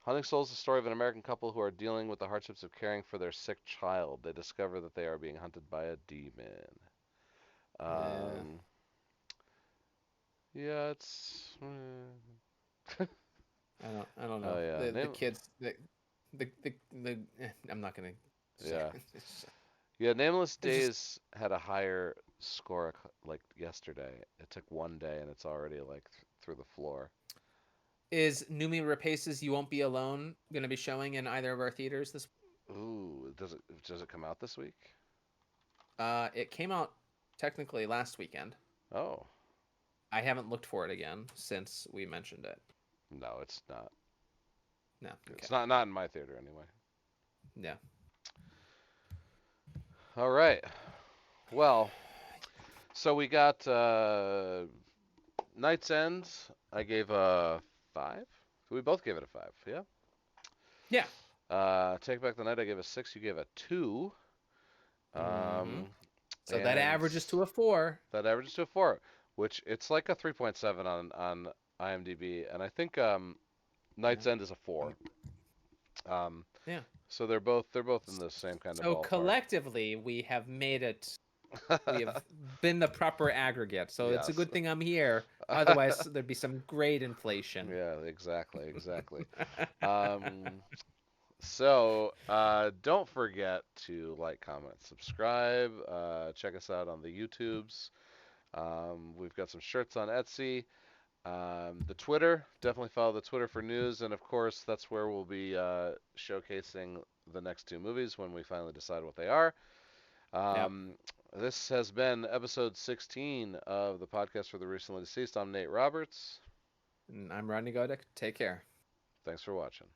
Hunting Souls is the story of an American couple who are dealing with the hardships of caring for their sick child. They discover that they are being hunted by a demon. Yeah, Um, yeah, it's. I don't know. Oh yeah, The name. kids I'm not gonna say. Yeah, It's yeah. Nameless just Days had a higher score like yesterday. It took one day and it's already like through the floor. is Numi Rapace's "You Won't Be Alone" gonna be showing in either of our theaters this? Ooh, does it come out this week? It came out technically last weekend. Oh, I haven't looked for it again since we mentioned it. no, it's not. No, okay, It's not in my theater anyway. yeah, All right. Well, so we got Night's End. I gave a 5. We both gave it a 5. Yeah. yeah. Take Back the Night. I gave a 6. You gave a 2. Mm-hmm. Um, So that and averages to a 4. that averages to a 4, which it's like a 3.7 on IMDb, and I think Yeah. Night's End is a Um, 4. Um, yeah. so they're both in the same kind of So ballpark. collectively, we have made it. We have been the proper aggregate. So it's a Yes. good thing I'm here. Otherwise, there'd be some grade inflation. Yeah, exactly, exactly. Um, so don't forget to like, comment, subscribe. Check us out on the YouTubes. We've got some shirts on Etsy. The Twitter, definitely follow the Twitter for news, and of course, that's where we'll be showcasing the next two movies when we finally decide what they are. Yep. Um, this has been episode 16 of the podcast for the recently deceased. I'm Nate Roberts. And I'm Rodney Godek. Take care. Thanks for watching.